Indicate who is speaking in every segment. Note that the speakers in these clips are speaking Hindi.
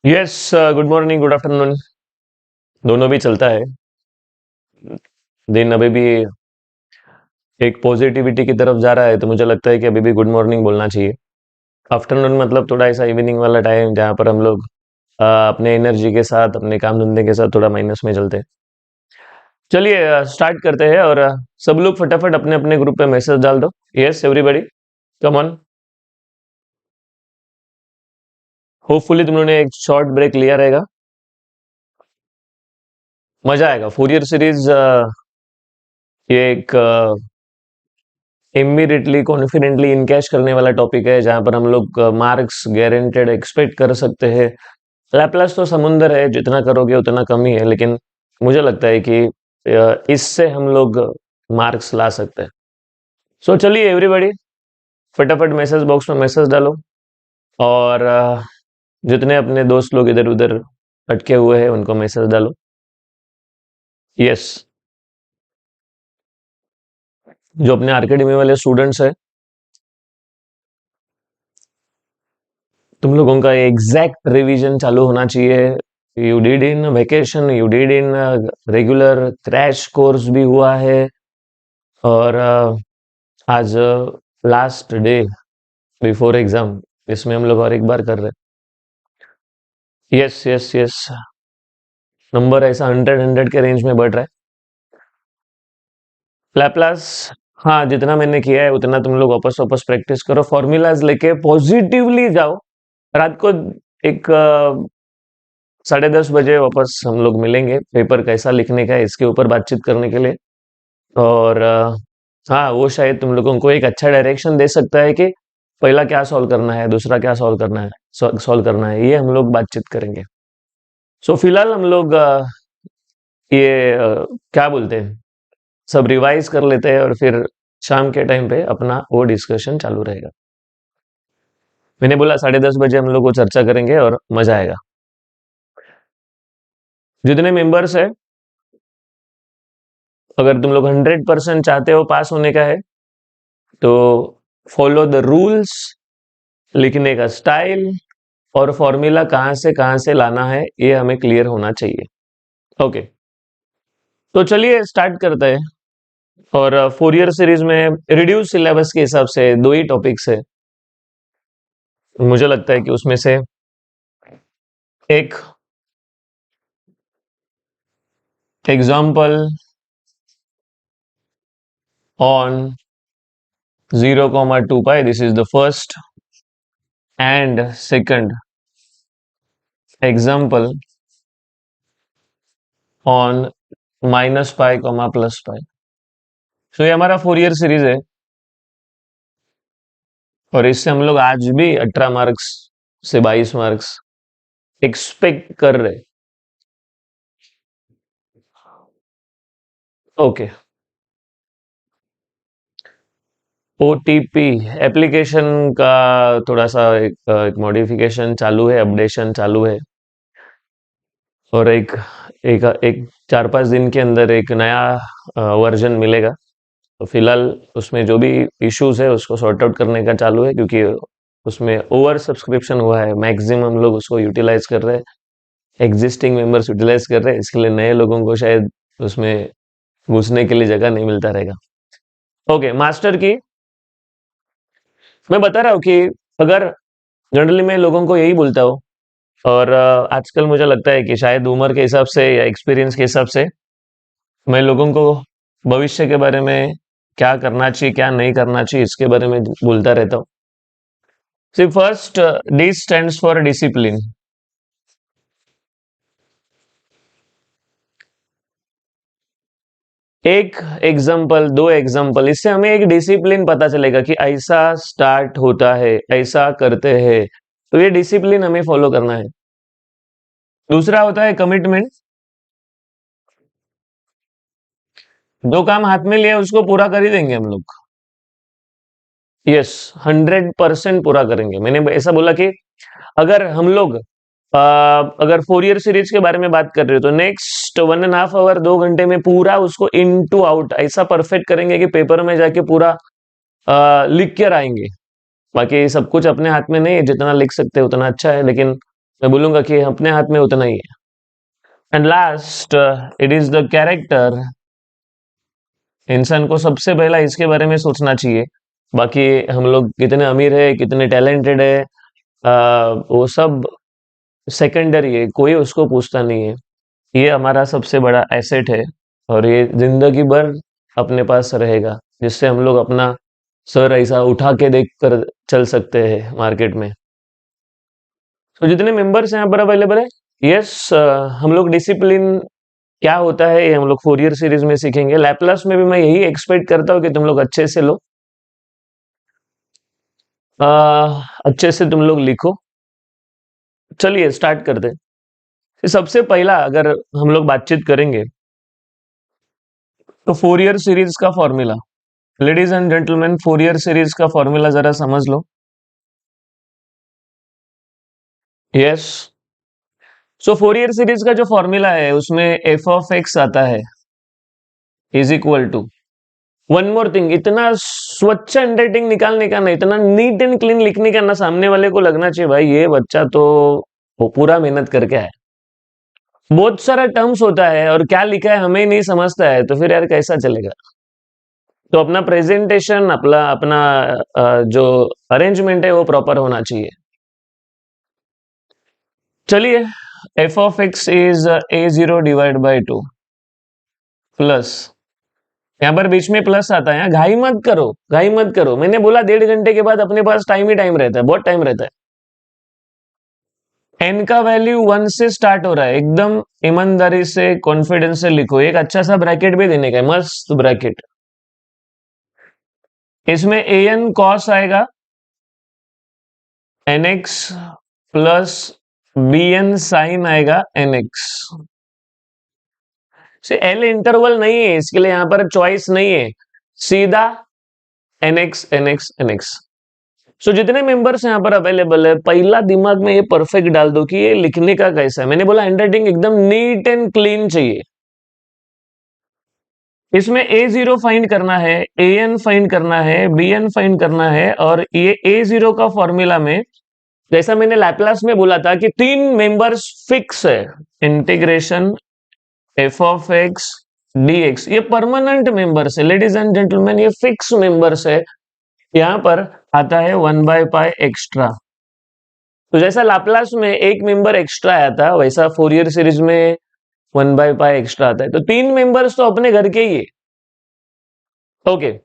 Speaker 1: Yes. Good morning, good afternoon, दोनों भी चलता है। दिन अभी भी एक पॉजिटिविटी की तरफ जा रहा है, तो मुझे लगता है कि अभी भी गुड मॉर्निंग बोलना चाहिए। आफ्टरनून मतलब थोड़ा ऐसा इवनिंग वाला टाइम जहाँ पर हम लोग अपने एनर्जी के साथ, अपने काम धंधे के साथ थोड़ा माइनस में चलते हैं। चलिए स्टार्ट करते हैं और सब लोग फटाफट अपने अपने ग्रुप पे मैसेज डाल दो। Yes everybody, come on. Hopefully तुम लोगों ने एक शॉर्ट ब्रेक लिया रहेगा, मजा आएगा। फोरियर सीरीज ये एक इमीडिएटली कॉन्फिडेंटली इनकैश करने वाला टॉपिक है, जहां पर हम लोग मार्क्स गारंटेड एक्सपेक्ट कर सकते हैं। लैपलास तो समुंदर है, जितना करोगे उतना कम ही है, लेकिन मुझे लगता है कि इससे हम लोग मार्क्स ला सकते हैं। सो चलिए एवरीबॉडी, फटाफट मैसेज बॉक्स में मैसेज डालो और जितने अपने दोस्त लोग इधर उधर अटके हुए हैं उनको मैसेज डालो। यस, जो अपने आर्केडमी वाले स्टूडेंट्स हैं, तुम लोगों का एग्जैक्ट रिवीजन चालू होना चाहिए। You did in vacation, you did in regular crash course भी हुआ है, और आज लास्ट डे बिफोर एग्जाम, इसमें हम लोग और एक बार कर रहे हैं। यस यस यस, नंबर ऐसा 100 के रेंज में बढ़ रहा है। लैपलास, हाँ जितना मैंने किया है उतना तुम लोग वापस वापस प्रैक्टिस करो, फॉर्मूलाज लेके पॉजिटिवली जाओ। रात को एक 10:30 बजे वापस हम लोग मिलेंगे, पेपर कैसा लिखने का है इसके ऊपर बातचीत करने के लिए। और हाँ, वो शायद तुम लोगों को एक अच्छा डायरेक्शन दे सकता है कि पहला क्या सॉल्व करना है, दूसरा क्या सॉल्व करना है, सॉल्व करना है, ये हम लोग बातचीत करेंगे। सो फिलहाल हम लोग ये क्या बोलते हैं, सब रिवाइज कर लेते हैं और फिर शाम के टाइम पे अपना वो डिस्कशन चालू रहेगा। मैंने बोला 10:30 बजे हम लोग वो चर्चा करेंगे और मजा आएगा। जितने मेंबर्स है, अगर तुम लोग 100% चाहते हो पास होने का है, तो फॉलो द रूल्स, लिखने का स्टाइल और फॉर्मूला कहाँ से लाना है, ये हमें क्लियर होना चाहिए। ओके, तो चलिए स्टार्ट करते हैं। और फोरियर सीरीज में रिड्यूस सिलेबस के हिसाब से दो ही टॉपिक्स है। मुझे लगता है कि उसमें से एक example on 0,2 pi, this is the first, and second example on -pi, +pi. तो ये हमारा फोरियर सीरीज है, और इससे हम लोग आज भी 18 मार्क्स से 22 मार्क्स एक्सपेक्ट कर रहे। ओके, ओटीपी एप्लीकेशन का थोड़ा सा एक मॉडिफिकेशन चालू है, अपडेशन चालू है, और एक एक एक 4-5 दिन के अंदर एक नया वर्जन मिलेगा। तो फिलहाल उसमें जो भी इश्यूज है उसको सॉर्ट आउट करने का चालू है, क्योंकि उसमें ओवर सब्सक्रिप्शन हुआ है, मैक्सिमम लोग उसको यूटिलाइज कर रहे हैं, एग्जिस्टिंग मेंबर्स यूटिलाइज कर रहे हैं, इसके लिए नए लोगों को शायद उसमें घुसने के लिए जगह नहीं मिलता रहेगा। ओके, मास्टर की मैं बता रहा हूँ कि अगर जनरली मैं लोगों को यही बोलता हूँ, और आजकल मुझे लगता है कि शायद उम्र के हिसाब से या एक्सपीरियंस के हिसाब से मैं लोगों को भविष्य के बारे में, क्या करना चाहिए क्या नहीं करना चाहिए, इसके बारे में बोलता रहता हूँ। C first, D stands for discipline. एक एग्जाम्पल, दो एग्जाम्पल, इससे हमें एक डिसिप्लिन पता चलेगा कि ऐसा स्टार्ट होता है, ऐसा करते हैं, तो ये डिसिप्लिन हमें फॉलो करना है। दूसरा होता है कमिटमेंट। जो काम हाथ में लिया उसको पूरा कर ही देंगे हम लोग। यस, 100% पूरा करेंगे। मैंने ऐसा बोला कि अगर हम लोग अगर फोरियर सीरीज के बारे में बात कर रहे हो, तो नेक्स्ट 1.5 आवर, 2 घंटे में पूरा उसको इन टू आउट ऐसा परफेक्ट करेंगे कि पेपर में जाके पूरा लिख कर आएंगे। बाकी सब कुछ अपने हाथ में नहीं है, जितना लिख सकते हैं उतना अच्छा है, लेकिन मैं बोलूंगा कि अपने हाथ में उतना ही है। And last, it is the character. इंसान को सबसे पहला इसके बारे में सोचना चाहिए। बाकी हम लोग कितने अमीर है, कितने टैलेंटेड है, वो सब सेकेंडरी है, कोई उसको पूछता नहीं है। ये हमारा सबसे बड़ा एसेट है और ये जिंदगी भर अपने पास रहेगा, जिससे हम लोग अपना सर ऐसा उठा के देख कर चल सकते हैं मार्केट में। तो जितने मेंबर्स यहाँ पर अवेलेबल है, यस, हम लोग डिसिप्लिन क्या होता है ये हम लोग फोरियर सीरीज में सीखेंगे। लैपलास में भी मैं यही एक्सपेक्ट करता हूँ कि तुम लोग अच्छे से लो, अच्छे से तुम लोग लिखो। चलिए स्टार्ट करते हैं। सबसे पहला अगर हम लोग बातचीत करेंगे तो फोरियर सीरीज का formula. Ladies and gentleman, Fourier series का फॉर्मूला जरा समझ लो। यस, सो फोरियर सीरीज का जो फॉर्मूला है उसमें एफ ऑफ एक्स आता है is equal to, one more thing, इतना स्वच्छ हैंडराइटिंग निकालने का ना, इतना नीट एंड क्लीन लिखने का ना, सामने वाले को लगना चाहिए भाई ये बच्चा तो वो पूरा मेहनत करके आया। बहुत सारा टर्म्स होता है और क्या लिखा है हमें ही नहीं समझता है, तो फिर यार कैसा चलेगा। तो अपना प्रेजेंटेशन, अपना अपना जो अरेंजमेंट है वो प्रॉपर होना चाहिए। चलिए, f of x is a zero divide by two plus, यहाँ पर बीच में प्लस आता है। यहाँ घाई मत करो, घाई मत करो, मैंने बोला 1.5 घंटे के बाद अपने पास टाइम ही टाइम रहता है, बहुत टाइम रहता है। एन का वैल्यू 1 से स्टार्ट हो रहा है, एकदम ईमानदारी से कॉन्फिडेंस से लिखो। एक अच्छा सा ब्रैकेट भी देने का है, मस्त ब्रैकेट। इसमें ए एन कॉस आएगा, n x plus b n sine आएगा, एन एक्स से। एल इंटरवल नहीं है, इसके लिए यहां पर चॉइस नहीं है, सीधा n x n x n x. So जितने मेंबर्स यहाँ पर अवेलेबल है, पहला दिमाग में ये परफेक्ट डाल दो कि ये लिखने का कैसा है। मैंने बोला हैंडराइटिंग एकदम नीट एंड क्लीन चाहिए। इसमें ए जीरो फाइंड करना है, ए एन फाइंड करना है, बी एन फाइंड करना है, और ये ए जीरो का फॉर्मूला में जैसा मैंने लैपलास में बोला था कि 3 मेंबर्स फिक्स है, integration f of x d x, ये परमानेंट मेंबर्स है लेडीज एंड जेंटलमैन, ये फिक्स मेंबर्स है। यहाँ पर आता है 1/π एक्स्ट्रा। तो जैसा लाप्लास में एक मेंबर एक्स्ट्रा आया था, वैसा फोरियर सीरीज में 1/π एक्स्ट्रा आता है। तो 3 मेंबर्स तो अपने घर के ही है। ओके,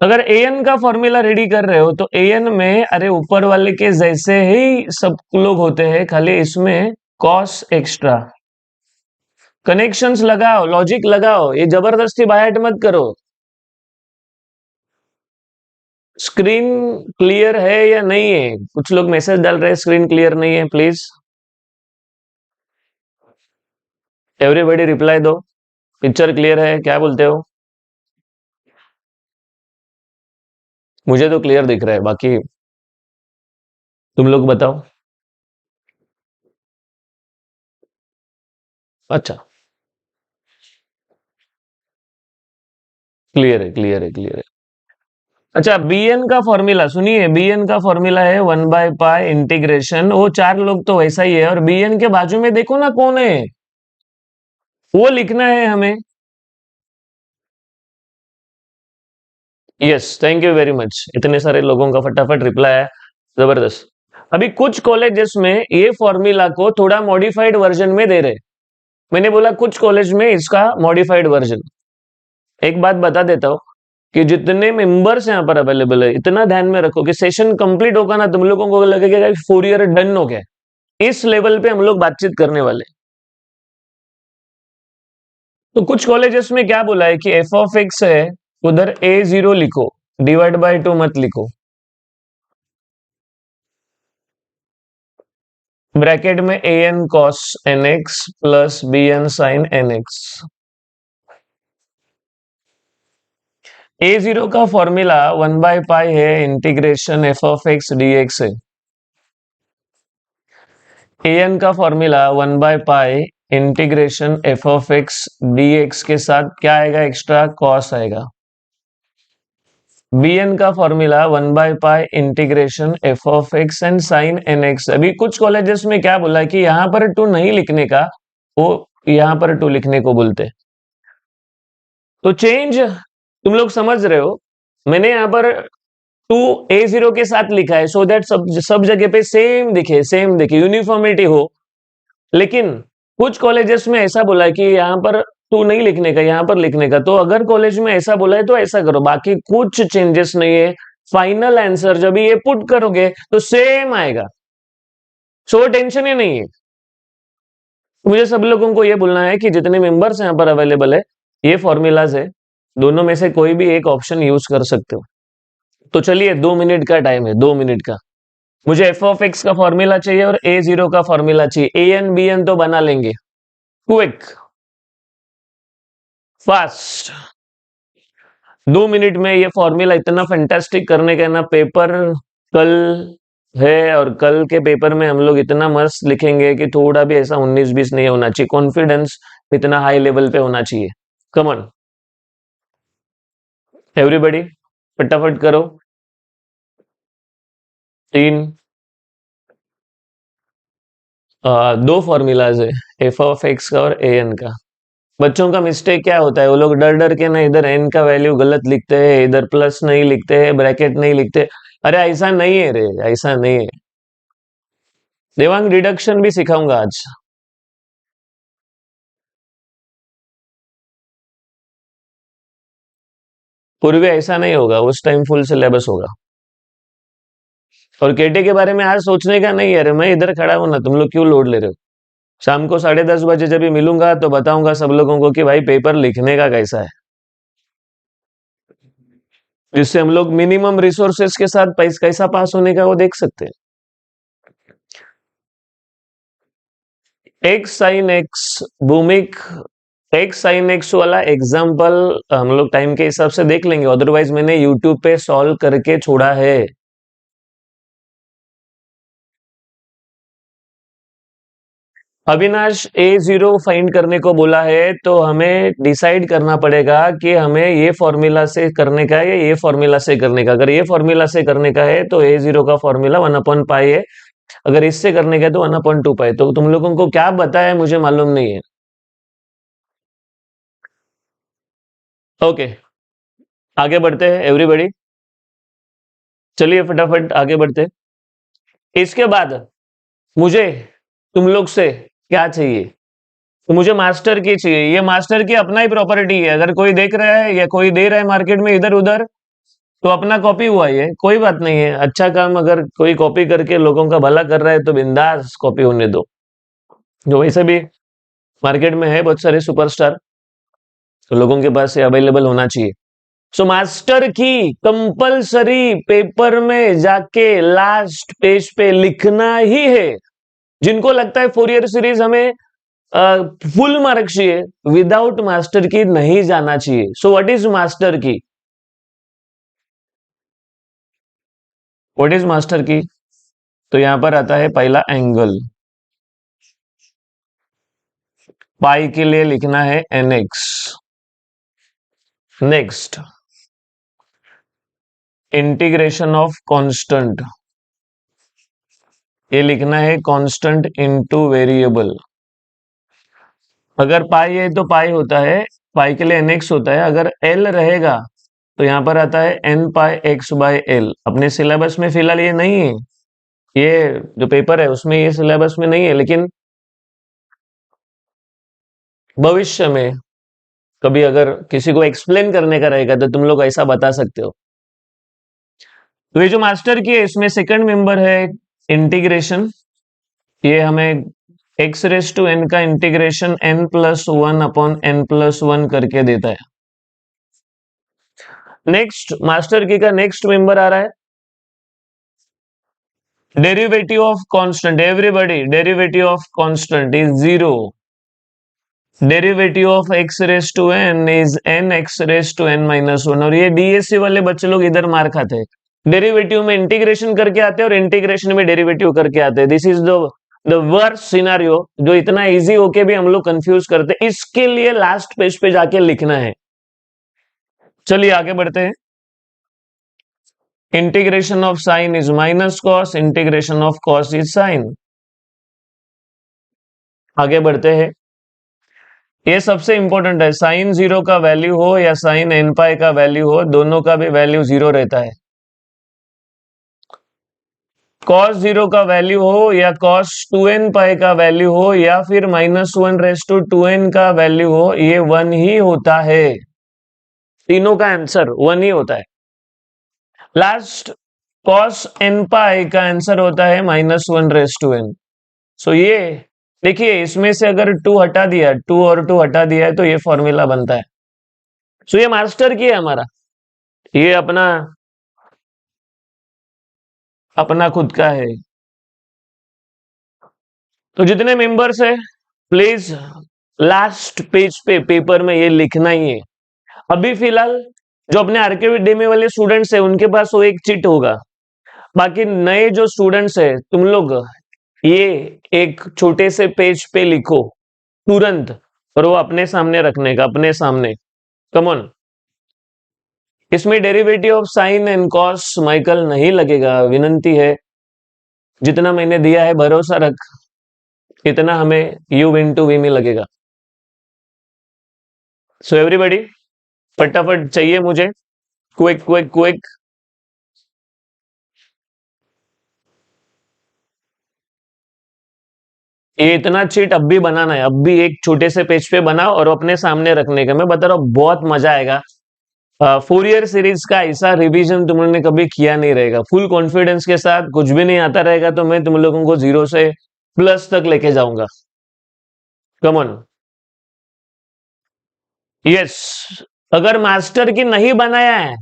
Speaker 1: अगर ए एन का फॉर्मूला रेडी कर रहे हो तो ए एन में, अरे ऊपर वाले के जैसे ही सब लोग होते हैं, खाली इसमें कॉस एक्स्ट्रा। कनेक्शंस लगाओ, लॉजिक लगाओ, ये जबरदस्ती बायट मत करो। स्क्रीन क्लियर है या नहीं है? कुछ लोग मैसेज डाल रहे हैं स्क्रीन क्लियर नहीं है, प्लीज एवरीबॉडी रिप्लाई दो। पिक्चर क्लियर है, क्या बोलते हो? मुझे तो क्लियर दिख रहा है, बाकी तुम लोग बताओ। अच्छा, क्लियर है, क्लियर है, क्लियर है। अच्छा, बी एन का फॉर्मूला सुनिए, बी एन का फॉर्मूला है 1/π इंटीग्रेशन, वो 4 लोग तो वैसा ही है, और बी एन के बाजू में देखो ना कौन है, वो लिखना है हमें। Yes, thank you very much, इतने सारे लोगों का फटाफट रिप्लाई है, जबरदस्त। अभी कुछ कॉलेजेस में ये फॉर्मूला को थोड़ा मॉडिफाइड वर्जन में दे रहे। मैंने बोला कुछ कॉलेज में इसका मॉडिफाइड वर्जन। एक बात बता देता हूं कि जितने मेंबर्स यहाँ पर अवेलेबल है, इतना ध्यान में रखो कि सेशन कंप्लीट होगा ना, तुम लोगों को लगेगा कि फोरियर डन हो गया। इस लेवल पे हम लोग बातचीत करने वाले। तो कुछ कॉलेजेस में क्या बोला है कि एफ ऑफ एक्स है, उधर ए जीरो लिखो, डिवाइड बाय टू मत लिखो। ब्रैकेट में a n cos n x plus b n sine n x. A zero का फॉर्मूला 1/π है, integration f of x d x है। ए एन का formula 1/π integration f of x d x के साथ क्या आएगा एक्स्ट्रा, कॉस आएगा। bn का फॉर्मूला 1/पाई integration f of x and sine n x. अभी कुछ कॉलेजेस में क्या बोला है कि यहां पर टू नहीं लिखने का, वो यहां पर टू लिखने को बोलते। तो चेंज तुम लोग समझ रहे हो, मैंने यहां पर टू A0 के साथ लिखा है सो दैट सब जगह पे सेम दिखे यूनिफॉर्मिटी हो। लेकिन कुछ कॉलेजेस में ऐसा बोला है कि यहाँ पर टू नहीं लिखने का, यहाँ पर लिखने का। तो अगर कॉलेज में ऐसा बोला है तो ऐसा करो, बाकी कुछ चेंजेस नहीं है। फाइनल आंसर जब ये पुट करोगे तो सेम आएगा, सो टेंशन ही नहीं है। मुझे सब लोगों को ये बोलना है कि जितने मेंबर्स यहाँ पर अवेलेबल है, ये फॉर्मूलाज है, दोनों में से कोई भी एक ऑप्शन यूज कर सकते हो। तो चलिए 2 मिनट का टाइम है, 2 मिनट का। मुझे एफ ऑफ एक्स का फॉर्मूला चाहिए और A0 का फॉर्मूला चाहिए। A n B n तो बना लेंगे, क्विक फास्ट। 2 मिनट में ये फॉर्मूला इतना फैंटास्टिक करने का ना, पेपर कल है और कल के पेपर में हम लोग इतना मस्त लिखेंगे कि थोड़ा भी ऐसा 19-20 नहीं होना चाहिए। कॉन्फिडेंस इतना हाई लेवल पे होना चाहिए। कमन एवरीबॉडी, फटाफट करो। 3 दो फॉर्मूलाज है, एफ ऑफ एक्स का और ए एन का। बच्चों का मिस्टेक क्या होता है, वो लोग डर डर के ना इधर एन का वैल्यू गलत लिखते हैं, इधर प्लस नहीं लिखते हैं, ब्रैकेट नहीं लिखते। अरे ऐसा नहीं है रे, ऐसा नहीं है। देवांग डिडक्शन भी सिखाऊंगा आज। पूर्वी ऐसा नहीं होगा, उस टाइम फुल सिलेबस होगा। और केटे के बारे में आज सोचने का नहीं है। अरे मैं इधर खड़ा हूं ना, तुम लोग क्यों लोड ले रहे हो? शाम को 10:30 बजे जब भी मिलूंगा तो बताऊंगा सब लोगों को कि भाई पेपर लिखने का कैसा है, जिससे हम लोग मिनिमम रिसोर्सेस के साथ कैसा पास होने का वो देख सकते हैं। एक्स साइन एक्स, भूमिक, एक्स साइन एक्स वाला एग्जाम्पल हम लोग टाइम के हिसाब से देख लेंगे, अदरवाइज मैंने यूट्यूब पे सॉल्व करके छोड़ा है। अविनाश A0 फाइंड करने को बोला है, तो हमें डिसाइड करना पड़ेगा कि हमें ये फॉर्मूला से करने का है या ये फॉर्मूला से करने का। अगर ये फॉर्मूला से करने का है तो A0 का फॉर्मूला 1/पाई है, अगर इससे करने का है तो 1/2 पाई। तो तुम लोगों को क्या बताया मुझे मालूम नहीं है। ओके, आगे बढ़ते हैं एवरीबॉडी, चलिए फटाफट आगे बढ़ते हैं। इसके बाद मुझे तुम लोग से क्या चाहिए, तो मुझे मास्टर की चाहिए। ये मास्टर की अपना ही प्रॉपर्टी है, अगर कोई देख रहा है या कोई दे रहा है मार्केट में इधर उधर तो अपना कॉपी हुआ, ये कोई बात नहीं है। अच्छा काम अगर कोई कॉपी करके लोगों का भला कर रहा है तो बिंदास कॉपी होने दो। जो वैसे भी मार्केट में है बहुत सारे सुपरस्टार, तो लोगों के पास ये अवेलेबल होना चाहिए। सो मास्टर की कंपलसरी पेपर में जाके लास्ट पेज पे लिखना ही है। जिनको लगता है फोरियर सीरीज हमें फुल मार्क चाहिए, विदाउट मास्टर की नहीं जाना चाहिए। सो व्हाट इज मास्टर की? व्हाट इज मास्टर की? तो यहां पर आता है पहला एंगल, पाई के लिए लिखना है nx। Next integration of constant, ये लिखना है कांस्टेंट इनटू वेरिएबल। अगर पाई है तो पाई होता है, पाई के लिए nx होता है। अगर l रहेगा तो यहां पर आता है n πx/l। अपने सिलेबस में फिलहाल ये नहीं है, ये जो पेपर है उसमें ये सिलेबस में नहीं है, लेकिन भविष्य में कभी अगर किसी को एक्सप्लेन करने का रहेगा तो तुम लोग ऐसा बता सकते हो। तो ये जो मास्टर की है इसमें सेकंड मेंबर है इंटीग्रेशन। ये हमें x⁻n का इंटीग्रेशन n+1/n+1 करके देता है। नेक्स्ट मास्टर की का नेक्स्ट मेंबर आ रहा है derivative of constant. Everybody, derivative of constant is 0। Derivative of x⁻n is n(x⁻n−1)। और ये डीएससी वाले बच्चे लोग इधर मार खाते हैं, डेरिवेटिव में इंटीग्रेशन करके आते हैं और इंटीग्रेशन में डेरिवेटिव करके आते हैं। This is the worst scenario, जो इतना इजी होके भी हम लोग कंफ्यूज करते हैं। इसके लिए लास्ट पेज पे जाके लिखना है। चलिए आगे बढ़ते हैं। Integration of sine is minus cos, integration of cos is sine. आगे बढ़ते हैं। ये सबसे इंपॉर्टेंट है, साइन जीरो का वैल्यू हो या साइन एन पाई का वैल्यू हो, दोनों का भी वैल्यू जीरो रहता है। कॉस जीरो का वैल्यू हो या कॉस टू एन पाई का वैल्यू हो या फिर -1/2n का वैल्यू हो, ये वन ही होता है। तीनों का आंसर वन ही होता है। लास्ट कॉस एन पाई का आंसर होता है -1/n। सो ये देखिए, इसमें से अगर टू हटा दिया, टू और टू हटा दिया है तो ये फॉर्मूला बनता है। सो ये मास्टर की है हमारा, ये अपना अपना खुद का है। तो जितने मेंबर्स है, प्लीज लास्ट पेज पे पेपर में ये लिखना ही है। अभी फिलहाल जो अपने आरके में वाले स्टूडेंट्स है उनके पास वो एक चिट होगा। बाकी नए जो स्टूडेंट्स है, तुम लोग ये एक छोटे से पेज पे लिखो तुरंत, और वो अपने सामने रखने का, अपने सामने। Come on. इसमें derivative of sine and cos माइकल नहीं लगेगा, विनंती है। जितना मैंने दिया है भरोसा रख, इतना हमें u इंटू वी में लगेगा। सो एवरीबॉडी फटाफट चाहिए मुझे, क्विक क्विक क्विक। ये इतना चीट अब भी बनाना है, अब भी एक छोटे से पेज पे बनाओ और अपने सामने रखने का। मैं बता रहा हूँ बहुत मजा आएगा। फोरियर सीरीज का ऐसा रिवीजन तुम लोगों ने कभी किया नहीं रहेगा। फुल कॉन्फिडेंस के साथ, कुछ भी नहीं आता रहेगा तो मैं तुम लोगों को जीरो से प्लस तक लेके जाऊंगा। Come on. यस, अगर मास्टर की नहीं बनाया है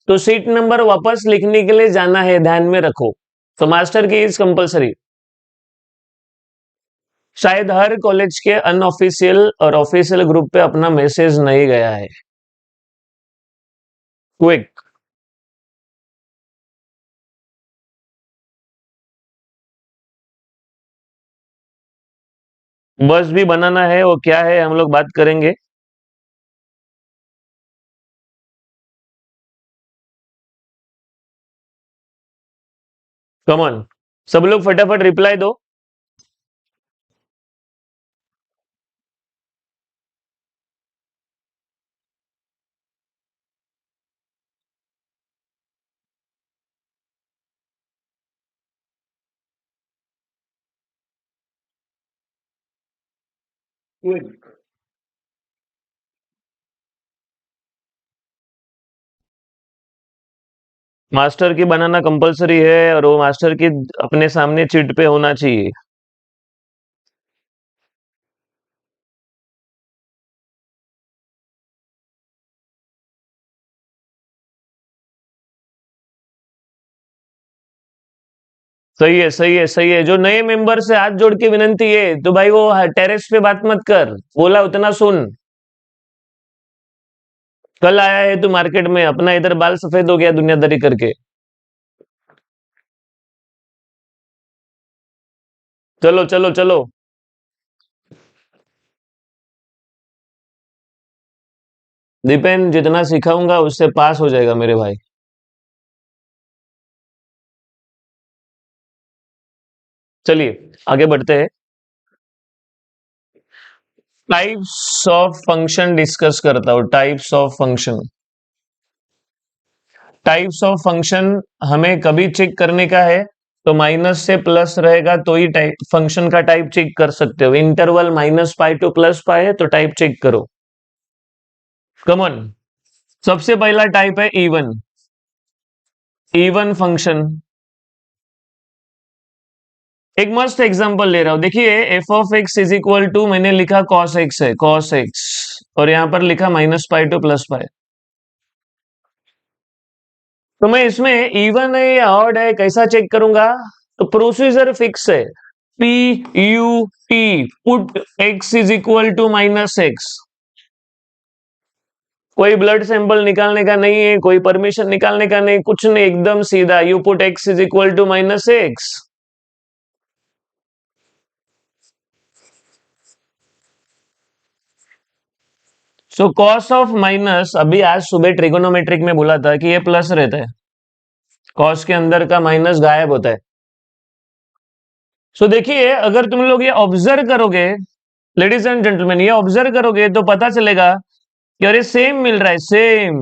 Speaker 1: तो सीट नंबर वापस लिखने के लिए जाना है, ध्यान में रखो। तो मास्टर की इज कंपलसरी। शायद हर कॉलेज के अनऑफिशियल और ऑफिशियल ग्रुप पे अपना मैसेज नहीं गया है। क्विक। बस भी बनाना है, वो क्या है हम लोग बात करेंगे। कमन, सब लोग फटाफट रिप्लाई दो। क्विक। मास्टर की बनाना कंपलसरी है और वो मास्टर की अपने सामने चिट पे होना चाहिए। सही है, सही है, सही है। जो नए मेंबर से हाथ जोड़ के विनंती है तो भाई वो टेरेस पे बात मत कर, बोला उतना सुन। कल आया है तू मार्केट में, अपना इधर बाल सफेद हो गया दुनियादारी करके। चलो चलो चलो। दीपेन, जितना सिखाऊंगा उससे पास हो जाएगा मेरे भाई। चलिए आगे बढ़ते हैं। टाइप्स ऑफ फंक्शन डिस्कस करता हूं। Types of function, types of function हमें कभी चेक करने का है तो माइनस से प्लस रहेगा तो ही टाइप फंक्शन का टाइप चेक कर सकते हो। इंटरवल -π टू +π है तो टाइप चेक करो। कमन, सबसे पहला टाइप है इवन। इवन फंक्शन, एक मस्त एग्जांपल ले रहा हूं। देखिए f of x is equal to, मैंने लिखा कॉस एक्स है, कॉस एक्स, और यहां पर लिखा -π टू +π। तो मैं इसमें इवन है या ऑड है कैसा चेक करूंगा? तो प्रोसीजर फिक्स है, P U T, put x is equal to -x। कोई ब्लड सैंपल निकालने का नहीं है, कोई परमिशन निकालने का नहीं, कुछ नहीं, एकदम सीधा। You put x is equal to -x। So cos of minus, अभी आज सुबह ट्रिगोनोमेट्रिक में बोला था कि ये प्लस रहता है। कॉस के अंदर का माइनस गायब होता है। सो देखिए, अगर तुम लोग ये ऑब्जर्व करोगे, लेडीज एंड जेंटलमैन, ये ऑब्जर्व करोगे तो पता चलेगा कि अरे सेम मिल रहा है, सेम।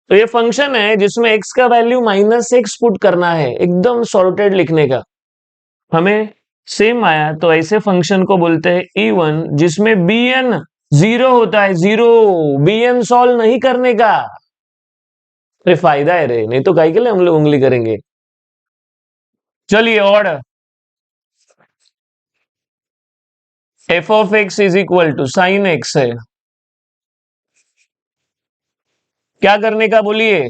Speaker 1: तो ये फंक्शन है जिसमें x का वैल्यू -x पुट करना है, एकदम सॉर्टेड लिखने का। हमें सेम आया तो ऐसे फंक्शन को बोलते हैं E1, जिसमें bn जीरो होता है, जीरो। bn सॉल्व नहीं करने का। अरे फायदा है रे, नहीं तो काहे के लिए हम लोग उंगली करेंगे। चलिए, और f of x is equal to sine x है। क्या करने का बोलिए?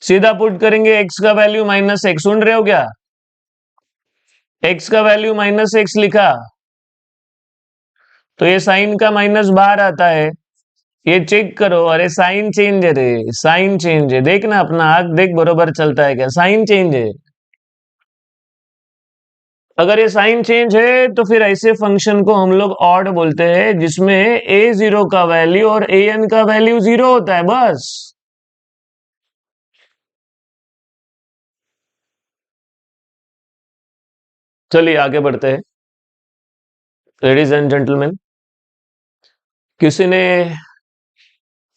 Speaker 1: सीधा पुट करेंगे एक्स का वैल्यू -x। सुन रहे हो क्या? एक्स का वैल्यू -x लिखा तो ये साइन का माइनस बाहर आता है। ये चेक करो, अरे साइन चेंज है रे, साइन चेंज है। देखना अपना आंख देख, बरोबर चलता है क्या? साइन चेंज है। अगर ये साइन चेंज है तो फिर ऐसे फंक्शन को हम लोग ऑड बोलते हैं, जिसमें a0 का वैल्यू और an का वैल्यू जीरो होता है, बस। चलिए आगे बढ़ते हैं, लेडीज एंड जेंटलमैन। किसी ने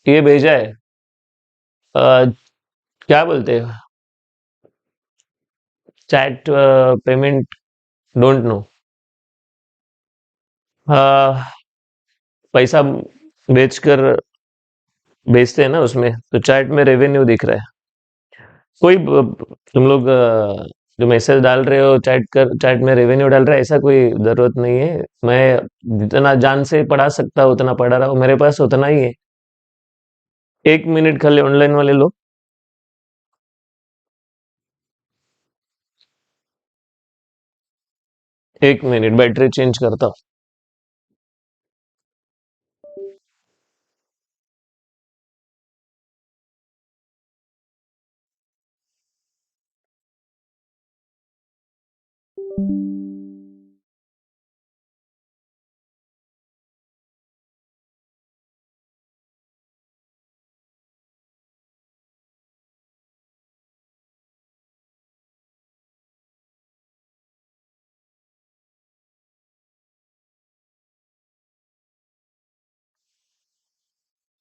Speaker 1: ये भेजा है, अ, क्या बोलते हैं, चैट पेमेंट, डोंट नो, पैसा बेचकर बेचते हैं ना, उसमें तो चैट में रेवेन्यू दिख रहा है। कोई तुम लोग जो मैसेज डाल रहे हो, चैट में रेवेन्यू डाल रहे हो, ऐसा कोई जरूरत नहीं है। मैं जितना जान से पढ़ा सकता हूँ उतना पढ़ा रहा हूँ, मेरे पास उतना ही है। 1 मिनट खाली ऑनलाइन वाले लोग। 1 मिनट, बैटरी चेंज करता हूँ।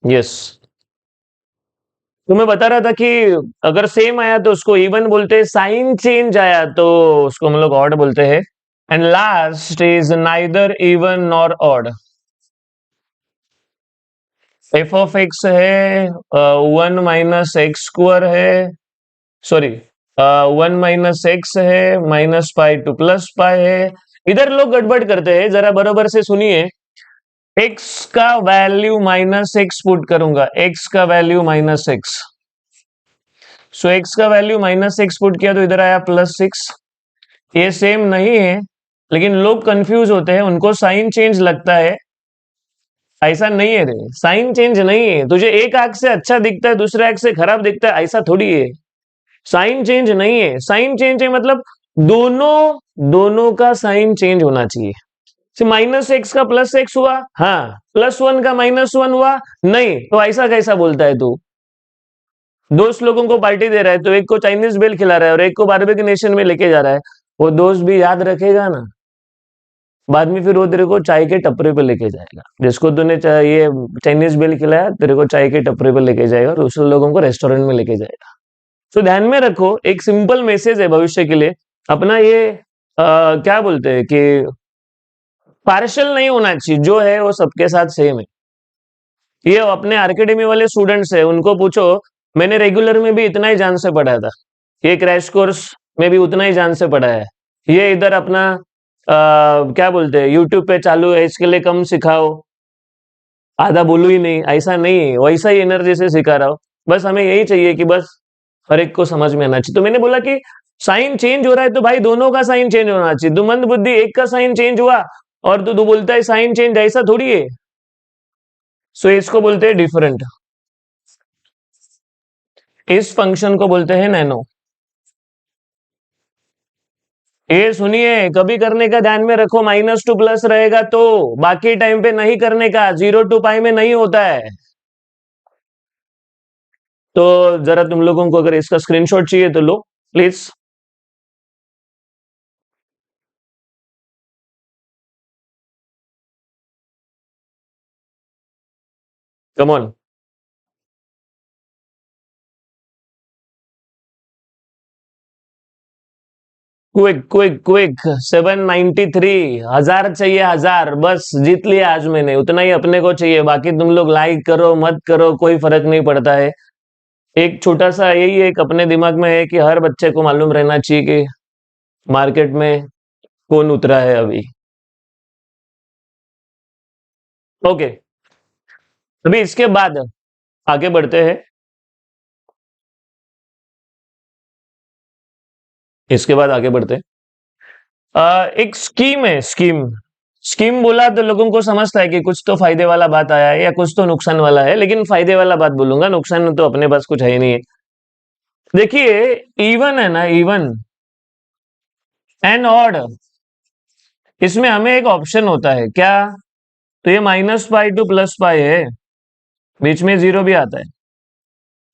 Speaker 1: यस, तो मैं बता रहा था कि अगर सेम आया तो उसको इवन बोलते हैं, साइन चेंज आया तो उसको हम लोग ऑड बोलते हैं। And last is neither even nor odd. F of x है 1 - x² है, सॉरी 1 - x है, -π to +π है। इधर लोग गड़बड़ करते हैं, जरा बराबर से सुनिए। x का वैल्यू -x पुट करूंगा, x का वैल्यू -x। सो x का वैल्यू -x पुट किया तो इधर आया +6। ये सेम नहीं है, लेकिन लोग कंफ्यूज होते हैं, उनको साइन चेंज लगता है। ऐसा नहीं है रे, साइन चेंज नहीं है। तुझे एक आंख से अच्छा दिखता है, दूसरे आंख से खराब दिखता है, ऐसा थोड़ी है। साइन चेंज नहीं है, साइन चेंज है मतलब दोनों दोनों का साइन चेंज होना चाहिए। -x का +x हुआ, हाँ। +1 का -1 हुआ, नहीं। तो ऐसा कैसा बोलता है तू? दोस्त लोगों को पार्टी दे रहा है, तो एक को चाइनीज बेल खिला रहा है और एक को बारबेक्यू नेशन में लेके जा रहा है, वो दोस्त भी याद रखेगा ना? बाद में फिर वो तेरे को चाय के टपरे पे लेके जाएगा। जिसको तूने ये चाइनीज बेल खिलाया, तेरे को चाय के टपरे पे लेके जाएगा और दूसरे लोगों को रेस्टोरेंट में लेके जाएगा। तो ध्यान में रखो, एक सिंपल मैसेज है भविष्य के लिए। अपना ये क्या बोलते हैं कि पार्शल नहीं होना चाहिए, जो है वो सबके साथ सेम है। ये अपने आर्केडमी वाले स्टूडेंट्स है, उनको पूछो, मैंने रेगुलर में भी इतना ही जान से पढ़ा था, ये क्रैश कोर्स में भी उतना ही जान से पढ़ा है। ये इधर अपना क्या बोलते हैं, यूट्यूब पे चालू है, इसके लिए कम सिखाओ, आधा बोलू ही नहीं, ऐसा नहीं है। वैसा ही एनर्जी से सिखा रहा हूं। बस हमें यही चाहिए कि बस हर एक को समझ में आना चाहिए। तो मैंने बोला कि साइन चेंज हो रहा है तो भाई दोनों का साइन चेंज होना चाहिए। तू मंद बुद्धि, एक का साइन चेंज हुआ और तू बोलता है साइन चेंज, ऐसा थोड़ी है। सो इसको बोलते हैं डिफरेंट। इस फंक्शन को बोलते हैं नैनो। ये सुनिए, कभी करने का ध्यान में रखो, -टू प्लस रहेगा तो, बाकी टाइम पे नहीं करने का, 0 to π में नहीं होता है। तो जरा तुम लोगों को अगर इसका स्क्रीनशॉट चाहिए तो लो please. Come on, quick quick quick. 793, 1000 चाहिए, 1000 बस जीत लिया आज मैंने, उतना ही अपने को चाहिए, बाकी तुम लोग लाइक करो मत करो कोई फर्क नहीं पड़ता है। एक छोटा सा यही एक अपने दिमाग में है कि हर बच्चे को मालूम रहना चाहिए कि मार्केट में कौन उतरा है अभी। ओके, अभी इसके बाद आगे बढ़ते हैं। इसके बाद आगे बढ़ते हैं। एक स्कीम है, स्कीम। स्कीम बोला तो लोगों को समझता है कि कुछ तो फायदे वाला बात आया है या कुछ तो नुकसान वाला है, लेकिन फायदे वाला बात बोलूंगा, नुकसान तो अपने पास कुछ है ही नहीं है। देखिए, इवन है ना, इवन एंड ऑड, इसमें हमें एक ऑप्शन होता है क्या? तो ये -π टू +π है, बीच में जीरो भी आता है।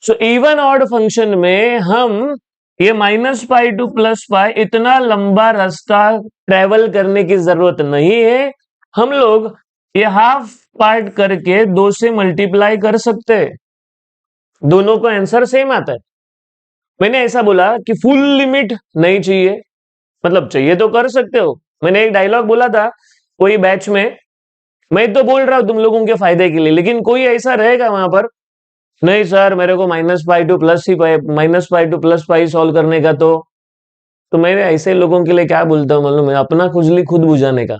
Speaker 1: सो इवन ऑड फंक्शन में हम ये -π टू +π इतना लंबा रास्ता ट्रेवल करने की जरूरत नहीं है। हम लोग ये हाफ पार्ट करके 2 से मल्टीप्लाई कर सकते हैं, दोनों को आंसर सेम आता है। मैंने ऐसा बोला कि फुल लिमिट नहीं चाहिए, मतलब चाहिए तो कर सकते हो। मैंने एक डायलॉग बोला था कोई बैच में, मैं तो बोल रहा हूं तुम लोगों के फायदे के लिए, लेकिन कोई ऐसा रहेगा वहां पर, नहीं सर मेरे को -π टू प्लस पाई सॉल्व करने का, तो मैं ऐसे लोगों के लिए क्या बोलता हूँ मालूम है, अपना खुजली खुद बुझाने का।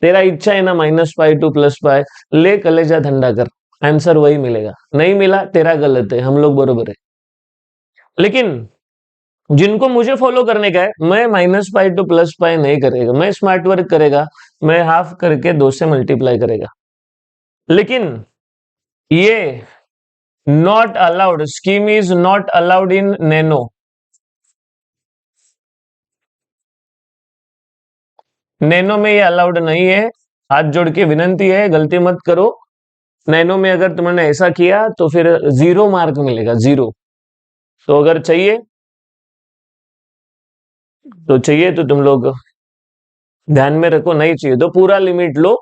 Speaker 1: तेरा इच्छा है ना -π टू +π, ले कलेजा ठंडा कर, आंसर वही मिलेगा, नहीं मिला तेरा गलत है, हम लोग बरोबर है। लेकिन जिनको मुझे फॉलो करने का है, मैं -π टू +π नहीं करेगा, मैं स्मार्ट वर्क करेगा, मैं हाफ करके 2 से मल्टीप्लाई करेगा। लेकिन ये not allowed, scheme is not allowed in nano. Nano में ये अलाउड नहीं है, हाथ जोड़ के विनंती है, गलती मत करो। नैनो में अगर तुमने ऐसा किया तो फिर 0 मार्क मिलेगा, 0। तो अगर चाहिए तो तुम लोग ध्यान में रखो, नहीं चाहिए तो पूरा लिमिट लो।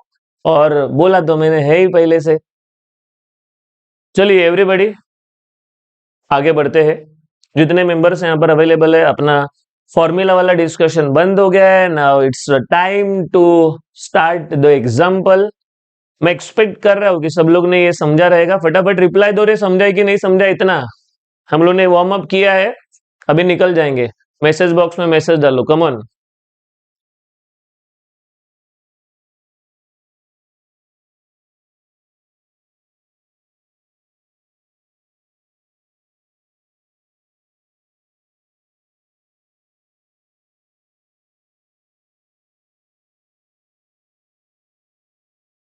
Speaker 1: और बोला तो मैंने है ही पहले से। चलिए एवरीबॉडी, आगे बढ़ते हैं। जितने मेंबर्स यहाँ पर अवेलेबल है, अपना फॉर्मूला वाला डिस्कशन बंद हो गया है। Now it's time to start the example. मैं एक्सपेक्ट कर रहा हूँ कि सब लोग ने ये समझा रहेगा। फटाफट रिप्लाई दो रे, समझा है कि नहीं समझा। इतना हम लोग ने वार्म अप किया है, अभी निकल जाएंगे। मैसेज बॉक्स में मैसेज डालो, कम ऑन।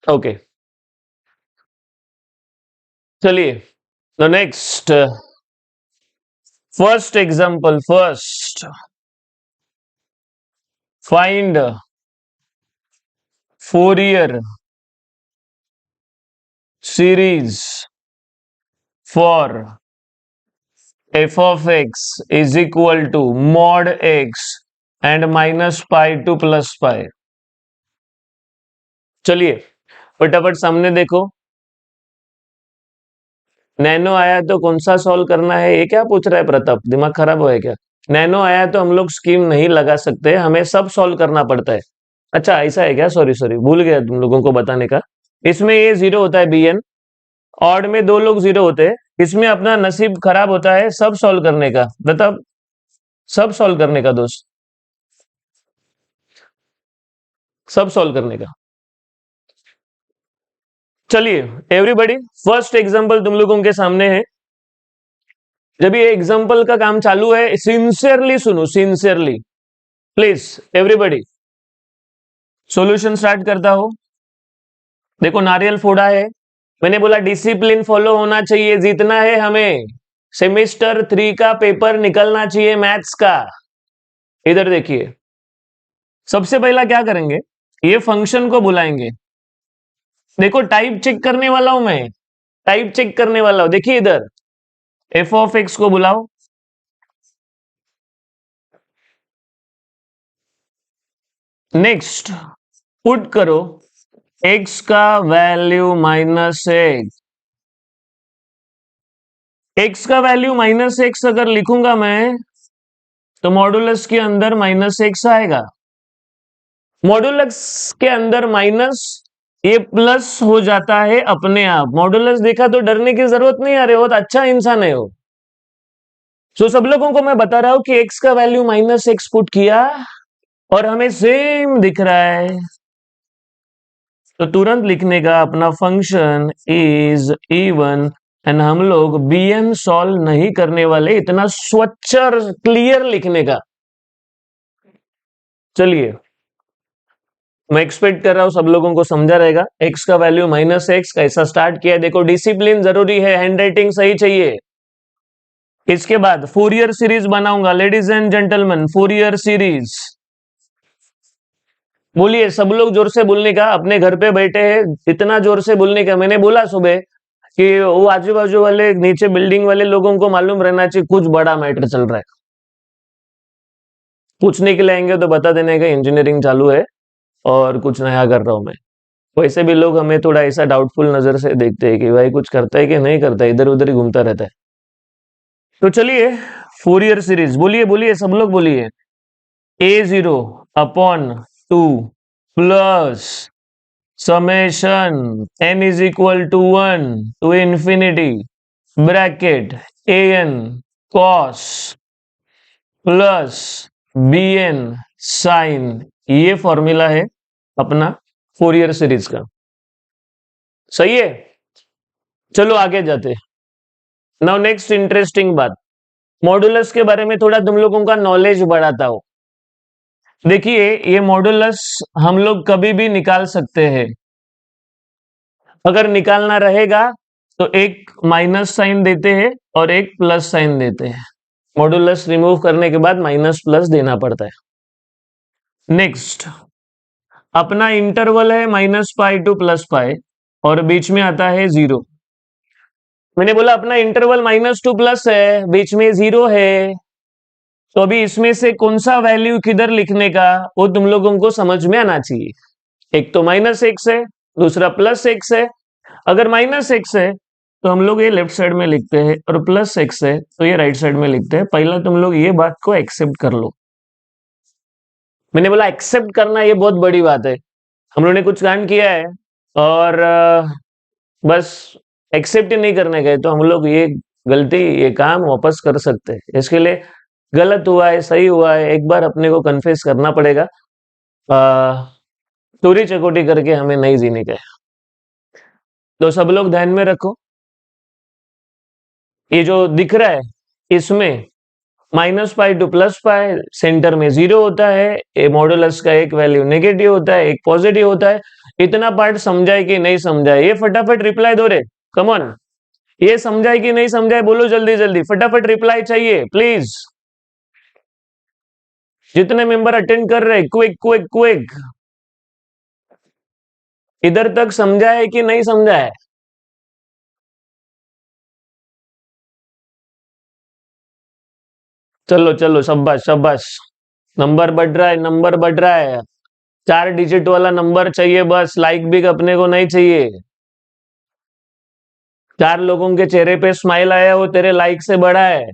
Speaker 1: ओके, चलिए the next first example. First, find Fourier series for f of x is equal to mod x and -π to +π। चलिए फटाफट सामने देखो। नैनो आया तो कौन सा सॉल्व करना है, ये क्या पूछ रहा है प्रताप, दिमाग खराब हुआ है क्या? नैनो आया तो हम लोग स्कीम नहीं लगा सकते, हमें सब सॉल्व करना पड़ता है। अच्छा ऐसा है क्या, सॉरी सॉरी भूल गया तुम लोगों को बताने का। इसमें ये 0 होता है bn, ऑड में 2 लोग 0 होते हैं। इसमें अपना नसीब खराब होता है सब सॉल्व करने का, प्रताप सब सॉल्व करने का दोस्त, सब सॉल्व करने का। चलिए एवरीबॉडी, फर्स्ट एग्जांपल तुम लोगों के सामने है। जब ये एग्जांपल का काम चालू है, सिंसियरली सुनो, sincerely please everybody. Solution start करता हूं। देखो नारियल फोड़ा है, मैंने बोला डिसिप्लिन फॉलो होना चाहिए, जीतना है हमें। सेमेस्टर 3 का पेपर निकलना चाहिए मैथ्स का। इधर देखिए, सबसे पहला क्या करेंगे, ये फंक्शन को बुलाएंगे। देखो टाइप चेक करने वाला हूं मैं, टाइप चेक करने वाला हूं, देखिए इधर एफ ऑफ एक्स को बुलाओ, नेक्स्ट पुट करो एक्स का वैल्यू -1, एक्स का वैल्यू -1 अगर लिखूंगा मैं तो मॉडुलस के अंदर -1 आएगा, मॉडुलस के अंदर माइनस, ये प्लस हो जाता है अपने आप। मॉडुलस देखा तो डरने की जरूरत नहीं, आ रही बहुत अच्छा इंसान है वो। सो सब लोगों को मैं बता रहा हूं कि एक्स का वैल्यू -1 पुट किया और हमें सेम दिख रहा है, तो तुरंत लिखने का अपना फंक्शन इज इवन, एंड हम लोग bn सॉल्व नहीं करने वाले, इतना स्वच्छ और क्लियर लिखने का। चलिए मैं एक्सपेक्ट कर रहा हूं सब लोगों को समझा रहेगा। एक्स का वैल्यू -1 कैसा स्टार्ट किया है, देखो डिसिप्लिन जरूरी है, हैंडराइटिंग सही चाहिए। इसके बाद फोरियर सीरीज बनाऊंगा, ladies and gentleman, Fourier series. बोलिए सब लोग जोर से बोलने का, अपने घर पे बैठे हैं इतना जोर से बोलने का। मैंने बोला सुबह कि वो आजू बाजू वाले नीचे बिल्डिंग वाले लोगों को मालूम रहना चाहिए कुछ बड़ा मैटर चल रहा है। पूछने के लिए आएंगे तो बता देने का इंजीनियरिंग चालू है और कुछ नया कर रहा हूं मैं। वैसे भी लोग हमें थोड़ा ऐसा डाउटफुल नजर से देखते हैं कि भाई कुछ करता है कि नहीं करता, इधर उधर ही घूमता रहता है। तो चलिए फोरियर सीरीज, बोलिए बोलिए सब लोग बोलिए। a0/2 plus summation n is equal to 1 to infinity bracket an cos plus bn sine, ये फॉर्मूला है अपना फोरियर सीरीज का। सही है, चलो आगे जाते। नाउ नेक्स्ट इंटरेस्टिंग बात, मॉडुलस के बारे में थोड़ा तुम लोगों का नॉलेज बढ़ाता हो। देखिए ये मॉडुलस हम लोग कभी भी निकाल सकते हैं, अगर निकालना रहेगा तो एक माइनस साइन देते हैं और एक प्लस साइन देते हैं, मॉडुलस रिमूव करने के बाद माइनस प्लस देना पड़ता है। नेक्स्ट अपना इंटरवल है -π टू +π और बीच में आता है 0। मैंने बोला अपना इंटरवल -2 है, बीच में 0 है, तो अभी इसमें से कौन सा वैल्यू किधर लिखने का वो तुम लोगों को समझ में आना चाहिए। एक तो -1 है, दूसरा +1 है। अगर -1 है तो हम लोग ये लेफ्ट साइड में लिखते हैं और +1 है तो ये राइट साइड में लिखते हैं। पहला तुम लोग ये बात को एक्सेप्ट कर लो। मैंने बोला एक्सेप्ट करना ये बहुत बड़ी बात है। हम लोगों ने कुछ कांड किया है और बस एक्सेप्ट ही नहीं करने गए तो हम लोग ये गलती, ये काम वापस कर सकते हैं। इसके लिए गलत हुआ है सही हुआ है एक बार अपने को कन्फेस करना पड़ेगा, चोरी चकोटी करके हमें नहीं जीने का। तो सब लोग ध्यान में रखो, ये जो दिख रहा है इसमें -π टू +π, सेंटर में 0 होता है, ए मॉडुलस का एक वैल्यू नेगेटिव होता है, एक पॉजिटिव होता है। इतना पार्ट समझाए कि नहीं समझाए, ये फटाफट रिप्लाई दो रे, कम ऑन। ये समझाए कि नहीं समझाए बोलो जल्दी जल्दी, फटाफट रिप्लाई चाहिए प्लीज। जितने मेंबर अटेंड कर रहे, क्विक क्विक क्विक। इधर तक समझा है कि नहीं समझा है? चलो चलो शाबाश शाबाश, नंबर बढ़ रहा है, नंबर बढ़ रहा है। 4 डिजिट वाला नंबर चाहिए बस, लाइक भी अपने को नहीं चाहिए। 4 लोगों के चेहरे पे स्माइल आया वो तेरे लाइक से बड़ा है।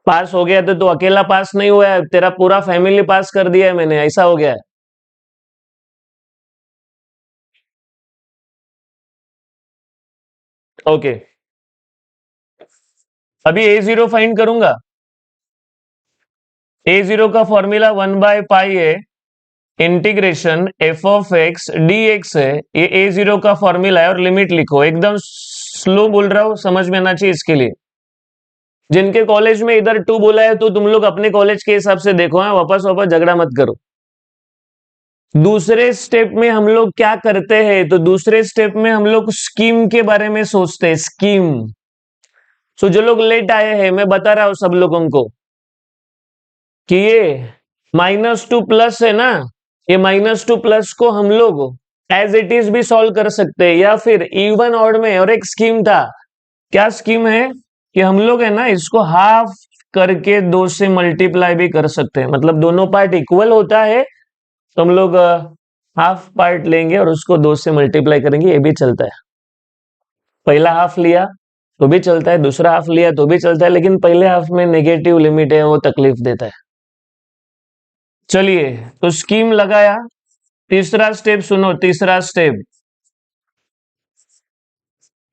Speaker 1: पास हो गया तो तू अकेला पास नहीं हुआ है, तेरा पूरा फैमिली पास कर दिया है मैंने, ऐसा हो गया है। ओके अभी A0 फाइंड करूंगा। A0 का फॉर्मूला 1/π है, integration f of x dx है। ये A0 का फॉर्मूला है और लिमिट लिखो। एकदम स्लो बोल रहा हूं, समझ में आना चाहिए इसके लिए। जिनके कॉलेज में इधर 2 बोला है तो तुम लोग अपने कॉलेज के हिसाब से देखो, हाँ वापस वापस झगड़ा मत करो। दूसरे स्टेप में हम लोग क्या करते हैं, तो दूसरे स्टेप में हम लोग स्कीम के बारे में सोचते हैं, स्कीम। सो जो लोग लेट आए हैं मैं बता रहा हूं सब लोगों को कि ये -2 है ना, ये -2 को हम लोग एज इट इज भी सॉल्व कर सकते हैं, या फिर इवन ऑड में और एक स्कीम था क्या स्कीम है कि हम लोग है ना इसको हाफ करके 2 से मल्टीप्लाई भी कर सकते हैं, मतलब दोनों पार्ट इक्वल होता है तो हम लोग हाफ पार्ट लेंगे और उसको 2 से मल्टीप्लाई करेंगे, ये भी चलता है। पहला हाफ लिया तो भी चलता है, दूसरा हाफ लिया तो भी चलता है, लेकिन पहले हाफ में नेगेटिव लिमिट है, वो तकलीफ देता है। चलिए, तो स्कीम लगाया। तीसरा स्टेप सुनो, तीसरा स्टेप,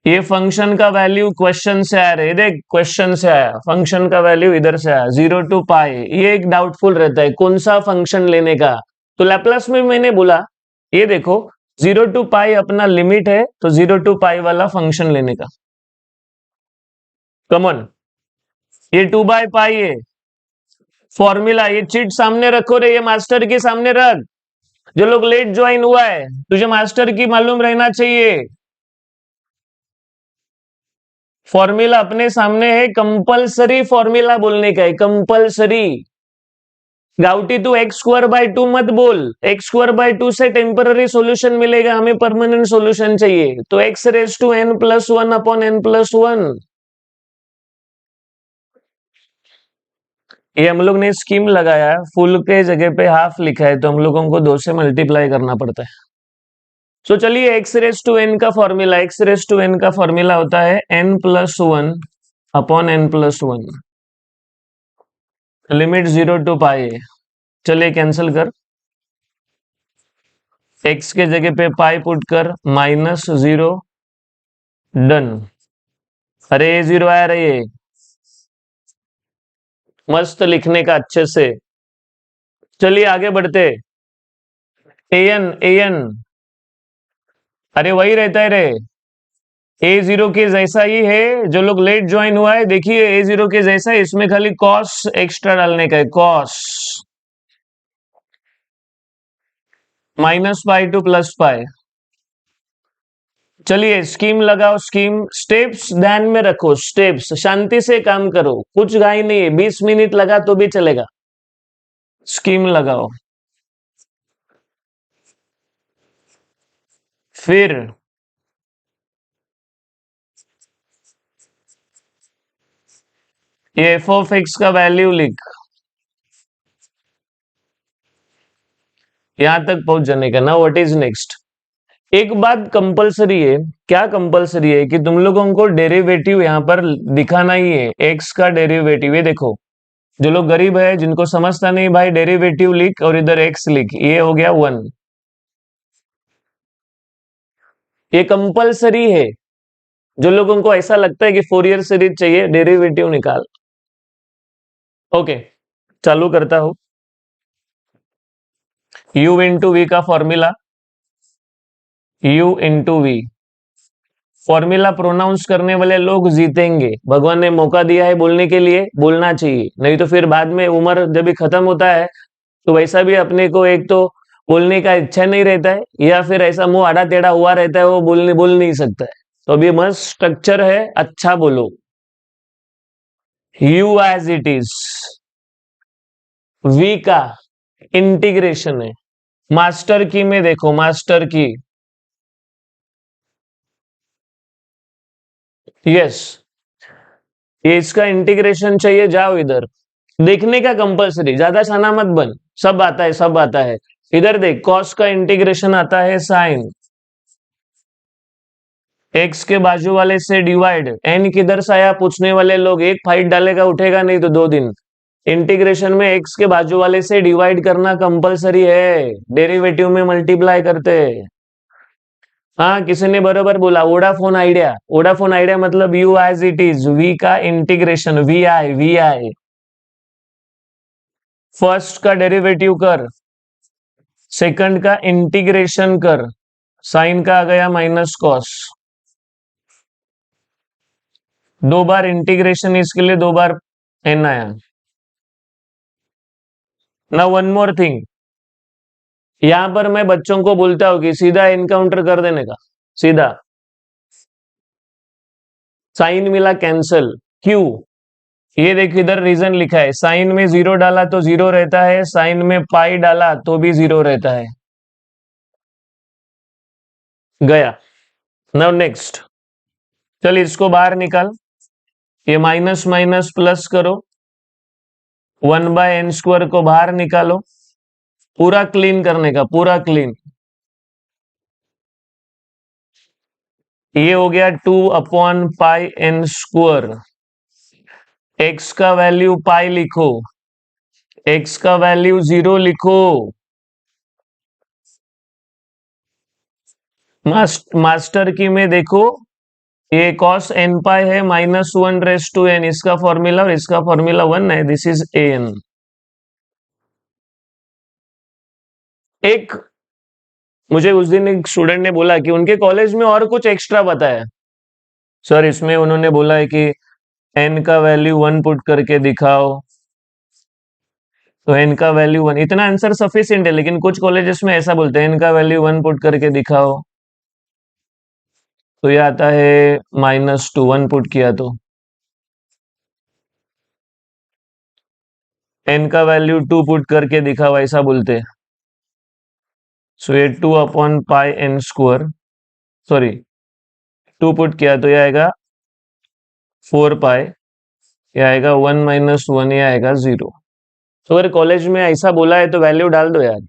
Speaker 1: ये फंक्शन का वैल्यू क्वेश्चन से आया रे, देख क्वेश्चन से आया, फंक्शन का वैल्यू इधर से आया 0 to पाई। ये एक डाउटफुल रहता है कौन सा फंक्शन लेने का, तो लैपलास में मैंने बोला ये देखो 0 to पाई अपना लिमिट है, तो 0 to पाई वाला फंक्शन लेने का। कमन, ये 2 बाय पाई है फॉर्मूला, ये चीट सामने रखो रे, ये मास्टर के सामने रख। जो लोग लेट ज्वाइन हुआ है तुझे मास्टर की मालूम रहना चाहिए, फॉर्मूला अपने सामने है, कंपलसरी फॉर्मूला बोलने का है, कंपलसरी। गाउटी तू एक्स स्क्वायर बाय 2 मत बोल, एक्स स्क्वायर बाय 2 से टेम्पररी सॉल्यूशन मिलेगा, हमें परमानेंट सॉल्यूशन चाहिए, तो x raise to n plus 1 upon n plus 1। ये हम लोग ने स्कीम लगाया है, फुल के जगह पे हाफ लिखा है, तो हम लोगों को 2 से मल्टीप्लाई करना पड़ता है। सो चलिए, एक्स रेज टू एन का formula, x raise to n का फॉर्मूला होता है n plus 1 upon n plus 1, limit 0 to pi. चलिए कैंसिल कर, एक्स के जगह पे पाई पुट कर, -0, डन। अरे ये 0 आया रही है, मस्त लिखने का अच्छे से। चलिए आगे बढ़ते, एन एन, अरे वही रहता है रे, A0 के जैसा ही है, जो लोग लेट ज्वाइन हुआ है देखिए A0 के जैसा है, इसमें खाली कॉस एक्स्ट्रा डालने का है, कॉस -पाई टू +पाई। चलिए स्कीम लगाओ, स्कीम, स्टेप्स ध्यान में रखो, स्टेप्स शांति से काम करो, कुछ घाई नहीं है, 20 मिनट लगा तो भी चलेगा। स्कीम लगाओ, फिर ये एफ ऑफ एक्स का वैल्यू लिख, यहां तक पहुंच जाने का ना। व्हाट इज नेक्स्ट, एक बात कंपलसरी है, क्या कंपलसरी है कि तुम लोगों को डेरिवेटिव यहां पर दिखाना ही है, एक्स का डेरिवेटिव। ये देखो जो लोग गरीब है, जिनको समझता नहीं भाई, डेरिवेटिव लिख और इधर एक्स लिख, ये हो गया 1। ये कंपलसरी है, जो लोगों को ऐसा लगता है कि फोरियर सीरीज चाहिए, डेरिवेटिव निकाल। ओके, चालू करता हूं। u इंटू वी का formula, u into v, formula pronounce करने वाले लोग जीतेंगे, भगवान ने मौका दिया है बोलने के लिए, बोलना चाहिए, नहीं तो फिर बाद में उम्र जब भी खत्म होता है तो वैसा भी अपने को एक तो बोलने का इच्छा नहीं रहता है, या फिर ऐसा मुंह आड़ा टेढ़ा हुआ रहता है, वो बोल नहीं सकता है। तो अभी मस्त स्ट्रक्चर है, अच्छा बोलो। u as it is, v का इंटीग्रेशन है, मास्टर की में देखो, मास्टर की, यस, ये इसका इंटीग्रेशन चाहिए, जाओ इधर, देखने का कंपलसरी, ज्यादा छाना मत बन, सब आता है, सब आता है। इधर देख, कॉस का इंटीग्रेशन आता है साइन, एक्स के बाजू वाले से डिवाइड, एन किधर से आया पूछने वाले लोग, एक फाइट डालेगा उठेगा नहीं तो 2 दिन। इंटीग्रेशन में एक्स के बाजू वाले से डिवाइड करना कंपलसरी है, डेरिवेटिव में मल्टीप्लाई करते हैं। हाँ, किसी ने बराबर बोला, वोडाफोन आइडिया, वोडाफोन आइडिया मतलब u as it is, v का इंटीग्रेशन, वी आई, फर्स्ट का डेरिवेटिव कर, सेकंड का इंटीग्रेशन कर, साइन का आ गया माइनस कॉस, 2 बार इंटीग्रेशन, इसके लिए 2 बार एन आया। ना वन मोर थिंग, यहां पर मैं बच्चों को बोलता हूं कि सीधा एनकाउंटर कर देने का, सीधा साइन मिला कैंसल, क्यों, ये देखो इधर रीजन लिखा है, साइन में 0 डाला तो 0 रहता है, साइन में पाई डाला तो भी 0 रहता है। गया। नाउ नेक्स्ट, चल इसको बाहर निकाल, ये माइनस माइनस प्लस करो, 1/n² को बाहर निकालो, पूरा क्लीन करने का, पूरा क्लीन। ये हो गया 2/πn²। एक्स का वैल्यू पाई लिखो, एक्स का वैल्यू 0 लिखो। मास्टर की में देखो, ये cos n पाई है -1/n, इसका फॉर्मूला और इसका फॉर्मूला 1 है, दिस इज an। एक मुझे उस दिन एक स्टूडेंट ने बोला कि उनके कॉलेज में और कुछ एक्स्ट्रा बताया। सर इसमें उन्होंने बोला है कि n का वैल्यू 1 पुट करके दिखाओ, तो n का वैल्यू 1, इतना आंसर सफिशिएंट है, लेकिन कुछ कॉलेजेस में ऐसा बोलते हैं n का वैल्यू 1 पुट करके दिखाओ, तो ये आता है -2। 1 पुट किया तो n का वैल्यू 2 पुट करके दिखाओ, ऐसा बोलते हैं। सो ये 2/πn², सॉरी 2 पुट किया तो ये आएगा 4π, ये आएगा 1 - 1, ये आएगा 0। तो अगर कॉलेज में ऐसा बोला है तो वैल्यू डाल दो यार,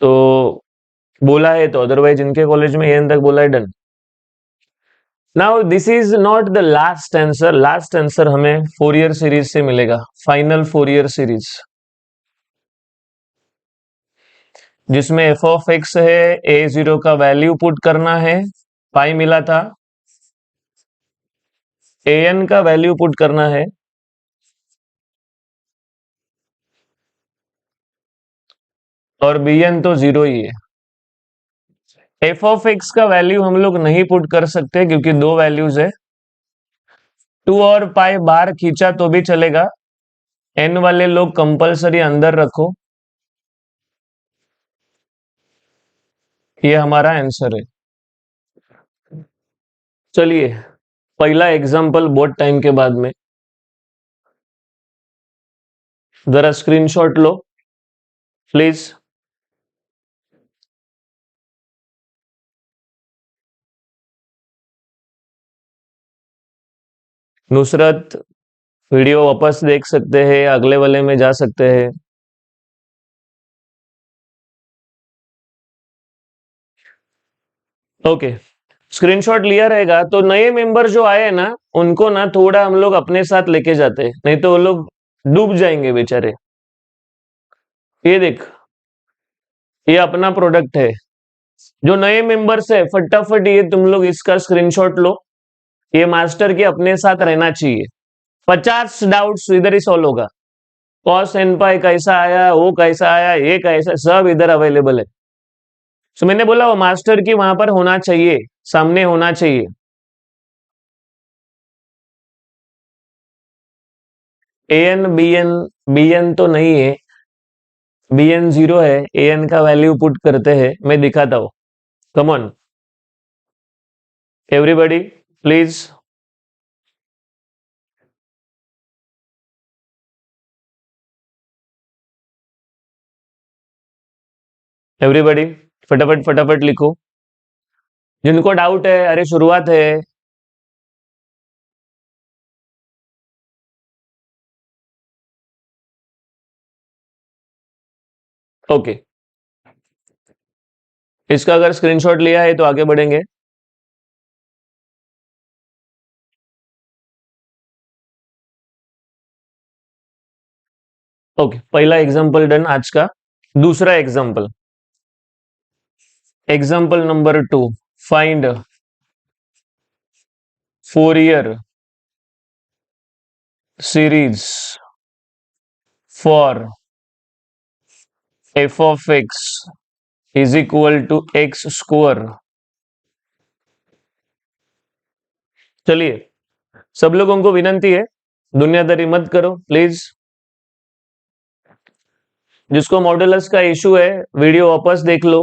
Speaker 1: तो बोला है तो, अदरवाइज इनके कॉलेज में एन तक बोला है, done. Now this is not the last answer, last answer हमें फोरियर सीरीज से मिलेगा, फाइनल फोरियर सीरीज, जिसमें एफ ऑफ एक्स है, a0 का वैल्यू पुट करना है, पाई मिला था, an का वैल्यू पुट करना है, और bn तो 0 ही है। एफ ऑफ एक्स का वैल्यू हम लोग नहीं पुट कर सकते क्योंकि दो वैल्यूज है, 2 और पाई बाहर खींचा तो भी चलेगा, n वाले लोग कंपलसरी अंदर रखो, ये हमारा आंसर है। चलिए पहला एग्जांपल बहुत टाइम के बाद में, जरा screenshot low please. Nusrat video वापस देख सकते हैं, अगले वाले में जा सकते हैं। ओके, स्क्रीनशॉट लिया रहेगा तो नए मेंबर जो आए हैं ना, उनको ना थोड़ा हम लोग अपने साथ लेके जाते हैं, नहीं तो वो लोग डूब जाएंगे बेचारे। ये देख, ये अपना प्रोडक्ट है, जो नए मेंबर्स है फटाफट ये तुम लोग इसका स्क्रीनशॉट लो, ये मास्टर के अपने साथ रहना चाहिए। 50 डाउट्स इधर ही सॉल्व होगा, कॉस एन पाई कैसा आया, वो कैसा आया, ये कैसा, सब इधर अवेलेबल है। तो मैंने बोला वो मास्टर की वहां पर होना चाहिए, सामने होना चाहिए। an bn तो नहीं है, bn 0 है, an का वैल्यू पुट करते हैं, मैं दिखाता हूं, come on everybody please. Everybody फटाफट फटाफट लिखो, जिनको डाउट है, अरे शुरुआत है। ओके, इसका अगर स्क्रीनशॉट लिया है तो आगे बढ़ेंगे। ओके, पहला एग्जांपल डन आज का। दूसरा example, example number 2, find Fourier series for f of x is equal to x²। चलिए सब लोगों को विनंती है, दुनियादारी मत करो प्लीज। जिसको मॉडुलस का इशू है वीडियो वापस देख लो,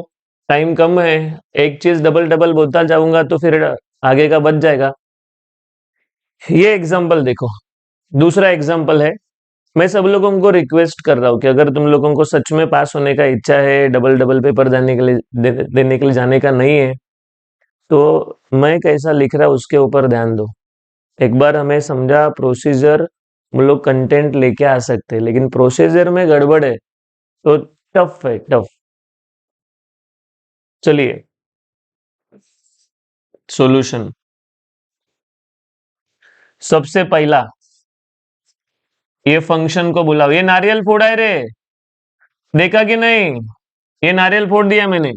Speaker 1: टाइम कम है, एक चीज डबल डबल बोलता जाऊंगा तो फिर आगे का बच जाएगा। ये एग्जांपल देखो, दूसरा एग्जांपल है। मैं सब लोगों को रिक्वेस्ट कर रहा हूँ कि अगर तुम लोगों को सच में पास होने का इच्छा है, डबल डबल पेपर देने के लिए जाने का नहीं है, तो मैं कैसा लिख रहा उसके ऊपर ध्यान दो। एक बार हमें समझा प्रोसीजर, हम लोग कंटेंट लेके आ सकते हैं, लेकिन प्रोसीजर में गड़बड़ है तो टफ है, टफ। चलिए, सॉल्यूशन। सबसे पहला ये फंक्शन को बुलाओ। ये नारियल फोड़ा है रे, देखा कि नहीं? ये नारियल फोड़ दिया मैंने।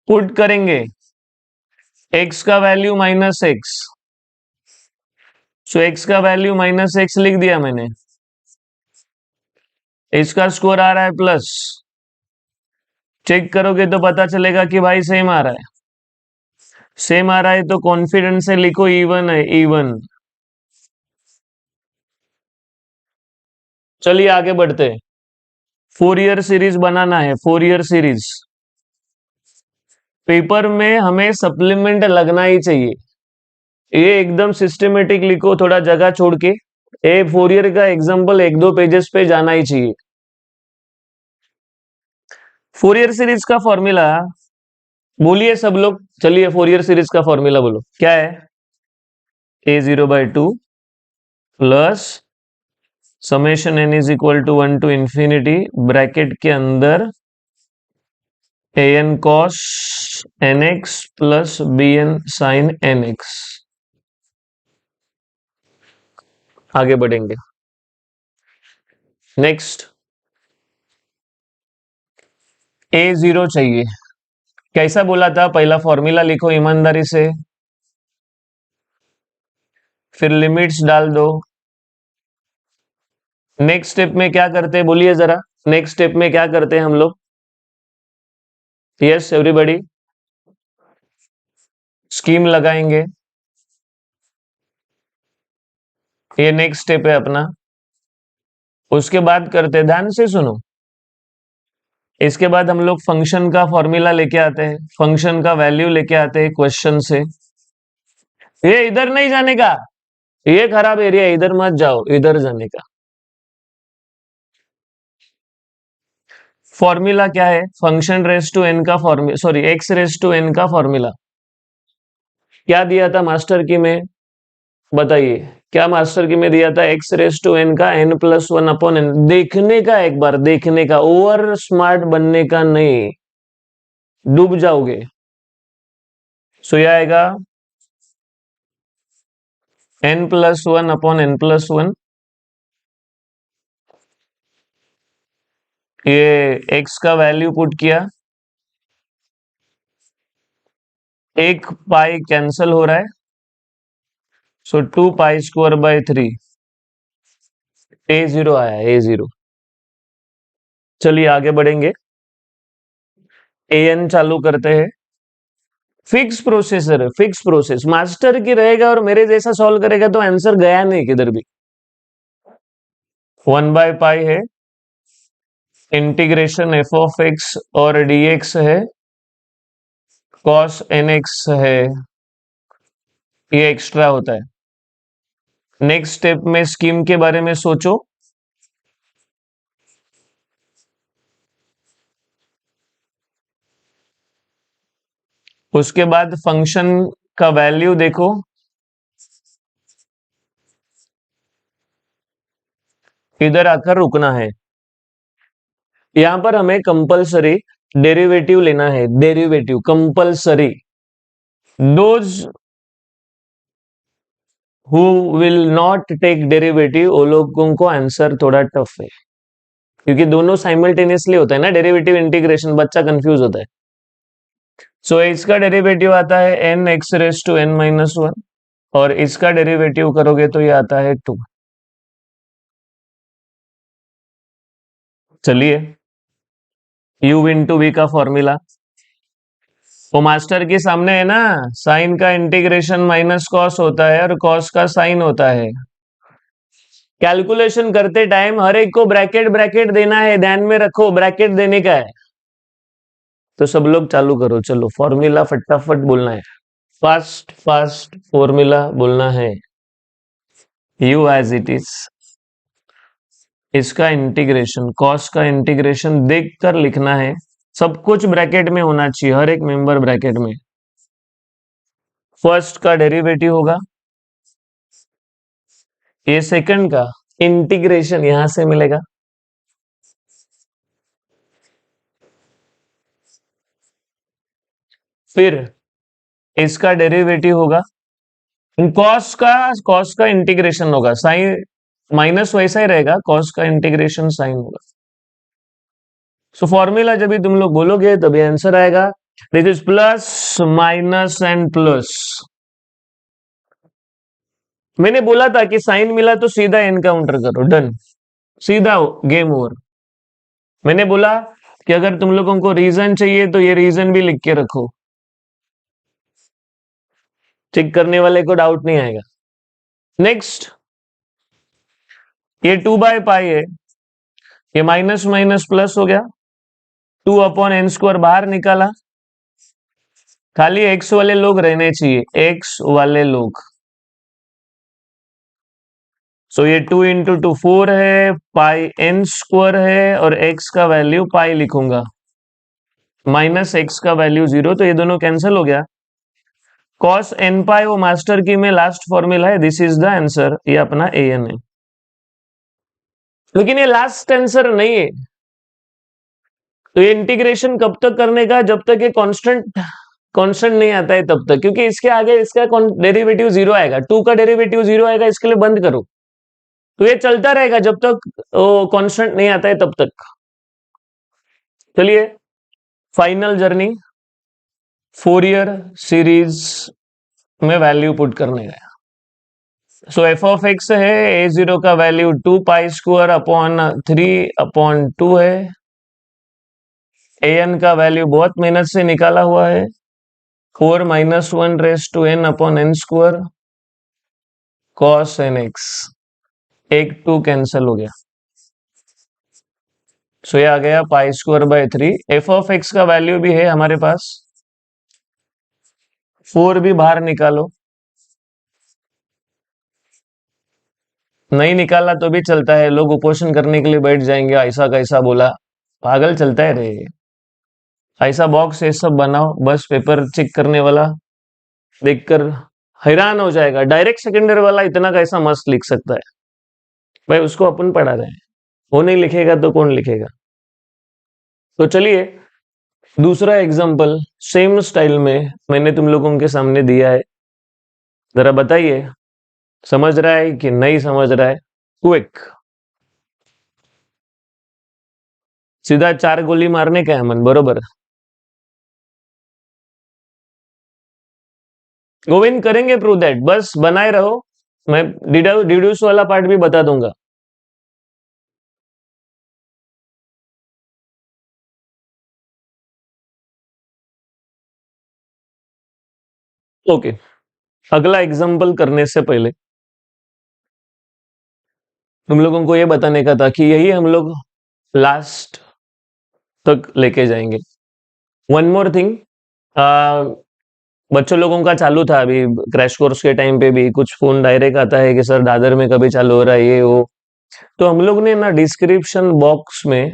Speaker 1: पुट करेंगे x का वैल्यू -x, सो x का वैल्यू -x लिख दिया मैंने। इसका स्कोर आ रहा है प्लस, चेक करोगे तो पता चलेगा कि भाई सेम आ रहा है। सेम आ रहा है तो कॉन्फिडेंस से लिखो इवन है, इवन। चलिए आगे बढ़ते हैं। फोरियर सीरीज बनाना है, फोरियर सीरीज। पेपर में हमें सप्लीमेंट लगना ही चाहिए। ये एकदम सिस्टमेटिक लिखो, थोड़ा जगह छोड़ के। ए फोरियर का एग्जांपल एक दो पेजेस पे जाना ही चाहिए। फोरियर सीरीज का फॉर्मूला बोलिए सब लोग। चलिए फोरियर सीरीज का फॉर्मूला बोलो, क्या है? a0/2 plus summation n is equal to 1 to infinity, bracket के अंदर an cos nx plus bn sin nx। आगे बढ़ेंगे। नेक्स्ट, a0 चाहिए। कैसा बोला था? पहला फॉर्मूला लिखो ईमानदारी से, फिर लिमिट्स डाल दो। नेक्स्ट स्टेप में क्या करते हैं बोलिए जरा? नेक्स्ट स्टेप में क्या करते हैं हम लोग? यस एवरीबॉडी, स्कीम लगाएंगे। ये नेक्स्ट स्टेप है अपना। उसके बाद करते हैं, ध्यान से सुनो। इसके बाद हम लोग फंक्शन का फॉर्मूला लेके आते हैं, फंक्शन का वैल्यू लेके आते हैं क्वेश्चन से। ये इधर नहीं जाने का, ये खराब एरिया, इधर मत जाओ, इधर जाने का। फॉर्मूला क्या है? फंक्शन रेस टू एन का formula, sorry x raise to n का फॉर्मूला। क्या दिया था मास्टर की में? बताइए क्या मास्टर की में दिया था? एक्स रेस टू एन का n+1/n। देखने का, एक बार देखने का, ओवर स्मार्ट बनने का नहीं, डूब जाओगे। सो यह आएगा n+1/n+1। ये x का वैल्यू पुट किया, एक पाई कैंसल हो रहा है, सो 2π²/3। a0 आया, a0। चलिए आगे बढ़ेंगे। an चालू करते हैं। फिक्स प्रोसेसर है, फिक्स प्रोसेस मास्टर की रहेगा और मेरे जैसा सॉल्व करेगा तो आंसर गया नहीं किधर भी। 1/π है, इंटीग्रेशन f(x) और dx है, cos nx है, ये एक्स्ट्रा होता है। नेक्स्ट स्टेप में स्कीम के बारे में सोचो। उसके बाद फंक्शन का वैल्यू देखो, इधर आकर रुकना है। यहां पर हमें कंपलसरी डेरिवेटिव लेना है, derivative compulsory. Those who will not take derivative, वो लोगों को आंसर थोड़ा टफ है, क्योंकि दोनों साइमल्टेनियसली होता है ना, डेरिवेटिव इंटीग्रेशन, बच्चा कंफ्यूज होता है। सो इसका डेरिवेटिव आता है n(x)n-1, और इसका डेरिवेटिव करोगे तो ये आता है 2। चलिए, u इंटू वी का फॉर्मूला वो मास्टर के सामने है ना, साइन का इंटीग्रेशन माइनस कॉस होता है और कॉस का साइन होता है। कैलकुलेशन करते टाइम हर एक को ब्रैकेट ब्रैकेट देना है, ध्यान में रखो, ब्रैकेट देने का है। तो सब लोग चालू करो, चलो फॉर्मूला फटाफट बोलना है, फास्ट फास्ट फॉर्मूला बोलना है। u एज इट इज, इसका इंटीग्रेशन, कॉस का इंटीग्रेशन देखकर लिखना है, सब कुछ ब्रैकेट में होना चाहिए, हर एक मेंबर ब्रैकेट में। फर्स्ट का डेरिवेटिव होगा, ये सेकंड का इंटीग्रेशन यहां से मिलेगा, फिर इसका डेरिवेटिव होगा, कॉस का इंटीग्रेशन होगा, साइन माइनस वैसा ही रहेगा, कॉस का इंटीग्रेशन साइन होगा। सो फॉर्मूला जब भी तुम लोग बोलोगे तभी आंसर आएगा, this is plus minus and plus. मैंने बोला था कि साइन मिला तो सीधा एनकाउंटर करो, डन, सीधा गेम ओवर। मैंने बोला कि अगर तुम लोगों को रीजन चाहिए तो ये रीजन भी लिख के रखो, चेक करने वाले को डाउट नहीं आएगा। नेक्स्ट, ये 2/पाई है, ये माइनस माइनस प्लस हो गया, 2/n² बाहर निकाला, खाली एक्स वाले लोग रहने चाहिए, एक्स वाले लोग। सो ये 2 × 2 4 है, पाई n² है, और x का वैल्यू पाई लिखूंगा, माइनस एक्स का वैल्यू 0, तो ये दोनों कैंसिल हो गया। cos n पाई वो मास्टर की में लास्ट फॉर्मूला है, दिस इज द आंसर, ये अपना an है। लेकिन ये लास्ट आंसर नहीं है, तो ये इंटीग्रेशन कब तक करने का, जब तक ये कांस्टेंट नहीं आता है तब तक, क्योंकि इसके आगे इसका डेरिवेटिव 0 आएगा, 2 का डेरिवेटिव 0 आएगा, इसके लिए बंद करो। तो ये चलता रहेगा जब तक कांस्टेंट नहीं आता है तब तक। चलिए, फाइनल जर्नी फोरियर सीरीज में वैल्यू पुट करने गया। सो एफ ऑफ एक्स है, a0 का वैल्यू 2π² / 3/2 है, an का वैल्यू बहुत मेहनत से निकाला हुआ है, 4 - 1n/n² cos nx, 1 2 कैंसल हो गया। सो ये आ गया π²/3। एफ ऑफ एक्स का वैल्यू भी है हमारे पास, 4 भी बाहर निकालो, नहीं निकाला तो भी चलता है, लोग उपोषण करने के लिए बैठ जाएंगे, ऐसा कैसा बोला, पागल चलता है रे। ऐसा बॉक्स ये सब बनाओ, बस पेपर चेक करने वाला देखकर हैरान हो जाएगा, डायरेक्ट सेकेंडरी वाला इतना कैसा मस्त लिख सकता है। भाई उसको अपन पढ़ा रहे हैं, वो नहीं लिखेगा तो कौन लिखेगा। तो चलिए, दूसरा एग्जाम्पल सेम स्टाइल में मैंने तुम लोगों के सामने दिया है, जरा बताइए समझ रहा है कि नहीं समझ रहा है, क्विक। सीधा 4 गोली मारने का है मन, बरोबर। गोविंद करेंगे प्रूव दैट, बस बनाए रहो, मैं डिड्यूस वाला पार्ट भी बता दूंगा। ओके, अगला एग्जाम्पल करने से पहले तुम लोगों को यह बताने का था कि यही हम लोग लास्ट तक लेके जाएंगे। वन मोर थिंग, बच्चों लोगों का चालू था अभी क्रैश कोर्स के टाइम पे भी कुछ फोन डायरेक्ट आता है कि सर दादर में कभी चालू हो रहा है ये वो, तो हम लोग ने ना डिस्क्रिप्शन बॉक्स में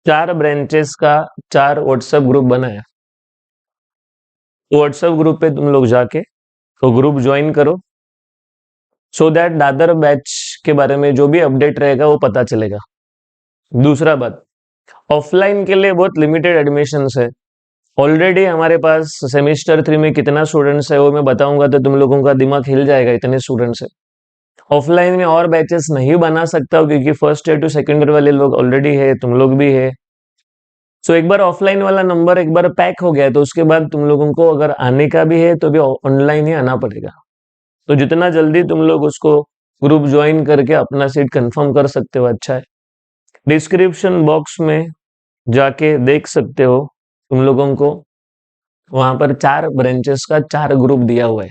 Speaker 1: 4 ब्रांचेस का 4 व्हाट्सएप ग्रुप बनाया। तो व्हाट्सएप ग्रुप पे तुम लोग जाके तो ग्रुप ज्वाइन करो, सो दैट दादर बैच के बारे में जो भी अपडेट रहेगा वो पता चलेगा। दूसरा बात, ऑफलाइन के लिए बहुत लिमिटेड एडमिशन्स है, ऑलरेडी हमारे पास सेमेस्टर 3 में कितना स्टूडेंट्स है वो मैं बताऊंगा तो तुम लोगों का दिमाग हिल जाएगा, इतने स्टूडेंट्स है। ऑफलाइन में और बैचेस नहीं बना सकता हूँ क्योंकि first year to second year वाले लोग ऑलरेडी है, तुम लोग भी है। सो एक बार ऑफलाइन वाला नंबर एक बार पैक हो गया तो उसके बाद तुम लोगों को अगर आने का भी है तो भी ऑनलाइन ही आना पड़ेगा। तो जितना जल्दी तुम लोग उसको ग्रुप ज्वाइन करके अपना सीट कंफर्म कर सकते हो अच्छा है। डिस्क्रिप्शन बॉक्स में जाके देख सकते हो, तुम लोगों को वहां पर 4 ब्रांचेस का 4 ग्रुप दिया हुआ है।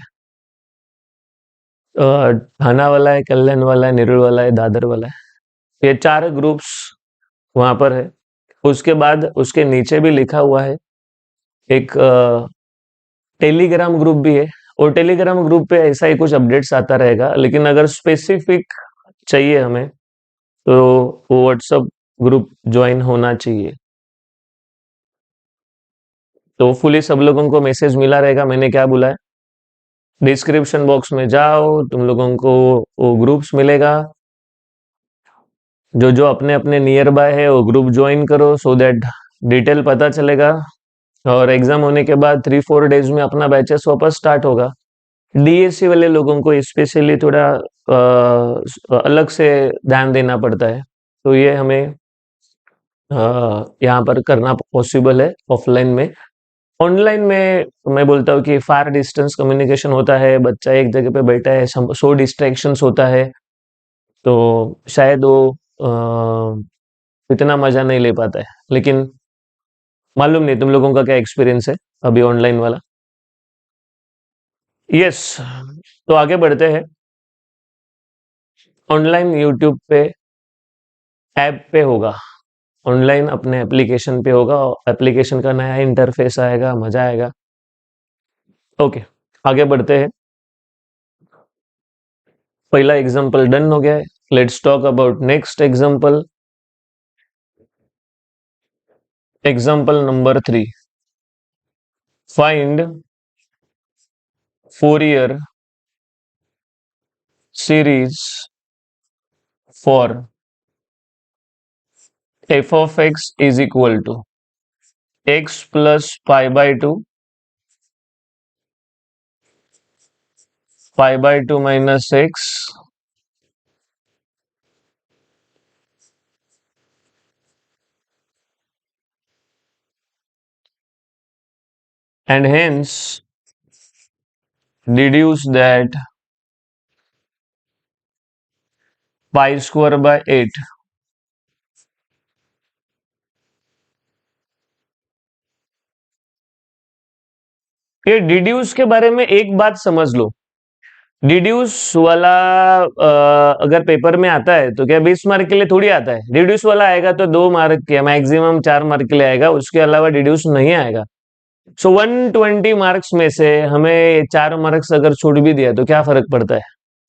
Speaker 1: थाना वाला है, कल्याण वाला है, नेरुल वाला है, दादर वाला है, ये 4 ग्रुप्स वहां पर है। उसके बाद उसके नीचे भी लिखा हुआ है एक टेलीग्राम ग्रुप भी है, और टेलीग्राम ग्रुप पे ऐसा ही कुछ अपडेट्स आता रहेगा, लेकिन अगर स्पेसिफिक चाहिए हमें तो वो व्हाट्सअप ग्रुप ज्वाइन होना चाहिए। तो फुली सब लोगों को मैसेज मिला रहेगा मैंने क्या बोला है। डिस्क्रिप्शन बॉक्स में जाओ, तुम लोगों को वो ग्रुप्स मिलेगा, जो जो अपने अपने नियर बाय है वो ग्रुप ज्वाइन करो, सो दैट डिटेल पता चलेगा। और एग्जाम होने के बाद 3-4 डेज में अपना बैचेस वापस स्टार्ट होगा। डीएससी वाले लोगों को स्पेशली थोड़ा अलग से ध्यान देना पड़ता है, तो ये हमें यहाँ पर करना पॉसिबल है ऑफलाइन में। ऑनलाइन में मैं बोलता हूँ कि फार डिस्टेंस कम्युनिकेशन होता है, बच्चा एक जगह पे बैठा है, 100 डिस्ट्रैक्शंस होता है, तो शायद वो इतना मजा नहीं ले पाता है। लेकिन मालूम नहीं तुम लोगों का क्या एक्सपीरियंस है अभी ऑनलाइन वाला। यस, तो आगे बढ़ते हैं। ऑनलाइन यूट्यूब पे ऐप पे होगा, ऑनलाइन अपने एप्लीकेशन पे होगा, एप्लीकेशन का नया इंटरफेस आएगा, मजा आएगा। ओके, आगे बढ़ते हैं। पहला एग्जांपल डन हो गया है, let's talk about next example. Example number 3, find Fourier series for f of x is equal to x plus pi by 2, pi by 2 minus x, and hence deduce that pi square by 8। ये डिड्यूस के बारे में एक बात समझ लो। डिड्यूस वाला अगर पेपर में आता है तो क्या 20 मार्क के लिए थोड़ी आता है। डिड्यूस वाला आएगा तो 2 मार्क के, मैक्सिमम 4 मार्क के लिए आएगा, उसके अलावा डिड्यूस नहीं आएगा। सो 120 मार्क्स में से हमें 4 मार्क्स अगर छूट भी दिया तो क्या फर्क पड़ता है।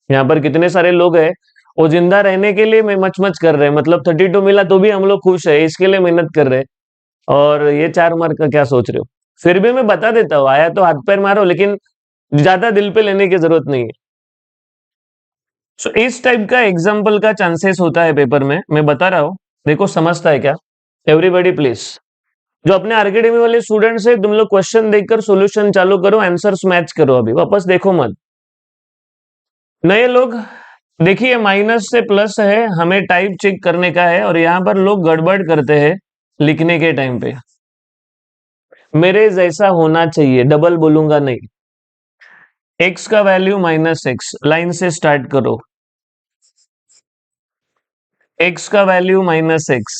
Speaker 1: यहाँ पर कितने सारे लोग हैं वो जिंदा रहने के लिए मैं मच मच कर रहे हैं, मतलब 32 मिला तो भी हम लोग खुश है, इसके लिए मेहनत कर रहे हैं, और ये 4 मार्क का क्या सोच रहे हो। फिर भी मैं बता देता हूँ, आया तो हाथ पैर मारो, लेकिन ज्यादा दिल पे लेने की जरूरत नहीं है। सो इस टाइप का एग्जाम्पल का चांसेस होता है पेपर में, मैं बता रहा हूँ, देखो समझता है क्या एवरीबॉडी प्लीज। जो अपने अकेडमी वाले स्टूडेंट्स है, तुम लोग क्वेश्चन देखकर सॉल्यूशन चालू करो, आंसर्स मैच करो, अभी वापस देखो मत। नए लोग देखिए, माइनस से प्लस है, हमें टाइप चेक करने का है, और यहाँ पर लोग गड़बड़ करते हैं लिखने के टाइम पे। मेरे जैसा होना चाहिए, डबल बोलूंगा नहीं। एक्स का वैल्यू -x, लाइन से स्टार्ट करो। एक्स का वैल्यू -x,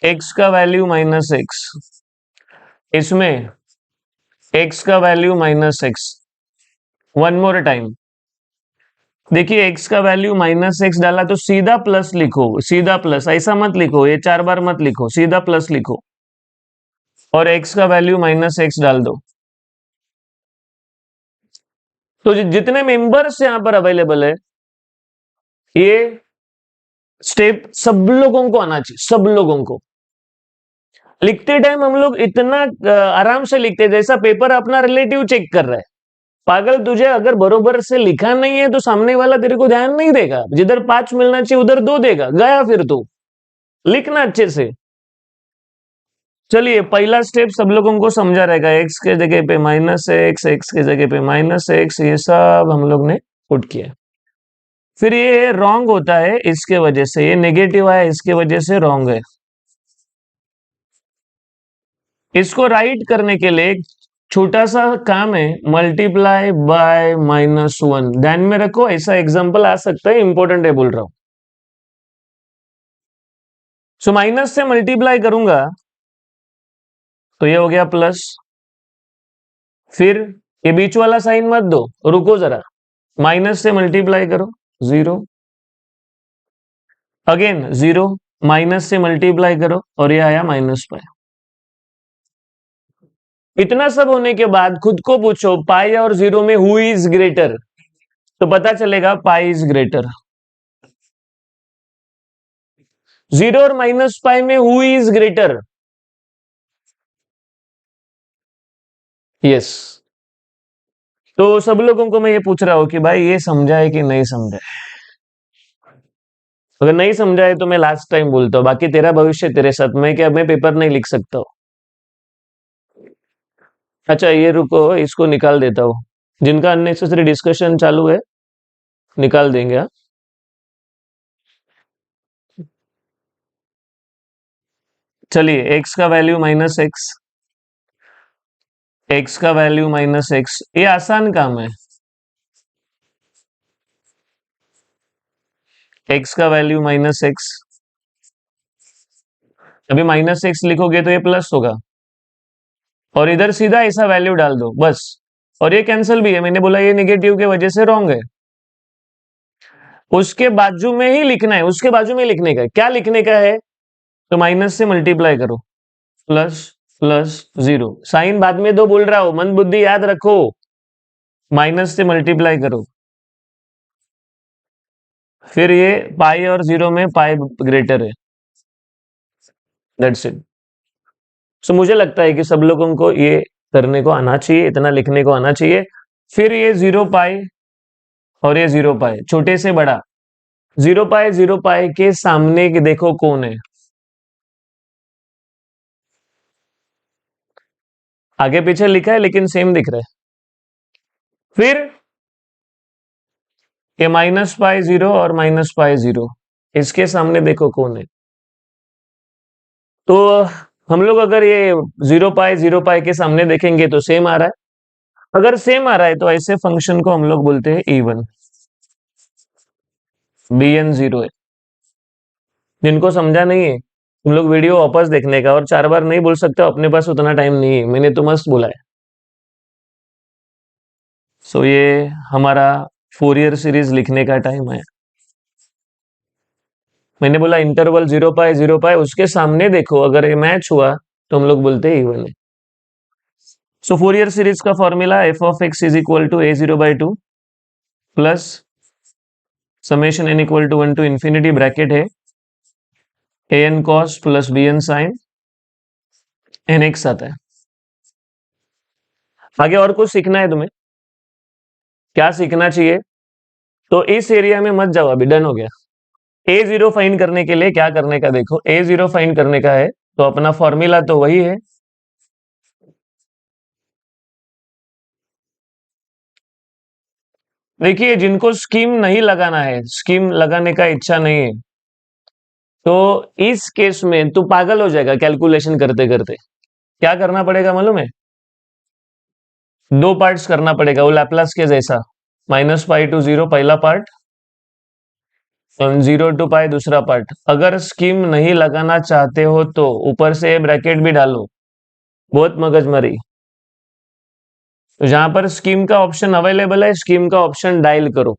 Speaker 1: एक्स का वैल्यू -x, इसमें एक्स का value -x। One more time, देखिए एक्स का वैल्यू -x डाला तो सीधा प्लस लिखो, सीधा प्लस, ऐसा मत लिखो, ये 4 बार मत लिखो, सीधा प्लस लिखो, और एक्स का वैल्यू -x डाल दो। तो जितने मेंबर्स यहाँ पर अवेलेबल है, ये स्टेप सब लोगों को आना चाहिए, सब लोगों को। लिखते टाइम हम लोग इतना आराम से लिखते हैं जैसा पेपर अपना रिलेटिव चेक कर रहा है। पागल, तुझे अगर बरोबर से लिखा नहीं है तो सामने वाला तेरे को ध्यान नहीं देगा, जिधर 5 मिलना चाहिए उधर 2 देगा, गया फिर तो। लिखना अच्छे से। चलिए, पहला स्टेप सब लोगों को समझा रहेगा, एक्स के जगह पे -x, एक्स के जगह पे -x, ये सब हम लोग ने पुट किया। फिर ये रॉन्ग होता है इसके वजह से, ये नेगेटिव आया इसके वजह से रॉन्ग है। इसको राइट करने के लिए एक छोटा सा काम है, मल्टीप्लाई बाय -1। ध्यान में रखो, ऐसा एग्जांपल आ सकता है, इंपॉर्टेंट है बोल रहा हूं। सो माइनस से मल्टीप्लाई करूंगा तो ये हो गया प्लस। फिर ये बीच वाला साइन मत दो, रुको जरा, माइनस से मल्टीप्लाई करो, 0, अगेन 0, माइनस से मल्टीप्लाई करो और ये आया -पाई। इतना सब होने के बाद खुद को पूछो, पाई और 0 में हु इज ग्रेटर, तो पता चलेगा पाई इज ग्रेटर। 0 और -पाई में हु इज ग्रेटर, यस। तो सब लोगों को मैं ये पूछ रहा हूँ कि भाई ये समझा है कि नहीं समझा है। अगर नहीं समझा है तो मैं लास्ट टाइम बोलता हूँ, बाकी तेरा भविष्य तेरे साथ। मैं क्या, मैं पेपर नहीं लिख सकता हूँ। अच्छा ये रुको, इसको निकाल देता हूँ। जिनका अननेसेसरी डिस्कशन चालू है निकाल देंगे, हाँ? चलिए, एक्स का वैल्यू माइनस एक्स, एक्स का वैल्यू माइनस एक्स, ये आसान काम है। एक्स का वैल्यू माइनस एक्स, अभी माइनस एक्स लिखोगे तो ये प्लस होगा, और इधर सीधा ऐसा वैल्यू डाल दो बस। और ये कैंसिल भी है, मैंने बोला ये नेगेटिव के वजह से रॉन्ग है। उसके बाजू में ही लिखना है, उसके बाजू में लिखने का है। क्या लिखने का है? तो माइनस से मल्टीप्लाई करो, प्लस प्लस जीरो। साइन बाद में दो बोल रहा हूं, मन बुद्धि याद रखो। माइनस से मल्टीप्लाई करो, फिर ये पाई और जीरो में पाई ग्रेटर है। That's it. सो मुझे लगता है कि सब लोगों को ये करने को आना चाहिए, इतना लिखने को आना चाहिए। फिर ये जीरो पाई और ये जीरो पाई, छोटे से बड़ा। जीरो पाई के सामने के देखो कौन है। आगे पीछे लिखा है लेकिन सेम दिख रहा है। फिर ये माइनस पाई जीरो और माइनस पाई जीरो, इसके सामने देखो कौन है। तो हम लोग अगर ये जीरो पाई के सामने देखेंगे तो सेम आ रहा है। अगर सेम आ रहा है तो ऐसे फंक्शन को हम लोग बोलते हैं इवन। बी एन जीरो है। जिनको समझा नहीं है तुम लोग वीडियो वापस देखने का, और चार बार नहीं बोल सकते हो, अपने पास उतना टाइम नहीं है, मैंने तो मस्त बोला है। सो ये हमारा फोरियर सीरीज लिखने का टाइम है। मैंने बोला इंटरवल जीरो पाई उसके सामने देखो, अगर ये मैच हुआ तो हम लोग बोलते हैं इवन है। सो फोरियर सीरीज का formula f of x is equal to a zero by two plus summation n equal to one to infinity, bracket है a n cos plus b n sine n x आता है। आगे और कुछ सीखना है तुम्हें? क्या सीखना चाहिए? तो इस एरिया में मत जाओ, अभी डन हो गया। ए जीरो फाइंड करने के लिए क्या करने का देखो, ए जीरो फाइंड करने का है तो अपना फॉर्मूला तो वही है। देखिए, जिनको स्कीम नहीं लगाना है, स्कीम लगाने का इच्छा नहीं है, तो इस केस में तू पागल हो जाएगा कैलकुलेशन करते करते। क्या करना पड़ेगा मालूम है? दो पार्ट्स करना पड़ेगा, वो लैपलास के जैसा। माइनस पाई टू जीरो पहला पार्ट, जीरो टू पाई दूसरा पार्ट। अगर स्कीम नहीं लगाना चाहते हो तो ऊपर से ब्रैकेट भी डालो, बहुत मगजमारी। तो जहां पर स्कीम का ऑप्शन अवेलेबल है, स्कीम का ऑप्शन डायल करो।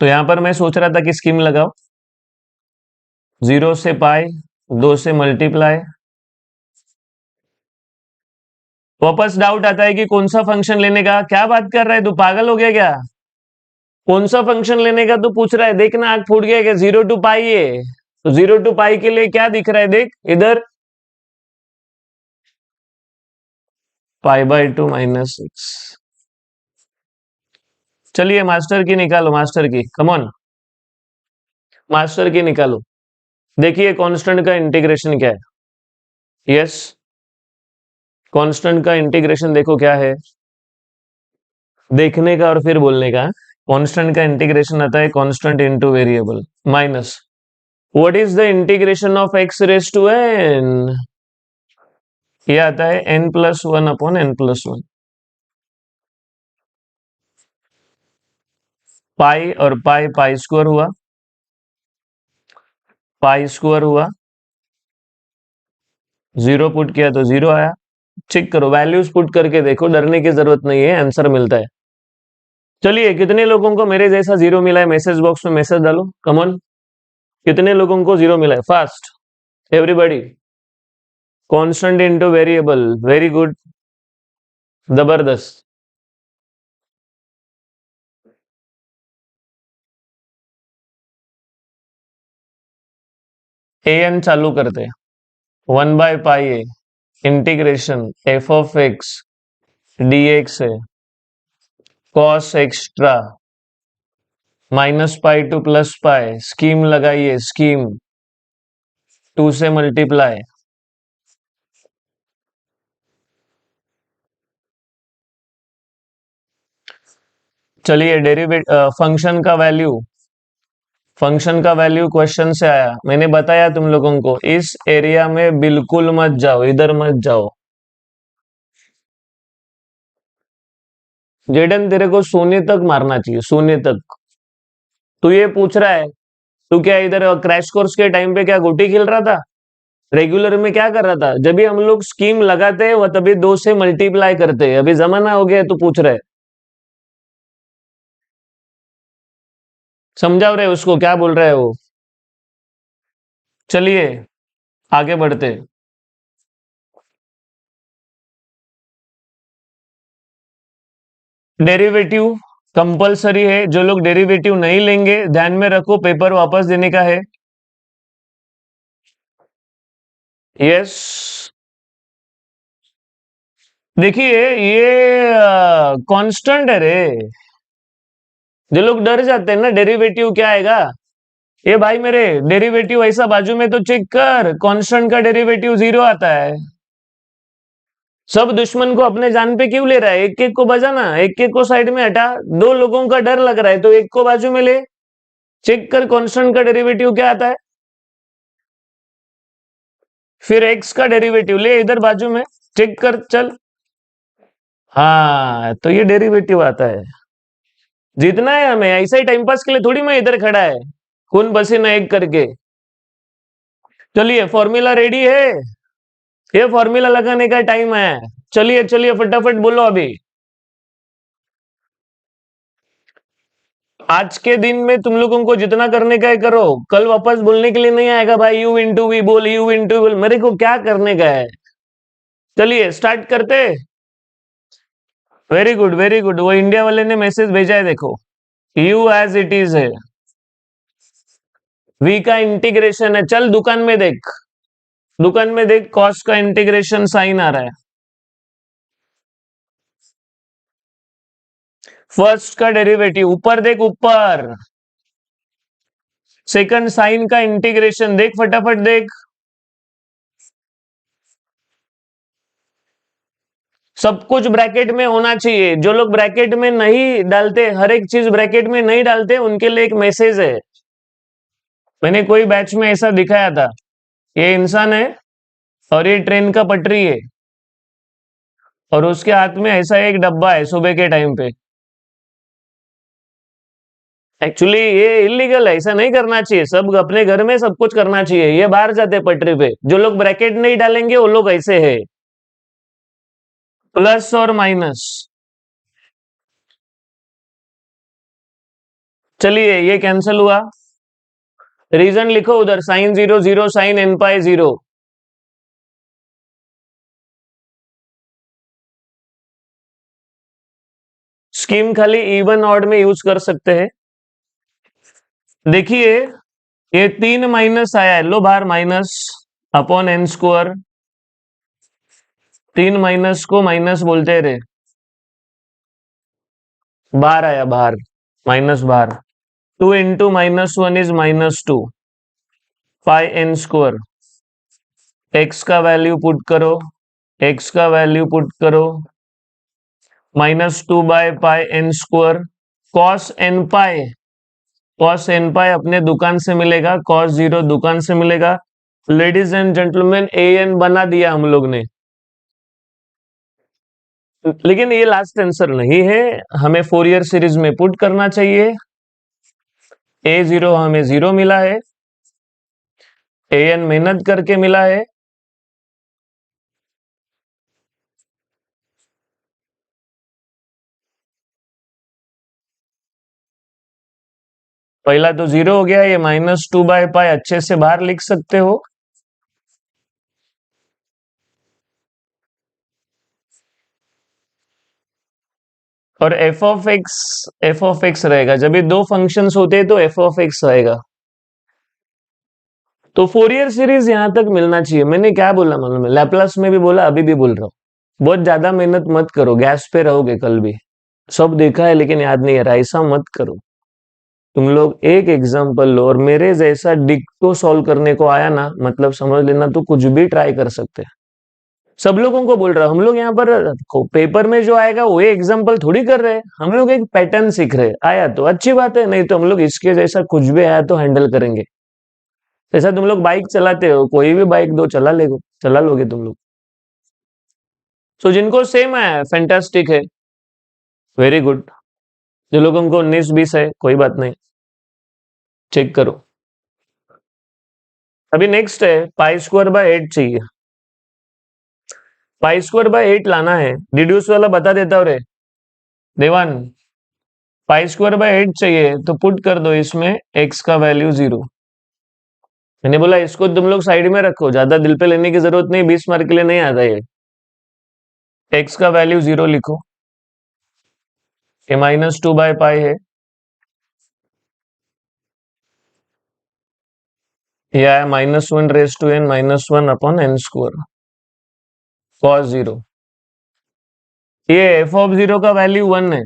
Speaker 1: तो यहां पर मैं सोच रहा था कि स्कीम लगाओ, जीरो से पाई, दो से मल्टीप्लाई। वापस डाउट आता है कि कौन सा फंक्शन लेने का, क्या बात कर रहा है तू, पागल हो गया क्या? कौन सा फंक्शन लेने का तू पूछ रहा है? देखना आग फूट गया क्या? जीरो टू पाई है, तो जीरो टू पाई के लिए क्या दिख रहा है, देख इधर, pi by two minus six. चलिए मास्टर की निकालो, मास्टर की, कम ऑन, मास्टर की निकालो। देखिए कांस्टेंट का इंटीग्रेशन क्या है। यस, कांस्टेंट का इंटीग्रेशन देखो क्या है, देखने का और फिर बोलने का। कांस्टेंट का इंटीग्रेशन आता है constant into variable minus what is the integration of x raise to n, ये आता है n plus one upon n plus one. Pi और पाई पाई स्क्वायर हुआ, पाई स्क्वायर हुआ, जीरो पुट किया तो जीरो आया। चेक करो, वैल्यूज पुट करके देखो, डरने की जरूरत नहीं है, आंसर मिलता है। चलिए, कितने लोगों को मेरे जैसा जीरो मिला है? मैसेज बॉक्स में मैसेज डालो, कमन। कितने लोगों को जीरो मिला है? Fast, everybody. Constant into variable, very good, जबरदस्त। ए एन चालू करते हैं। 1/पाई a integration f of x d x है कॉस एक्स्ट्रा -पाई टू +पाई स्कीम लगाइए स्कीम 2 से मल्टीप्लाई। चलिए डेरिवेट फंक्शन का वैल्यू क्वेश्चन से आया। मैंने बताया तुम लोगों को इस एरिया में बिल्कुल मत जाओ, इधर मत जाओ। जेडन तेरे को शून्य तक मारना चाहिए, शून्य तक। तू ये पूछ रहा है, तू क्या इधर क्रैश कोर्स के टाइम पे क्या गोटी खेल रहा था? रेगुलर में क्या कर रहा था? जब भी हम लोग स्कीम लगाते हैं वो तभी 2 से मल्टीप्लाई करते हैं। अभी जमाना हो गया तू पूछ रहा है। समझाओ रहे उसको क्या बोल रहा है वो। चलिए आगे बढ़ते। डेरिवेटिव कंपलसरी है, जो लोग डेरिवेटिव नहीं लेंगे ध्यान में रखो पेपर वापस देने का है। यस, देखिए ये कांस्टेंट है रे। जो लोग डर जाते हैं ना डेरिवेटिव क्या आएगा, ये भाई मेरे डेरिवेटिव ऐसा बाजू में तो चेक कर, कांस्टेंट का डेरिवेटिव 0 आता है। सब दुश्मन को अपने जान पे क्यों ले रहा है? एक एक को बजाना, एक एक को साइड में हटा। दो लोगों का डर लग रहा है तो एक को बाजू में ले। चेक कर कांस्टेंट का डेरिवेटिव क्या आता है। फिर एक्स का डेरिवेटिव ले इधर बाजू में, चेक कर चल। हाँ तो ये डेरिवेटिव आता है। जीतना है हमें, ऐसा ही टाइम पास के लिए थोड़ी मैं इधर खड़ा है खून पसीना एक करके। चलिए फॉर्मूला रेडी है, ये फॉर्मूला लगाने का टाइम है। चलिए चलिए फटाफट बोलो अभी। आज के दिन में तुम लोगों को जितना करने का है करो, कल वापस बोलने के लिए नहीं आएगा भाई यू इंटू वी बोल, यू इंटू बोल। मेरे को क्या करने का है? चलिए स्टार्ट करते। वेरी गुड वेरी गुड, वो इंडिया वाले ने मैसेज भेजा है देखो। यू एज इट इज है, वी का इंटीग्रेशन है। चल दुकान में देख, दुकान में देख कॉस का इंटीग्रेशन साइन आ रहा है। फर्स्ट का डेरिवेटिव ऊपर देख ऊपर, सेकंड साइन का इंटीग्रेशन देख फटाफट देख। सब कुछ ब्रैकेट में होना चाहिए। जो लोग ब्रैकेट में नहीं डालते, हर एक चीज ब्रैकेट में नहीं डालते, उनके लिए एक मैसेज है। मैंने कोई बैच में ऐसा दिखाया था, ये इंसान है और ये ट्रेन का पटरी है और उसके हाथ में ऐसा एक डब्बा है सुबह के टाइम पे। एक्चुअली ये इलीगल है, ऐसा नहीं करना चाहिए। सब अपने घर में सब कुछ करना चाहिए, ये बाहर जाते पटरी पे। जो लोग ब्रैकेट नहीं डालेंगे वो लोग ऐसे है, प्लस और माइनस। चलिए ये कैंसिल हुआ। रीजन लिखो उधर, साइन 0 0 साइन एन पाई 0। स्कीम खाली इवन ऑड में यूज कर सकते हैं। देखिए ये 3 माइनस आया है, लो बाहर minus upon n square. 3 minus को माइनस बोलते रहे, बाहर आया बाहर, माइनस बाहर। 2 इंटू -1 इज -2 पाई एन स्क्वायर। एक्स का वैल्यू पुट करो, एक्स का वैल्यू पुट करो, -2/पाई n square cos n pi. Cos n pi अपने दुकान से मिलेगा, कॉस 0 दुकान से मिलेगा। Ladies and gentleman a n बना दिया हम लोग ने, लेकिन ये लास्ट आंसर नहीं है। हमें फोरियर सीरीज में पुट करना चाहिए। A0 हमें 0 मिला है, ए एन मेहनत करके मिला है। पहला तो 0 हो गया, ये -2/पाई अच्छे से बाहर लिख सकते हो। और एफ ऑफ एक्स रहेगा। जब ये दो फंक्शंस होते हैं तो एफ ऑफ एक्स रहेगा। तो फोरियर सीरीज यहां तक मिलना चाहिए। मैंने क्या बोला मालूम है, लैपलास में भी बोला, अभी भी बोल रहा हूं, बहुत ज्यादा मेहनत मत करो, गैस पे रहोगे कल भी। सब देखा है लेकिन याद नहीं आ रहा, ऐसा मत करो। तुम लोग एक एग्जाम्पल लो और मेरे जैसा डिक्टो सॉल्व करने को आया ना, मतलब समझ लेना तो कुछ भी ट्राई कर सकते हैं। सब लोगों को बोल रहा हूं, हम लोग यहाँ पर पेपर में जो आएगा वो एग्जाम्पल थोड़ी कर रहे हैं, हम लोग एक पैटर्न सीख रहे हैं। आया तो अच्छी बात है, नहीं तो हम लोग इसके जैसा कुछ भी आया तो हैंडल करेंगे। जैसा तुम लोग बाइक चलाते हो, कोई भी बाइक दो चला लोगे तुम लोग। सो जिनको सेम है फैंटास्टिक है, वेरी गुड। जो लोगों को 19-20 है, कोई बात नहीं, चेक करो। अभी नेक्स्ट है पाई स्क्वायर बाय 8 चाहिए। पाई स्क्वायर बाय 8 लाना है, डिड्यूस वाला बता देता हूँ रे देवान। पाई स्क्वायर बाय 8 चाहिए तो पुट कर दो इसमें एक्स का वैल्यू 0। मैंने बोला इसको तुम लोग साइड में रखो, ज्यादा दिल पे लेने की जरूरत नहीं, 20 मार्क के लिए नहीं आता ये। एक्स का वैल्यू 0 लिखो, ये -2/पाई है, या -1 raise to n -1/n² cos 0। ये f(0) का वैल्यू 1 है।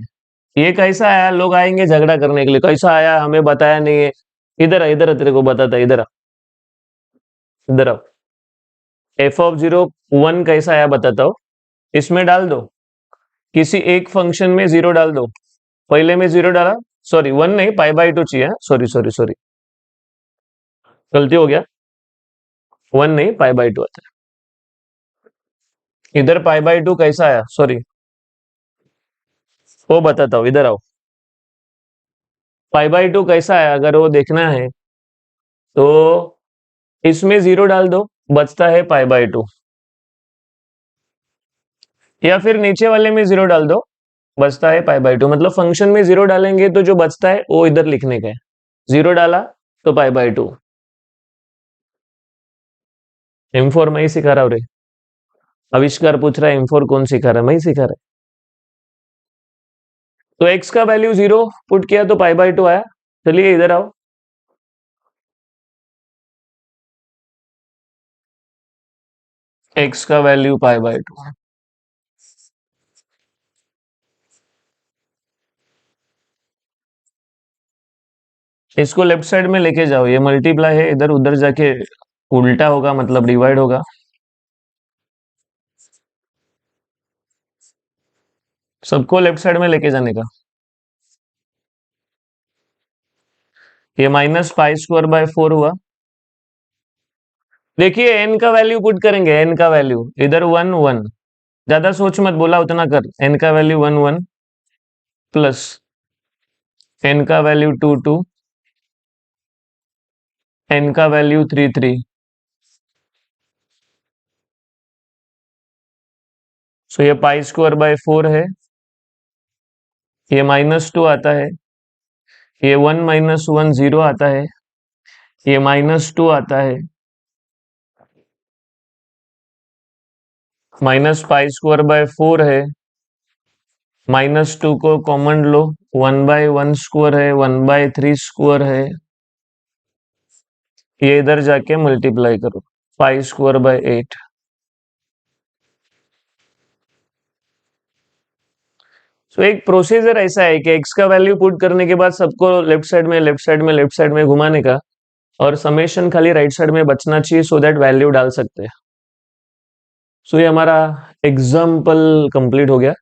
Speaker 1: ये कैसा आया, लोग आएंगे झगड़ा करने के लिए, कैसा आया हमें बताया नहीं है। इधर तेरे को बताता है, इधर आ। f(0) 1 कैसा आया बताता हूँ। इसमें डाल दो, किसी एक फंक्शन में 0 डाल दो। पहले में 0 डाला, सॉरी 1 नहीं, पाई/2 चाहिए, सॉरी सॉरी सॉरी, गलती हो गया, 1 नहीं पाई/2 आता है। इधर पाई/2 कैसा आया, सॉरी वो बताता हूँ, इधर आओ। पाई/2 कैसा आया अगर वो देखना है तो इसमें 0 डाल दो, बचता है पाई/2। या फिर नीचे वाले में 0 डाल दो, बचता है पाई/2। मतलब फंक्शन में 0 डालेंगे तो जो बचता है वो इधर लिखने का है। 0 डाला तो पाई/2। M4 मैं ही सिखा रहा हूँ रे। आविष्कार पूछ रहा है M4 कौन सिखा रहा है, मैं ही सिखा रहा है। तो x का वैल्यू 0 पुट किया तो पाई/2 आया। चलिए इधर आओ, x का वैल्यू पाई/2। इसको लेफ्ट साइड में लेके जाओ, ये मल्टीप्लाई है, इधर उधर जाके उल्टा होगा, मतलब डिवाइड होगा। सबको लेफ्ट साइड में लेके जाने का। ये -पाई² हुआ। देखिए n का वैल्यू पुट करेंगे, n का वैल्यू इधर 1 1, ज्यादा सोच मत, बोला उतना कर। n का वैल्यू 1 1 प्लस n का वैल्यू 2 2, n का वैल्यू 3 3। सो ये पाई² बाय 4 है, ये -2 आता है, ये 1 -1 0 आता है, ये -2 आता है, -पाई² बाय 4 है, -2 को कॉमन लो, 1/1² है, 1/3² है, ये इधर जाके मल्टीप्लाई करो, पाई² बाय 8। सो एक प्रोसीजर ऐसा है कि x का वैल्यू पुट करने के बाद सबको लेफ्ट साइड में घुमाने का, और समेशन खाली राइट साइड में बचना चाहिए, सो दैट वैल्यू डाल सकते हैं। सो ये हमारा एग्जाम्पल कंप्लीट हो गया।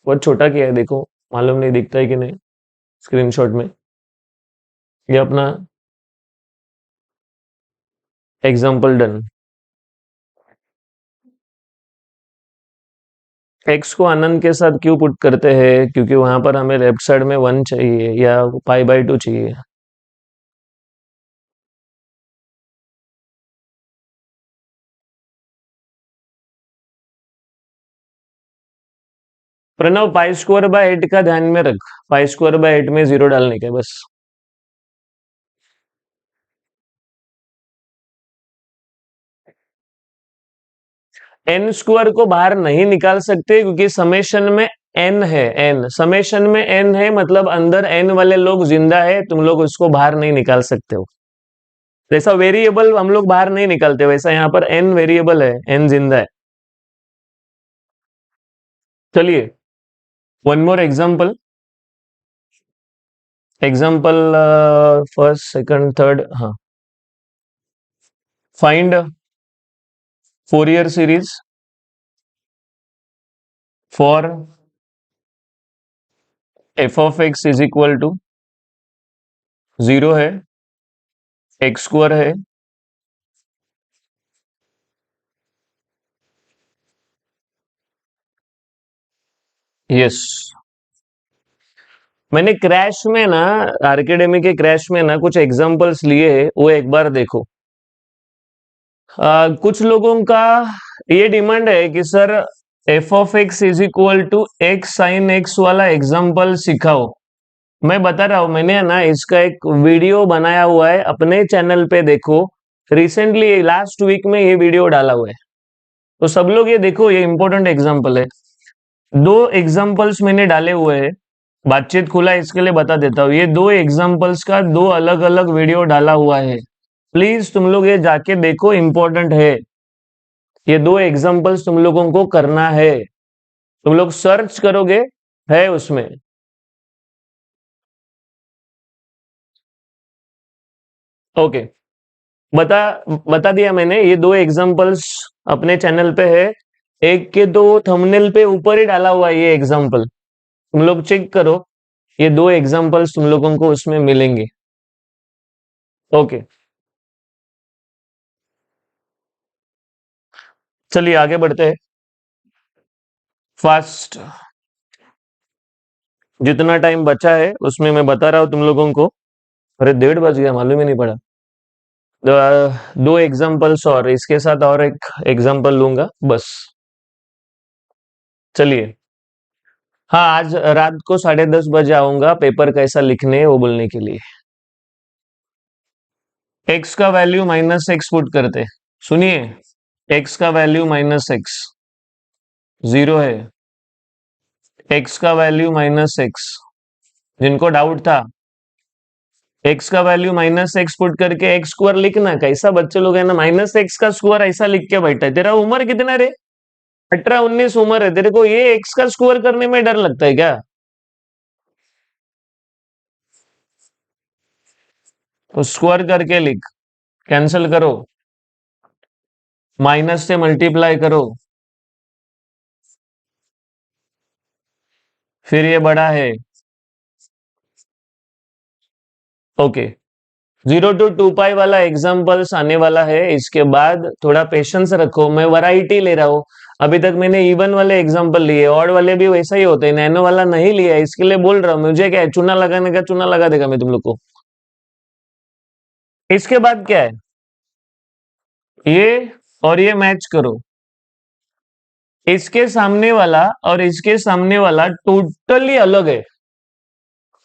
Speaker 1: बहुत छोटा किया है, देखो मालूम नहीं दिखता है कि नहीं स्क्रीनशॉट में। ये अपना एग्जाम्पल डन। एक्स को अनंत के साथ क्यों पुट करते हैं, क्योंकि वहां पर हमें लेफ्ट साइड में 1 चाहिए या पाई/2 चाहिए। प्रणव पाई² बाय 8 का ध्यान में रख, पाई² बाय 8 में 0 डालने के बस। n² को बाहर नहीं निकाल सकते क्योंकि समेशन में n है, n समेशन में n है, मतलब अंदर n वाले लोग जिंदा है, तुम लोग उसको बाहर नहीं निकाल सकते हो। जैसा वेरिएबल हम लोग बाहर नहीं निकालते, वैसा यहाँ पर एन वेरिएबल है, एन जिंदा है। चलिए one more example, example first second third, हाँ। Find Fourier series for f of x is equal to 0 है, एक्स स्क्वायर है, यस। मैंने क्रैश में ना, आर्केडेमी के क्रैश में ना कुछ एग्जांपल्स लिए हैं, वो एक बार देखो। कुछ लोगों का ये डिमांड है कि sir f of x is equal to x sine x वाला एग्जांपल सिखाओ। मैं बता रहा हूं, मैंने ना इसका एक वीडियो बनाया हुआ है अपने चैनल पे, देखो। रिसेंटली लास्ट वीक में ये वीडियो डाला हुआ है, तो सब लोग ये देखो, ये इंपॉर्टेंट एग्जांपल है। दो एग्जांपल्स मैंने डाले हुए हैं, बातचीत खुला है, इसके लिए बता देता हूँ। ये दो एग्जांपल्स का दो अलग अलग वीडियो डाला हुआ है, प्लीज तुम लोग ये जाके देखो, इंपॉर्टेंट है। ये दो एग्जांपल्स तुम लोगों को करना है, तुम लोग सर्च करोगे, है उसमें। ओके, बता बता दिया मैंने। ये दो एग्जांपल्स अपने चैनल पे है, एक के दो थंबनेल पे ऊपर ही डाला हुआ है ये एग्जांपल, तुम लोग चेक करो। ये दो एग्जांपल्स तुम लोगों को उसमें मिलेंगे। ओके, चलिए आगे बढ़ते हैं फास्ट। जितना टाइम बचा है उसमें मैं बता रहा हूं तुम लोगों को। अरे 1:30 बज गया, मालूम ही नहीं पड़ा। दो एग्जांपल्स और इसके साथ और एक एग्जांपल लूंगा बस। चलिए, हाँ, आज रात को 10:30 बजे आऊंगा पेपर कैसा लिखने है वो बोलने के लिए। एक्स का वैल्यू -x पुट करते, सुनिए। एक्स का वैल्यू -x 0 है, एक्स का वैल्यू -x, जिनको डाउट था, एक्स का वैल्यू -x पुट करके एक्स स्क्वायर लिखना। कैसा बच्चे लोग है ना, -x का स्क्वायर ऐसा लिख के बैठा है। तेरा उम्र कितना रे? 18-19 उम्र है तेरे को, ये एक्स का स्क्वायर करने में डर लगता है क्या? तो स्क्वायर करके लिख, कैंसिल करो, माइनस से मल्टीप्लाई करो, फिर ये बड़ा है। ओके, 0 to 2 पाई वाला एग्जाम्पल्स आने वाला है, इसके बाद थोड़ा पेशेंस रखो, मैं वैरायटी ले रहा हूँ। अभी तक मैंने इवन वाले एग्जाम्पल लिए, ऑड वाले भी वैसा ही होते हैं, नैनो वाला नहीं लिया, इसके लिए बोल रहा हूँ। मुझे क्या है, चूना लगाने का चूना लगा देगा मैं तुम लोग को। इसके बाद क्या है, ये और ये मैच करो, इसके सामने वाला और इसके सामने वाला टोटली अलग है।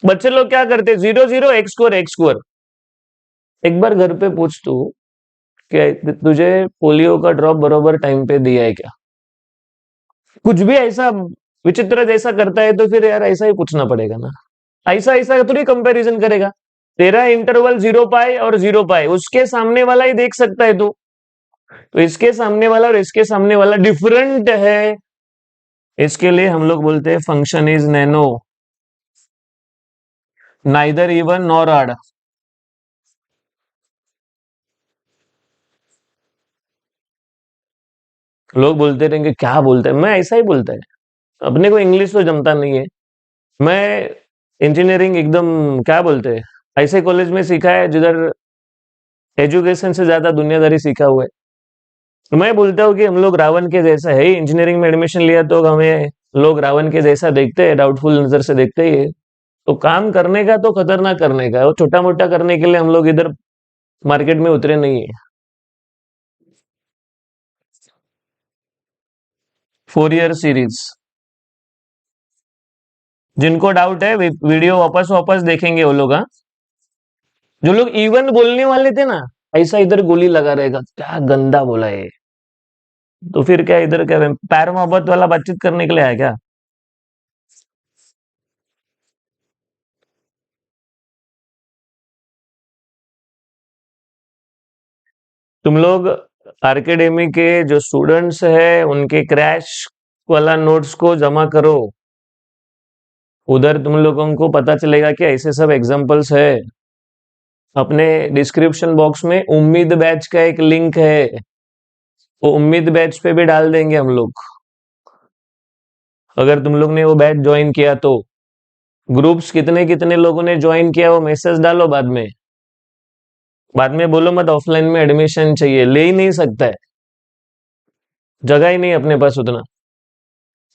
Speaker 1: बच्चे लोग क्या करते हैं, 0 0 x स्क्वायर। एक बार घर पे पूछ तू कि तुझे पोलियो का ड्रॉप बरोबर टाइम पे दिया है क्या? कुछ भी ऐसा विचित्र जैसा करता है तो फिर यार ऐसा ही पूछना पड़ेगा ना। ऐसा ऐसा थोड़ी कंपैरिजन करेगा। तेरा इंटरवल 0 पाई और 0 पाई, उसके सामने वाला ही देख सकता है तू। तो इसके सामने वाला और इसके सामने वाला डिफरेंट है, इसके लिए हम लोग बोलते हैं function is nano, neither even nor odd. लोग बोलते रहेंगे क्या बोलते हैं, मैं ऐसा ही बोलता है। अपने को इंग्लिश तो जमता नहीं है। मैं इंजीनियरिंग एकदम क्या बोलते हैं, ऐसे कॉलेज में सीखा है जिधर एजुकेशन से ज्यादा दुनियादारी सीखा हुआ है। तो मैं बोलता हूँ कि हम लोग रावण के जैसा है। इंजीनियरिंग में एडमिशन लिया तो हमें लोग रावण के जैसा देखते हैं, डाउटफुल नजर से देखते ही है। तो काम करने का तो खतरनाक करने का है, वो छोटा मोटा करने के लिए हम लोग इधर मार्केट में उतरे नहीं है। फोरियर सीरीज, जिनको डाउट है वीडियो वापस वापस देखेंगे वो लोग, हाँ। जो लोग इवन बोलने वाले थे ना, ऐसा इधर गोली लगा रहेगा, क्या गंदा बोला है। तो फिर क्या इधर क्या पैर मोहब्बत वाला बातचीत करने के लिए आया क्या? तुम लोग आर्केडेमी के जो स्टूडेंट्स है उनके क्रैश वाला नोट्स को जमा करो। उधर तुम लोगों को पता चलेगा कि ऐसे सब एग्जांपल्स है। अपने डिस्क्रिप्शन बॉक्स में उम्मीद बैच का एक लिंक है, वो उम्मीद बैच पे भी डाल देंगे हम लोग, अगर तुम लोग ने वो बैच ज्वाइन किया तो। ग्रुप्स कितने कितने लोगों ने ज्वाइन किया वो मैसेज डालो बाद में। बाद में बोलो मत ऑफलाइन में एडमिशन चाहिए, ले ही नहीं सकता है, जगह ही नहीं अपने पास उतना।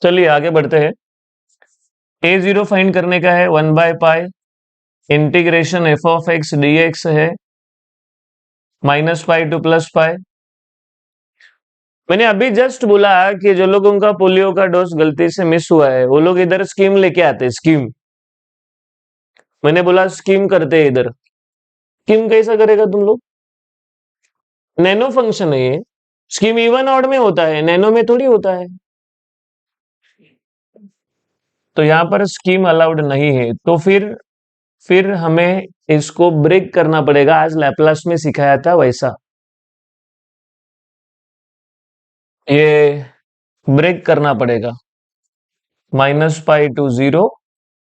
Speaker 1: चलिए आगे बढ़ते हैं। a0 फाइंड करने का है, 1/पाई integration f of x d x है, -पाई टू +पाई। मैंने अभी जस्ट बोला कि जो लोगों का पोलियो का डोज गलती से मिस हुआ है वो लोग इधर स्कीम लेके आते, स्कीम। मैंने बोला स्कीम करते हैं इधर। स्कीम कैसा करेगा तुम लोग? नैनो फंक्शन है ये। स्कीम इवन ऑड में होता है, नैनो में थोड़ी होता है। तो यहां पर स्कीम अलाउड नहीं है, तो फिर हमें इसको ब्रेक करना पड़ेगा। आज लैपलास में सिखाया था वैसा, ये ब्रेक करना पड़ेगा। -पाई टू 0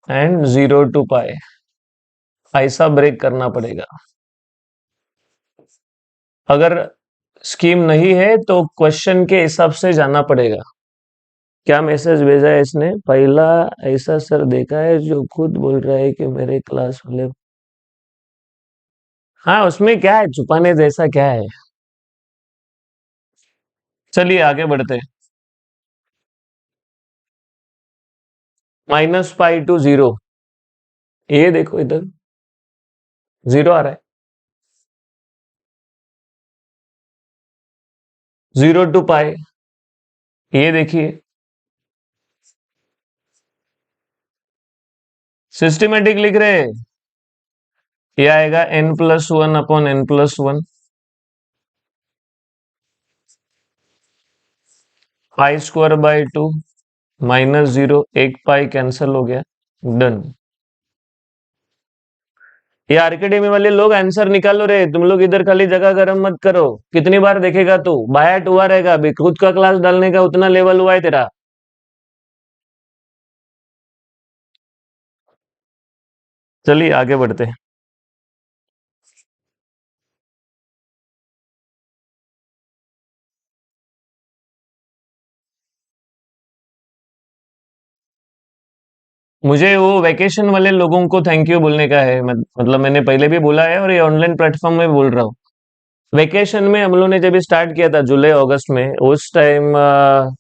Speaker 1: एंड 0 टू पाई, ऐसा ब्रेक करना पड़ेगा। अगर स्कीम नहीं है तो क्वेश्चन के हिसाब से जाना पड़ेगा। क्या मैसेज भेजा है इसने? पहला ऐसा सर देखा है जो खुद बोल रहा है कि मेरे क्लास वाले। हाँ, उसमें क्या है छुपाने जैसा, क्या है? चलिए आगे बढ़ते हैं। -पाई टू 0, ये देखो इधर 0 आ रहा है। 0 टू पाई, ये देखिए सिस्टमेटिक लिख रहे हैं। ये आएगा n+1/n+1, पाई² 2 -0, 1 पाई कैंसल हो गया, डन। ये आर्केडेमी वाले लोग आंसर निकालो रे, तुम लोग इधर खाली जगह गरम मत करो। कितनी बार देखेगा तू? बायट हुआ रहेगा अभी, खुद का क्लास डालने का उतना लेवल हुआ है तेरा। चलिए आगे बढ़ते हैं। मुझे वो वैकेशन वाले लोगों को थैंक यू बोलने का है। मतलब मैंने पहले भी बोला है और ये ऑनलाइन प्लेटफॉर्म में बोल रहा हूँ। वेकेशन में हम लोग ने जब स्टार्ट किया था जुलाई अगस्त में, उस टाइम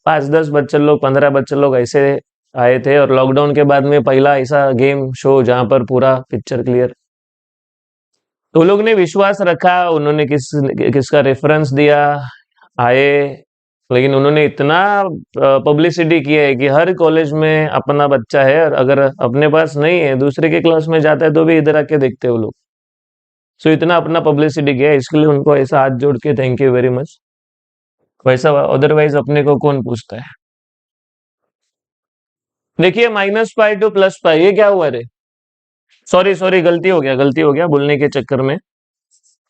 Speaker 1: 5-10 बच्चे लोग, 15 बच्चे लोग ऐसे आए थे। और लॉकडाउन के बाद में पहला ऐसा गेम शो जहां पर पूरा पिक्चर क्लियर। तो लोग ने विश्वास रखा, उन्होंने किसका रेफरेंस दिया, आए। लेकिन उन्होंने इतना पब्लिसिटी की है कि हर कॉलेज में अपना बच्चा है, और अगर अपने पास नहीं है दूसरे के क्लास में जाता है तो भी इधर आके देखते हैं वो लोग। सो इतना अपना पब्लिसिटी किया है, इसके लिए उनको ऐसा हाथ जोड़ के थैंक यू वेरी मच। वैसा अदरवाइज अपने को कौन पूछता है? देखिए -पाई टू +पाई, ये क्या हुआ रे? सॉरी सॉरी, गलती हो गया, गलती हो गया बोलने के चक्कर में।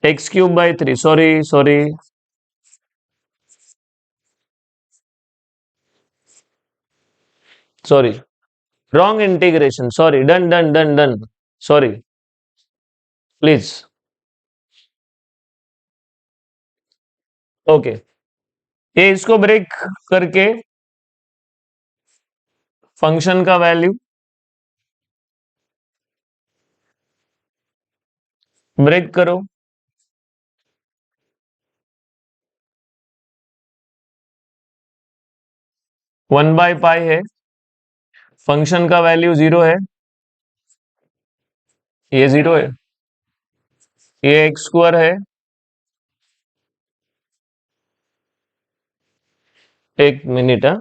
Speaker 1: x³ 3, sorry sorry. Sorry, wrong integration, sorry, done done done done. Sorry, please. Okay, ये इसको ब्रेक करके फंक्शन का वैल्यू ब्रेक करो। 1/पाई है, फंक्शन का वैल्यू 0 है, ये 0 है, ये x² है। एक मिनट, हाँ।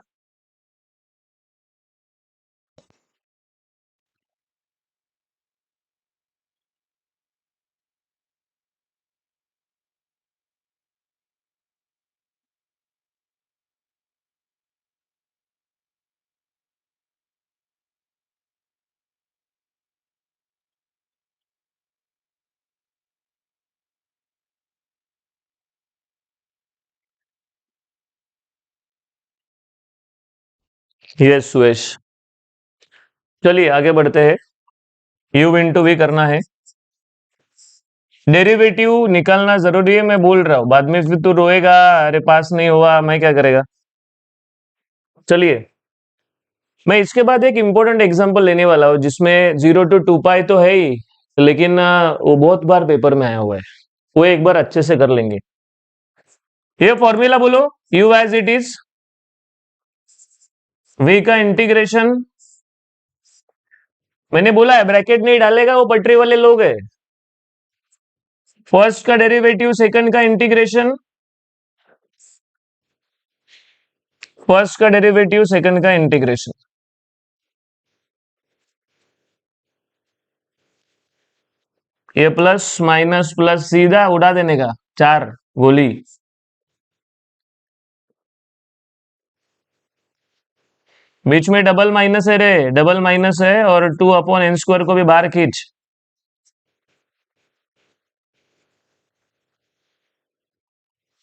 Speaker 1: यस सुरेश। चलिए आगे बढ़ते हैं। u इंटू वी करना है। डेरिवेटिव निकालना जरूरी है, मैं बोल रहा हूँ, बाद में फिर तू रोएगा, अरे पास नहीं हुआ, मैं क्या करेगा। चलिए, मैं इसके बाद एक इंपॉर्टेंट एग्जांपल लेने वाला हूँ जिसमें 0 to 2 पाई तो है ही, लेकिन वो बहुत बार पेपर में आया हुआ है, वो एक बार अच्छे से कर लेंगे। ये फॉर्मूला बोलो, u as it is, v का इंटीग्रेशन, मैंने बोला है ब्रैकेट नहीं डालेगा वो पटरी वाले लोग है। फर्स्ट का डेरिवेटिव सेकंड का इंटीग्रेशन, फर्स्ट का डेरिवेटिव सेकंड का इंटीग्रेशन, ये प्लस माइनस प्लस सीधा उड़ा देने का, चार गोली। बीच में डबल माइनस है रे, डबल माइनस है, और 2/n² को भी बाहर खींच।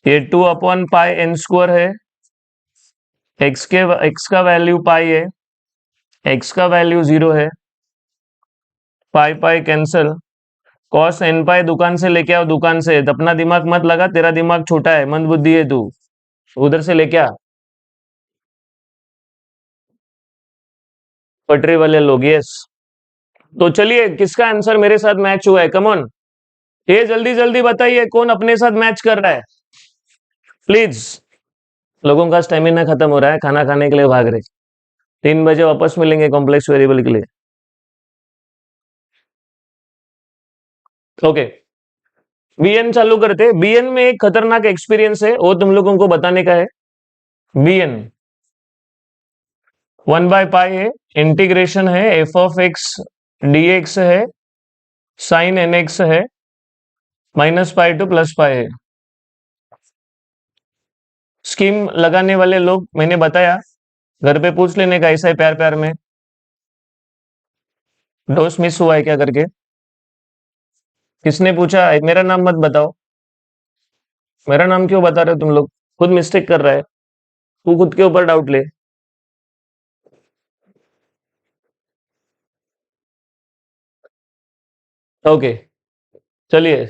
Speaker 1: ये 2/πn² है, x का वैल्यू पाई है, x का वैल्यू 0 है, पाई पाई कैंसल, कॉस n पाई दुकान से लेके आओ, दुकान से, अपना दिमाग मत लगा, तेरा दिमाग छोटा है, मंद बुद्धि है तू, उधर से लेके आ, पटरी वाले लोग। यस, तो चलिए किसका आंसर मेरे साथ मैच हुआ है, कम ऑन, ये जल्दी जल्दी बताइए कौन अपने साथ मैच कर रहा है, प्लीज। लोगों का स्टेमिना खत्म हो रहा है, खाना खाने के लिए भाग रहे, 3 बजे वापस मिलेंगे कॉम्प्लेक्स वेरिएबल के लिए। ओके, बीएन चालू करते। बीएन में एक खतरनाक एक्सपीरियंस है, वो तुम लोगों को बताने का है। बीएन 1/π है, इंटीग्रेशन है, f(x) dx है, साइन nx है, -π to +π है। स्कीम लगाने वाले लोग मैंने बताया, घर पे पूछ लेने का, ऐसा ही प्यार प्यार में, डोस मिस हुआ है क्या करके। किसने पूछा, मेरा नाम मत बताओ, मेरा नाम क्यों बता रहे हो तुम लोग, खुद मिस्टेक कर रहा है, तू खुद के ऊपर डाउट ले। ओके, चलिए,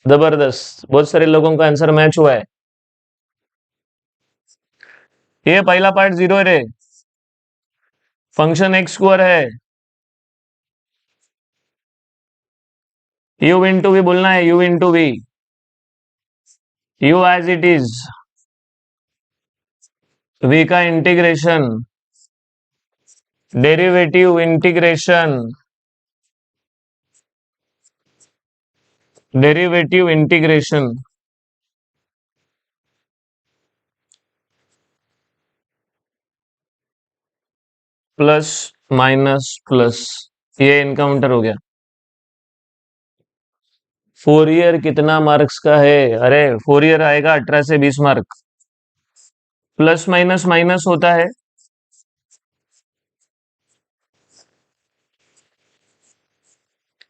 Speaker 1: जबरदस्त, बहुत सारे लोगों का आंसर मैच हुआ है। ये पहला पार्ट 0 है रे, फंक्शन x² है, u इंटू वी बोलना है, u into v, u as it is, v का integration, derivative integration, derivative integration, plus minus plus, ये इनकाउंटर हो गया। फोरियर कितना मार्क्स का है, अरे फोरियर आएगा 18 से 20 मार्क, प्लस माइनस माइनस होता है,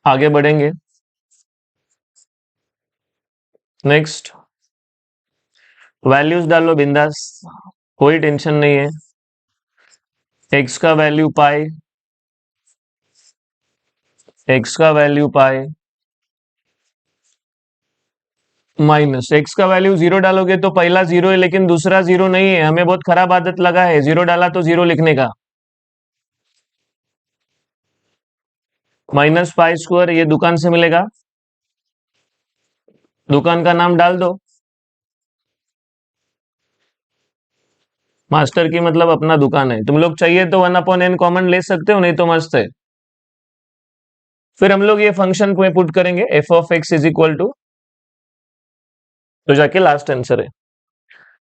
Speaker 1: आगे बढ़ेंगे। नेक्स्ट, वैल्यूज डालो बिंदास, कोई टेंशन नहीं है। x का वैल्यू पाई, x का वैल्यू पाई, माइनस x का वैल्यू 0 डालोगे तो पहला 0 है, लेकिन दूसरा 0 नहीं है, हमें बहुत खराब आदत लगा है 0 डाला तो 0 लिखने का। -π², ये दुकान से मिलेगा, दुकान का नाम डाल दो, मास्टर की मतलब अपना दुकान है, तुम लोग चाहिए तो 1/n कॉमन ले सकते हो, नहीं तो मस्त है। फिर हम लोग ये फंक्शन में पुट करेंगे, f(x) इज इक्वल टू, तो जाके लास्ट आंसर है।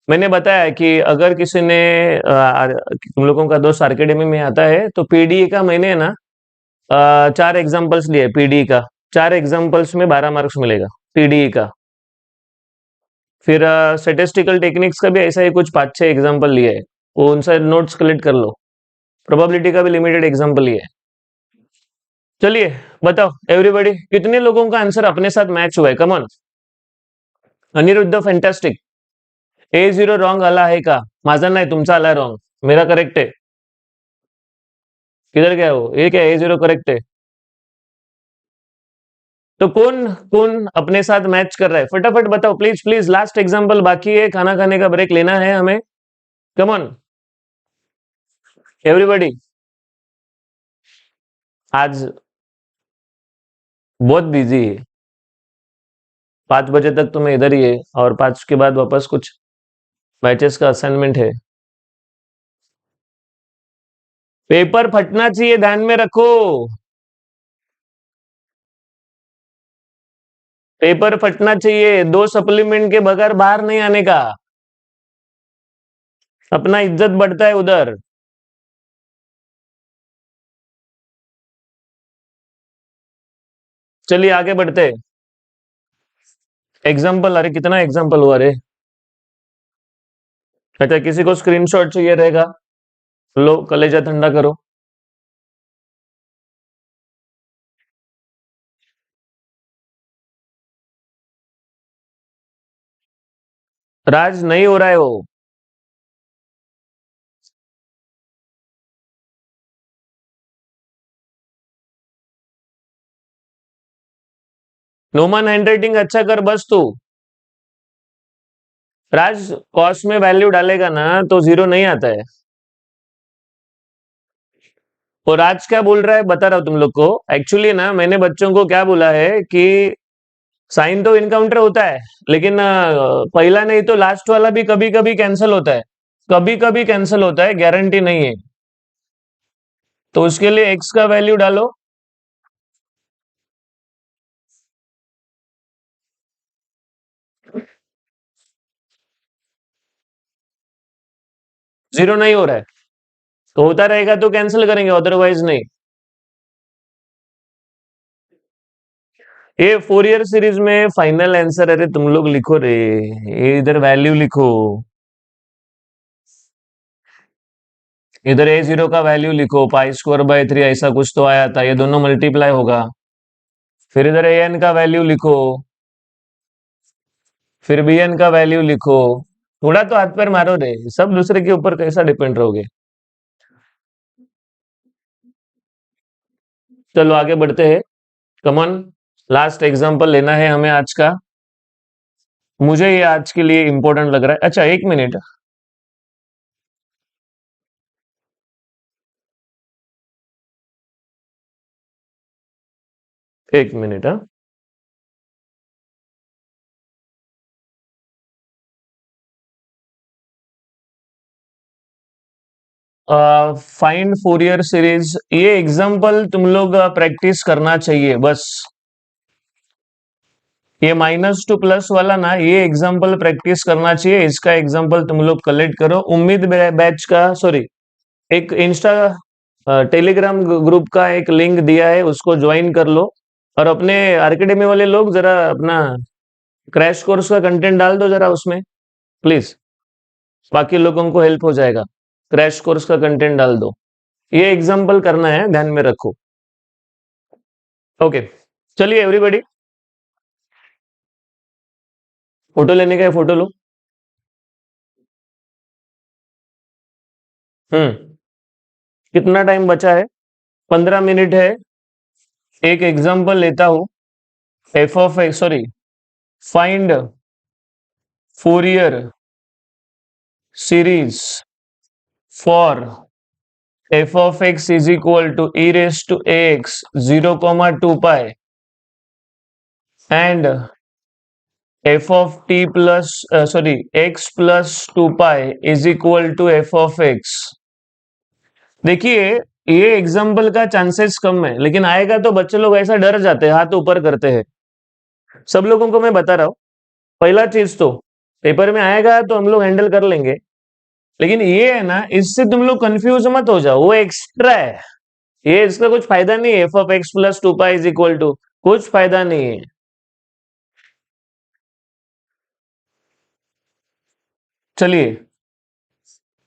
Speaker 1: मैंने बताया कि अगर किसी ने तुम लोगों का दोस्त आर्केडेमी में आता है तो पीडीए का मैंने ना 4 एग्जांपल्स लिए, पीडीए का 4 एग्जांपल्स में 12 मार्क्स मिलेगा पीडीए का। फिर स्टेटिस्टिकल टेक्निक्स का भी ऐसा ही कुछ 5-6 एग्जांपल लिए है, वो उनसे नोट्स कलेक्ट कर लो। प्रोबेबिलिटी का भी लिमिटेड एग्जांपल लिए है। चलिए बताओ एवरीबॉडी, कितने लोगों का आंसर अपने साथ मैच हुआ है, come on. Anirudh fantastic, A0 wrong आला है का, माझा नाही तुमचा आला रॉन्ग, मेरा करेक्ट है। किधर गया वो? ये क्या A0 करेक्ट है? तो कौन कौन अपने साथ मैच कर रहा है? फटाफट बताओ प्लीज प्लीज, लास्ट एग्जांपल बाकी है, खाना खाने का ब्रेक लेना है हमें। Come on everybody. आज बहुत बिजी है, 5 बजे तक तुम्हें इधर ही है, और 5 के बाद वापस कुछ मैचेस का असाइनमेंट है। पेपर फटना चाहिए, ध्यान में रखो। पेपर फटना चाहिए, 2 सप्लीमेंट के बगैर बाहर नहीं आने का। अपना इज्जत बढ़ता है उधर। चलिए आगे बढ़ते हैं। एग्जाम्पल, अरे कितना एग्जाम्पल हुआ रे। अच्छा, किसी को स्क्रीनशॉट चाहिए रहेगा? लो कलेजा ठंडा करो। राज नहीं हो रहा है वो। नोमन हैंडराइटिंग अच्छा कर बस तू। राज, कॉस्ट में वैल्यू डालेगा ना तो जीरो नहीं आता है। और आज क्या बोल रहा है बता रहा हूं तुम लोग को। एक्चुअली ना मैंने बच्चों को क्या बोला है कि साइन तो इनकाउंटर होता है, लेकिन पहला नहीं तो लास्ट वाला भी कभी कभी कैंसिल होता है। कभी कभी कैंसिल होता है, गारंटी नहीं है। तो उसके लिए एक्स का वैल्यू डालो। जीरो नहीं हो रहा है तो होता रहेगा तो कैंसिल करेंगे, अदरवाइज नहीं। ये फोरियर सीरीज में फाइनल आंसर, अरे तुम लोग लिखो रे, ये इधर वैल्यू लिखो। इधर A0 का वैल्यू लिखो, पाई स्क्वायर बाय 3 ऐसा कुछ तो आया था, ये दोनों मल्टीप्लाई होगा। फिर इधर an का वैल्यू लिखो, फिर bn का वैल्यू लिखो। थोड़ा तो हाथ पैर मारो रे, सब दूसरे के ऊपर कैसा डिपेंड रहोगे। चलो आगे बढ़ते हैं। कमन, लास्ट एग्जांपल लेना है हमें आज का। मुझे ये आज के लिए इंपॉर्टेंट लग रहा है। अच्छा एक मिनट, एक मिनट। फाइंड फोरियर सीरीज, ये एग्जांपल तुम लोग प्रैक्टिस करना चाहिए बस। ये -2 वाला ना, ये एग्जांपल प्रैक्टिस करना चाहिए, इसका एग्जांपल तुम लोग कलेक्ट करो। उम्मीद बैच का, सॉरी, एक इंस्टा टेलीग्राम ग्रुप का एक लिंक दिया है, उसको ज्वाइन कर लो। और अपने अकेडमी वाले लोग जरा अपना क्रैश कोर्स का कंटेंट डाल दो जरा उसमें, प्लीज। बाकी लोगों को हेल्प हो जाएगा। क्रैश कोर्स का कंटेंट डाल दो। ये एग्जांपल करना है, ध्यान में रखो। ओके, चलिए एवरीबॉडी, फोटो लेने का है, फोटो लो। कितना टाइम बचा है? 15 मिनट है। एक एग्जांपल लेता हूं। F of x, sorry, find Fourier series for f of x is equal to e raise to x 0,2 pi and f of t plus, sorry, x plus 2 pi is equal to f of x. देखिए, ये एग्जाम्पल का चांसेस कम है, लेकिन आएगा तो बच्चे लोग ऐसा डर जाते हैं, हाथ ऊपर करते हैं। सब लोगों को मैं बता रहा हूं, पहला चीज तो पेपर में आएगा तो हम लोग हैंडल कर लेंगे, लेकिन ये है ना, इससे तुम लोग कंफ्यूज मत हो जाओ, वो एक्स्ट्रा है। ये इसका कुछ फायदा नहीं है, f of x plus 2 pi is equal to, कुछ फायदा नहीं है। चलिए,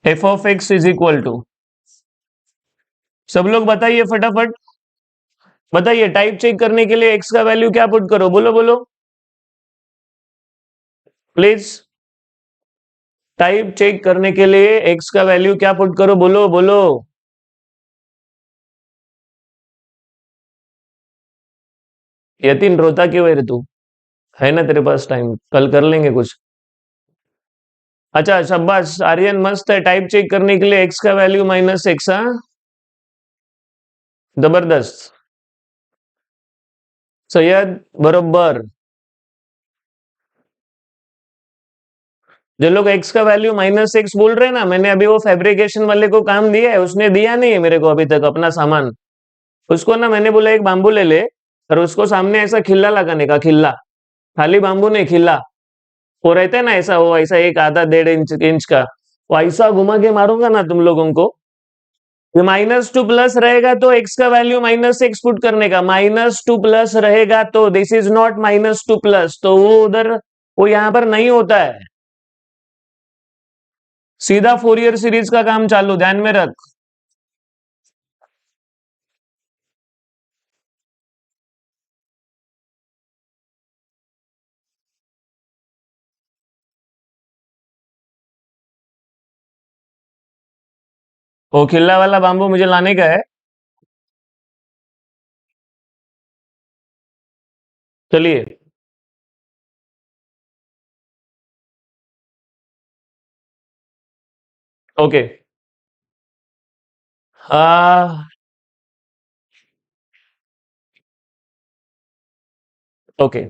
Speaker 1: f of x is equal to, सब लोग बताइए फटाफट, बताइए। टाइप चेक करने के लिए एक्स का वैल्यू क्या पुट करो, बोलो बोलो प्लीज। टाइप चेक करने के लिए एक्स का वैल्यू क्या पुट करो, बोलो बोलो। यतीन रोता क्यों है रे तू? है ना तेरे पास टाइम? कल कर लेंगे कुछ। अच्छा शाबाश आर्यन, मस्त है। टाइप चेक करने के लिए एक्स का वैल्यू -x। हाँ, जबरदस्त। सैयद बरोबर। जो लोग एक्स का वैल्यू -x बोल रहे हैं ना, मैंने अभी वो फैब्रिकेशन वाले को काम दिया है, उसने दिया नहीं है मेरे को अभी तक अपना सामान। उसको ना मैंने बोला एक बाम्बू ले ले और उसको सामने ऐसा खिल्ला लगाने का, खिल्ला। खाली बाम्बू नहीं, खिल्ला। वो रहता है ना ऐसा, वो ऐसा एक आधा 1.5 इंच का। वो ऐसा घुमा के मारूंगा ना तुम लोगों को। ये -2 प्लस रहेगा तो एक्स का वैल्यू -x पुट करने का। -2 प्लस रहेगा तो दिस इज नॉट -2 प्लस, तो वो उधर, वो यहां पर नहीं होता है। सीधा फोरियर सीरीज का काम चालू, ध्यान में रख। वो खिल्ला वाला बाम्बू मुझे लाने का है। चलिए। ओके। आ ओके।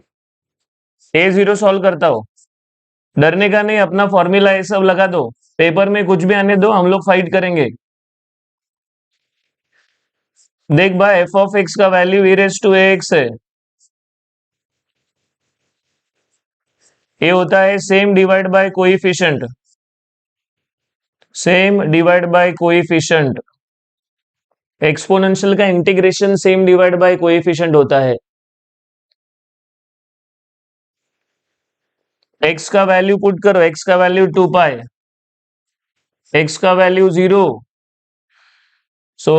Speaker 1: A0 सॉल्व करता हो। डरने का नहीं, अपना फॉर्मूला ये सब लगा दो। पेपर में कुछ भी आने दो, हम लोग फाइट करेंगे। देख भाई, एफ ऑफ एक्स का value e raise to x है। ये होता है same divide by coefficient. Same divide by coefficient. Exponential का integration same divide by coefficient होता है। एक्स का वैल्यू पुट करो, एक्स का वैल्यू 2 पाई, एक्स का value 0। So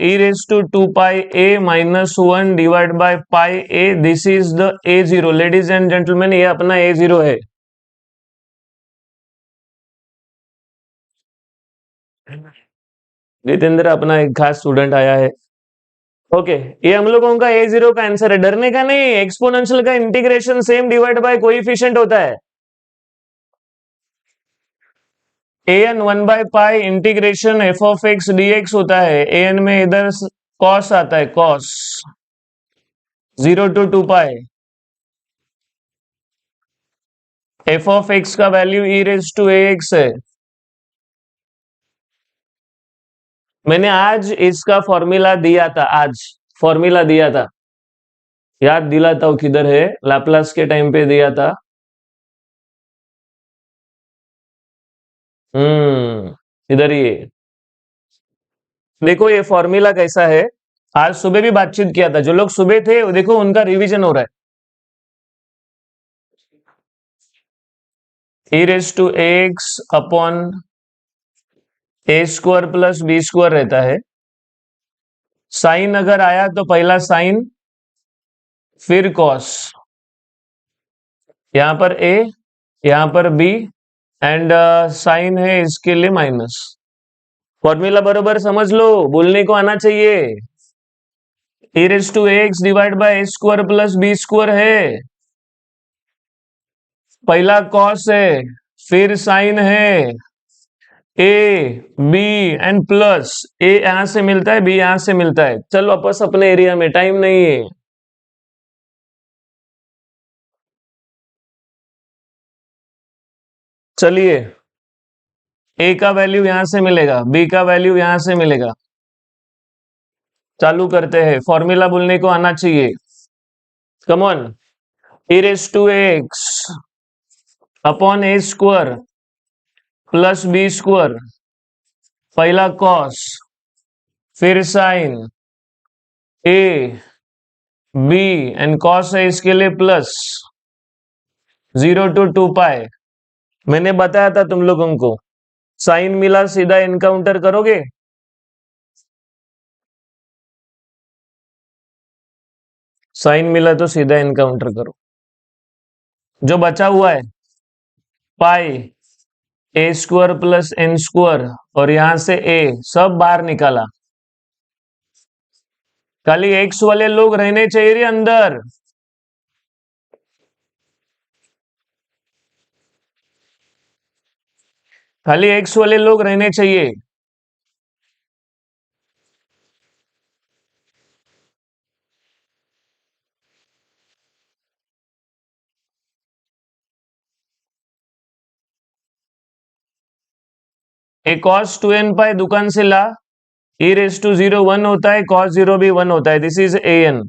Speaker 1: e raised to 2 pi a minus 1 divided by pi a, this is the a0। Ladies and gentleman, ये अपना a0 है। जितेंद्र अपना एक खास स्टूडेंट आया है। ओके, ये हम लोगों का a0 का आंसर है। डरने का नहीं, एक्सपोनेंशियल का integration same divide by coefficient होता है। an 1 by pi integration f of x dx होता है। an में इधर कॉस आता है, cos 0 to 2 pi. F of x का value e raise to ax है। मैंने आज इसका फॉर्मूला दिया था, आज फॉर्मूला दिया था। याद दिलाता हूं किधर है, लाप्लास के टाइम पे दिया था। इधर ही है। देखो ये फॉर्मूला कैसा है। आज सुबह भी बातचीत किया था, जो लोग सुबह थे वो देखो उनका रिवीजन हो रहा है। E raise to x upon a square plus b square रहता है। साइन अगर आया तो पहला साइन, फिर कॉस। यहां पर ए, यहां पर बी, एंड साइन है इसके लिए माइनस। फॉर्मूला बरोबर समझ लो, बोलने को आना चाहिए। E raise to x divide by a square plus b square है। पहला कॉस है, फिर साइन है, a b and plus. A यहां से मिलता है, बी यहां से मिलता है। चलो वापस अपने एरिया में, टाइम नहीं है। चलिए, ए का वैल्यू यहां से मिलेगा, बी का वैल्यू यहां से मिलेगा। चालू करते हैं, फॉर्मूला बोलने को आना चाहिए। Come on. A raise to x upon a square plus b square, पहला कॉस, फिर sine, a b and cos है इसके लिए प्लस, 0 to 2 पाई। मैंने बताया था तुम लोगों को, साइन मिला सीधा एनकाउंटर करोगे। साइन मिला तो सीधा एनकाउंटर करो। जो बचा हुआ है पाई ए स्क्वायर प्लस एन स्क्वायर, और यहां से ए सब बाहर निकाला। खाली एक्स वाले लोग रहने चाहिए रे अंदर। खाली एक्स वाले लोग रहने चाहिए। ए कॉस 2n पाई दुकान से ला, ई रेस टू 0 1 होता है, कॉस 0 भी 1 होता है, दिस इज ए एन।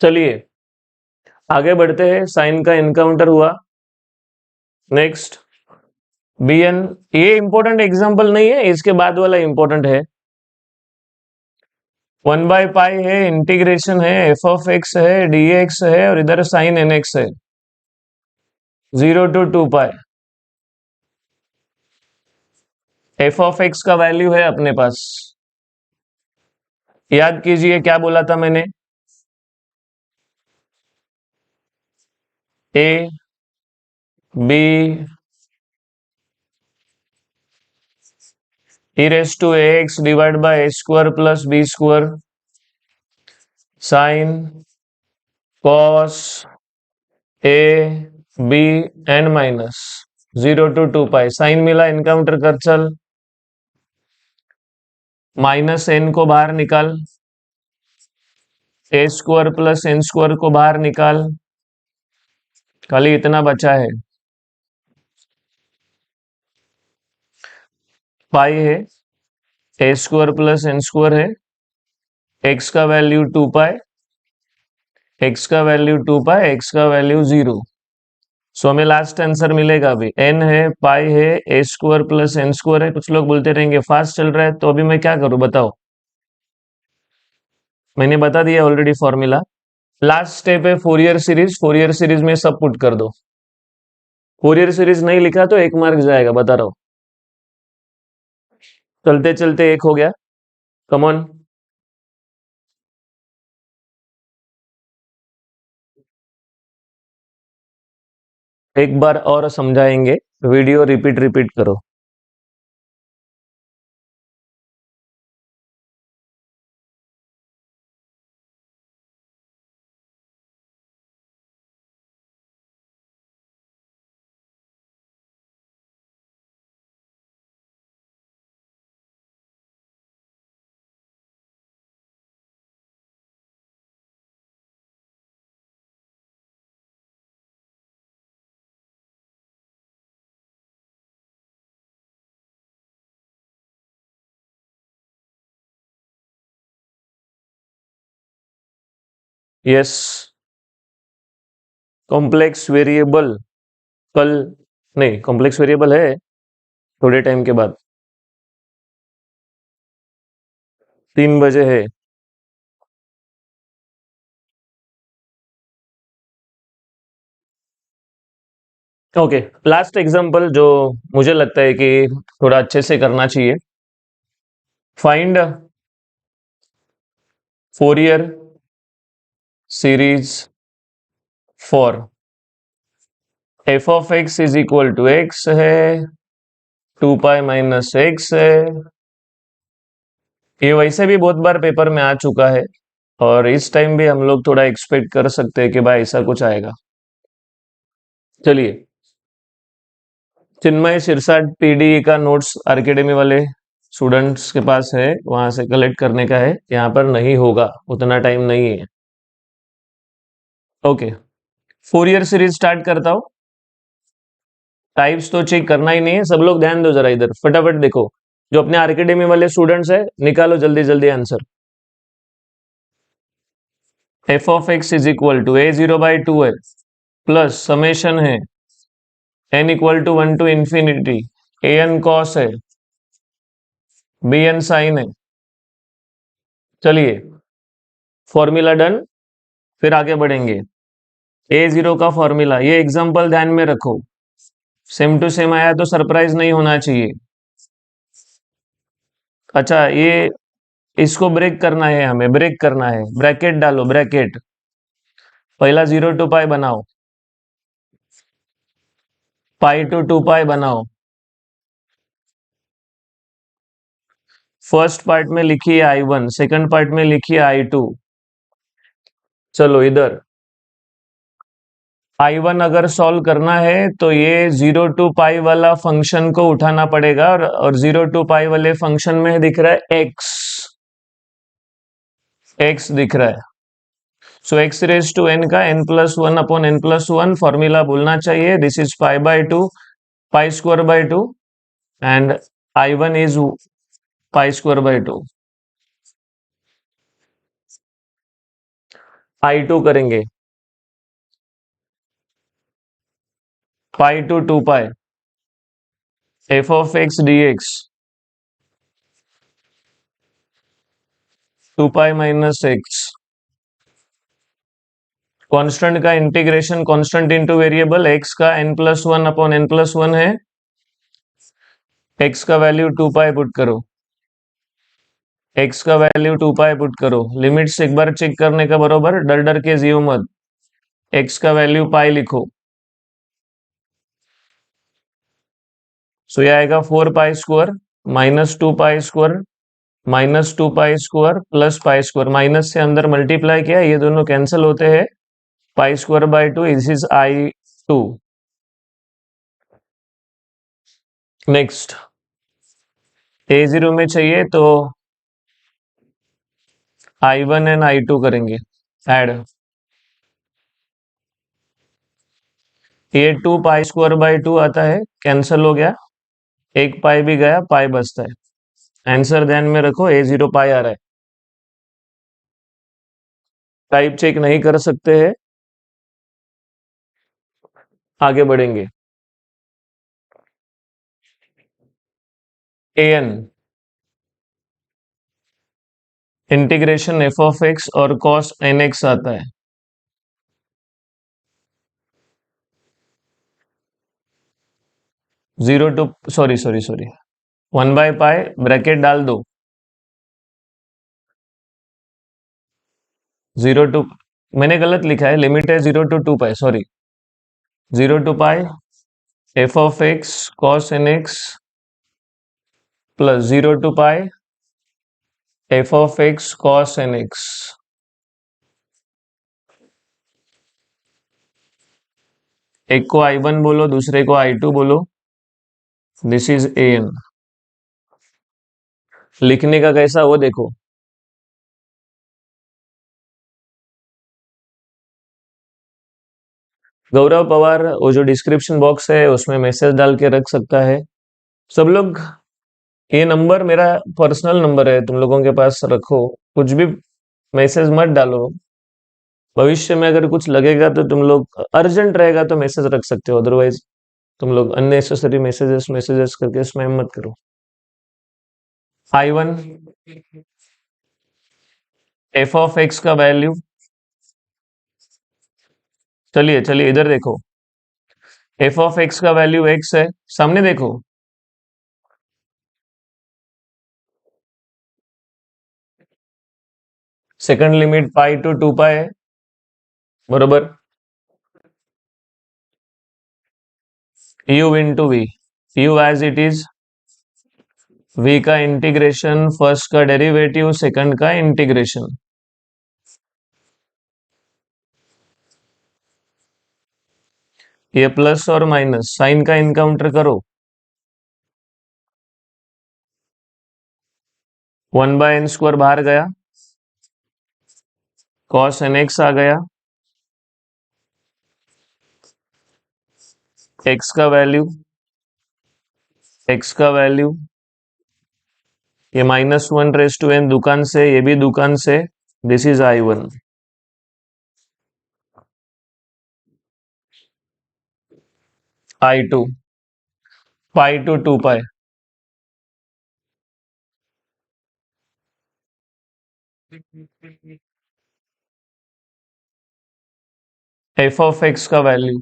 Speaker 1: चलिए आगे बढ़ते हैं, साइन का इनकाउंटर हुआ। नेक्स्ट बी एन, ये इंपॉर्टेंट एग्जांपल नहीं है, इसके बाद वाला इंपॉर्टेंट है। 1/पाई है, इंटीग्रेशन है, एफ ऑफ एक्स है, डी एक्स है, और इधर साइन एन एक्स है, 0 to 2 pi. F of x का वैल्यू है अपने पास, याद कीजिए क्या बोला था मैंने, a b e raise to a x divide by a square plus b square sine cos a b and minus 0 to 2 pi. Sine मिला, इनकाउंटर कर चल, माइनस एन को बाहर निकाल, a square plus n square को बाहर निकाल, खाली इतना बचा है, पाई है, a square plus n square है, एक्स का वैल्यू 2 पाई, एक्स का वैल्यू 2 पाई, एक्स का वैल्यू 0। सो हमें लास्ट आंसर मिलेगा अभी, एन है, पाई है, a square plus n square है। कुछ लोग बोलते रहेंगे फास्ट चल रहा है, तो अभी मैं क्या करूं बताओ, मैंने बता दिया ऑलरेडी फॉर्मूला। लास्ट स्टेप है फोरियर सीरीज, फोरियर सीरीज में सब पुट कर दो। फोरियर सीरीज नहीं लिखा तो 1 मार्क जाएगा, बता रहा हूं। चलते चलते एक हो गया, कम ऑन। एक बार और समझाएंगे, वीडियो रिपीट रिपीट करो। यस, कॉम्प्लेक्स वेरिएबल कल, नहीं कॉम्प्लेक्स वेरिएबल है थोड़े टाइम के बाद, 3 बजे है। ओके, लास्ट एग्जांपल जो मुझे लगता है कि थोड़ा अच्छे से करना चाहिए, find Fourier series for f of x is equal to x है, 2 पाई माइनस एक्स है। ये वैसे भी बहुत बार पेपर में आ चुका है, और इस टाइम भी हम लोग थोड़ा एक्सपेक्ट कर सकते हैं कि भाई ऐसा कुछ आएगा। चलिए, चिन्मय सिरसाट पीडी का नोट्स आरकेडमी वाले स्टूडेंट्स के पास है, वहां से कलेक्ट करने का है, यहाँ पर नहीं होगा, उतना टाइम नहीं है। ओके, फोरियर सीरीज स्टार्ट करता हूं। टाइप्स तो चेक करना ही नहीं है, सब लोग ध्यान दो जरा इधर, फटाफट देखो, जो अपने आरकेडमी वाले स्टूडेंट्स है निकालो जल्दी जल्दी answer. F of x is equal to a0/2 है, प्लस समेशन है n equal to 1 to infinity, a n cos है, बी एन साइन है। चलिए, फॉर्मूला डन, फिर आगे बढ़ेंगे। a0 का फॉर्मूला, ये एग्जांपल ध्यान में रखो, सेम टू सेम आया तो सरप्राइज नहीं होना चाहिए। अच्छा, ये इसको ब्रेक करना है, हमें ब्रेक करना है, ब्रैकेट डालो, ब्रैकेट, पहला 0 to पाई बनाओ, पाई to 2 पाई बनाओ। फर्स्ट पार्ट में लिखिए I1, सेकंड पार्ट में लिखिए I2। चलो इधर I1 अगर सॉल्व करना है तो ये 0 to π वाला फंक्शन को उठाना पड़ेगा, और 0 to π वाले फंक्शन में दिख रहा है x दिख रहा है। सो x⁻n का n+1/n+1 फॉर्मूला बोलना चाहिए। This is π/2, π² 2, and I1 is π² 2। I2 करेंगे π to 2π f of x dx 2π - x। Constant का integration, constant into variable, x का n+1/n+1 है। x का वैल्यू 2π पुट करो, x का वैल्यू 2π पुट करो। लिमिट्स एक बार चेक करने का बरोबर, डर डर के जियो मत। x का वैल्यू पाई लिखो, सो ये आएगा 4π² -2π² -2π² +π²। माइनस से अंदर मल्टीप्लाई किया, ये दोनों कैंसिल होते हैं। π²/2, this is I2। Next A0 में चाहिए तो I1 एंड I2 करेंगे ऐड। ये 2π² 2 आता है, कैंसिल हो गया, एक पाई भी गया, पाई बचता है। आंसर ध्यान में रखो, A0 पाई आ रहा है। टाइप चेक नहीं कर सकते हैं, आगे बढ़ेंगे। an integration f of x और cos nx आता है। 1/π ब्रैकेट डाल दो, 0 टू, मैंने गलत लिखा है, लिमिट है 0 to 2π, sorry, 0 to π f of x cos nx plus 0 to π f of x cos nx। एक को I1 बोलो, दूसरे को I2 बोलो। This is an। लिखने का कैसा वो देखो। गौरव पवार, वो जो डिस्क्रिप्शन बॉक्स है उसमें मैसेज डाल के रख सकता है सब लोग। ये नंबर मेरा पर्सनल नंबर है, तुम लोगों के पास रखो, कुछ भी मैसेज मत डालो। भविष्य में अगर कुछ लगेगा तो तुम लोग, अर्जेंट रहेगा तो मैसेज रख सकते हो, अदरवाइज तुम लोग अननेसेसरी मैसेजेस मैसेजेस करके स्पैम मत करो। I1 f of x का वैल्यू, चलिए चलिए इधर देखो, f of x का वैल्यू x है, सामने देखो। सेकंड लिमिट π to 2π है, बरोबर। u into v, u as it is, v का इंटीग्रेशन, फर्स्ट का डेरिवेटिव, सेकंड का इंटीग्रेशन। ये प्लस और माइनस साइन का इनकाउंटर करो, 1/n² बाहर गया, cos nx आ गया, x का वैल्यू, x का वैल्यू, ये -1/n दुकान से, ये भी दुकान से। This is I1। I2 π to 2π f of x का वैल्यू,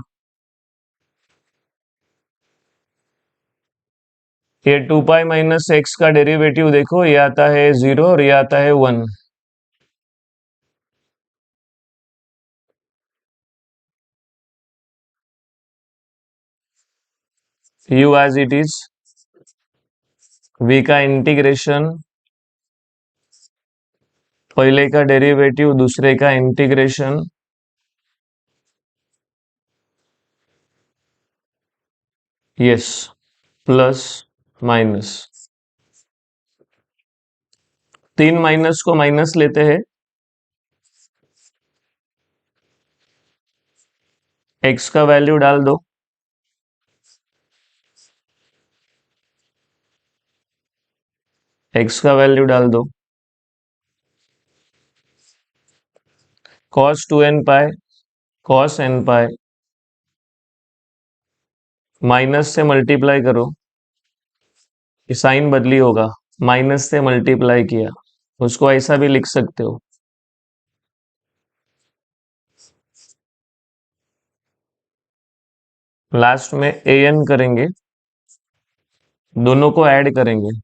Speaker 1: ये 2π - x का डेरिवेटिव देखो, ये आता है 0 और ये आता है 1। u as it is, v का इंटीग्रेशन, पहले का डेरिवेटिव, दूसरे का integration, yes, plus minus, 3 minus को माइनस लेते हैं, एक्स का वैल्यू डाल दो, एक्स का वैल्यू डाल दो, cos 2n पाई, cos n पाई, माइनस से मल्टीप्लाई करो, ये साइन बदली होगा, माइनस से मल्टीप्लाई किया, उसको ऐसा भी लिख सकते हो। लास्ट में an करेंगे, दोनों को ऐड करेंगे,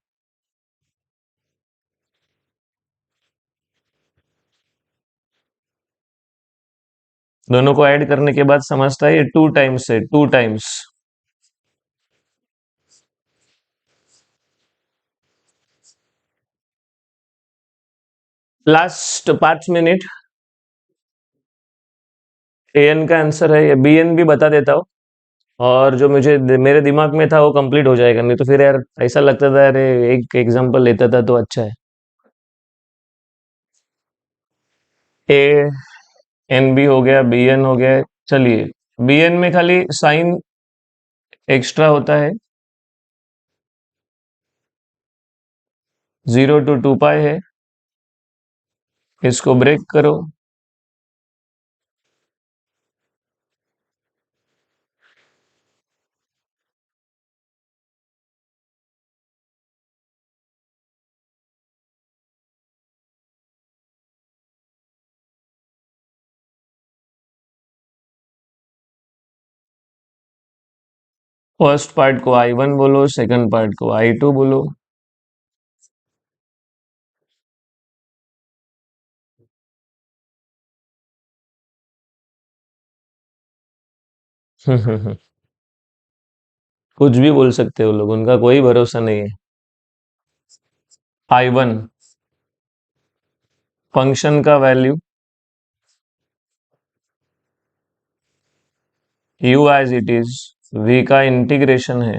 Speaker 1: दोनों को ऐड करने के बाद समझता है ये 2 टाइम्स है, 2 टाइम्स। लास्ट 5 मिनट, an का आंसर है, ये bn भी बता देता हूँ, और जो मुझे मेरे दिमाग में था वो कंप्लीट हो जाएगा, नहीं तो फिर यार ऐसा लगता था अरे एक एग्जांपल लेता था तो अच्छा है। ए एन बी हो गया, बी एन हो गया, चलिए बी एन में खाली साइन एक्स्ट्रा होता है, 0 to 2 पाई है, इसको ब्रेक करो, फर्स्ट पार्ट को I1 बोलो, सेकंड पार्ट को I2 बोलो। कुछ भी बोल सकते हो लोग, उनका कोई भरोसा नहीं है। I1 फंक्शन का value, u as it is, v का इंटीग्रेशन है,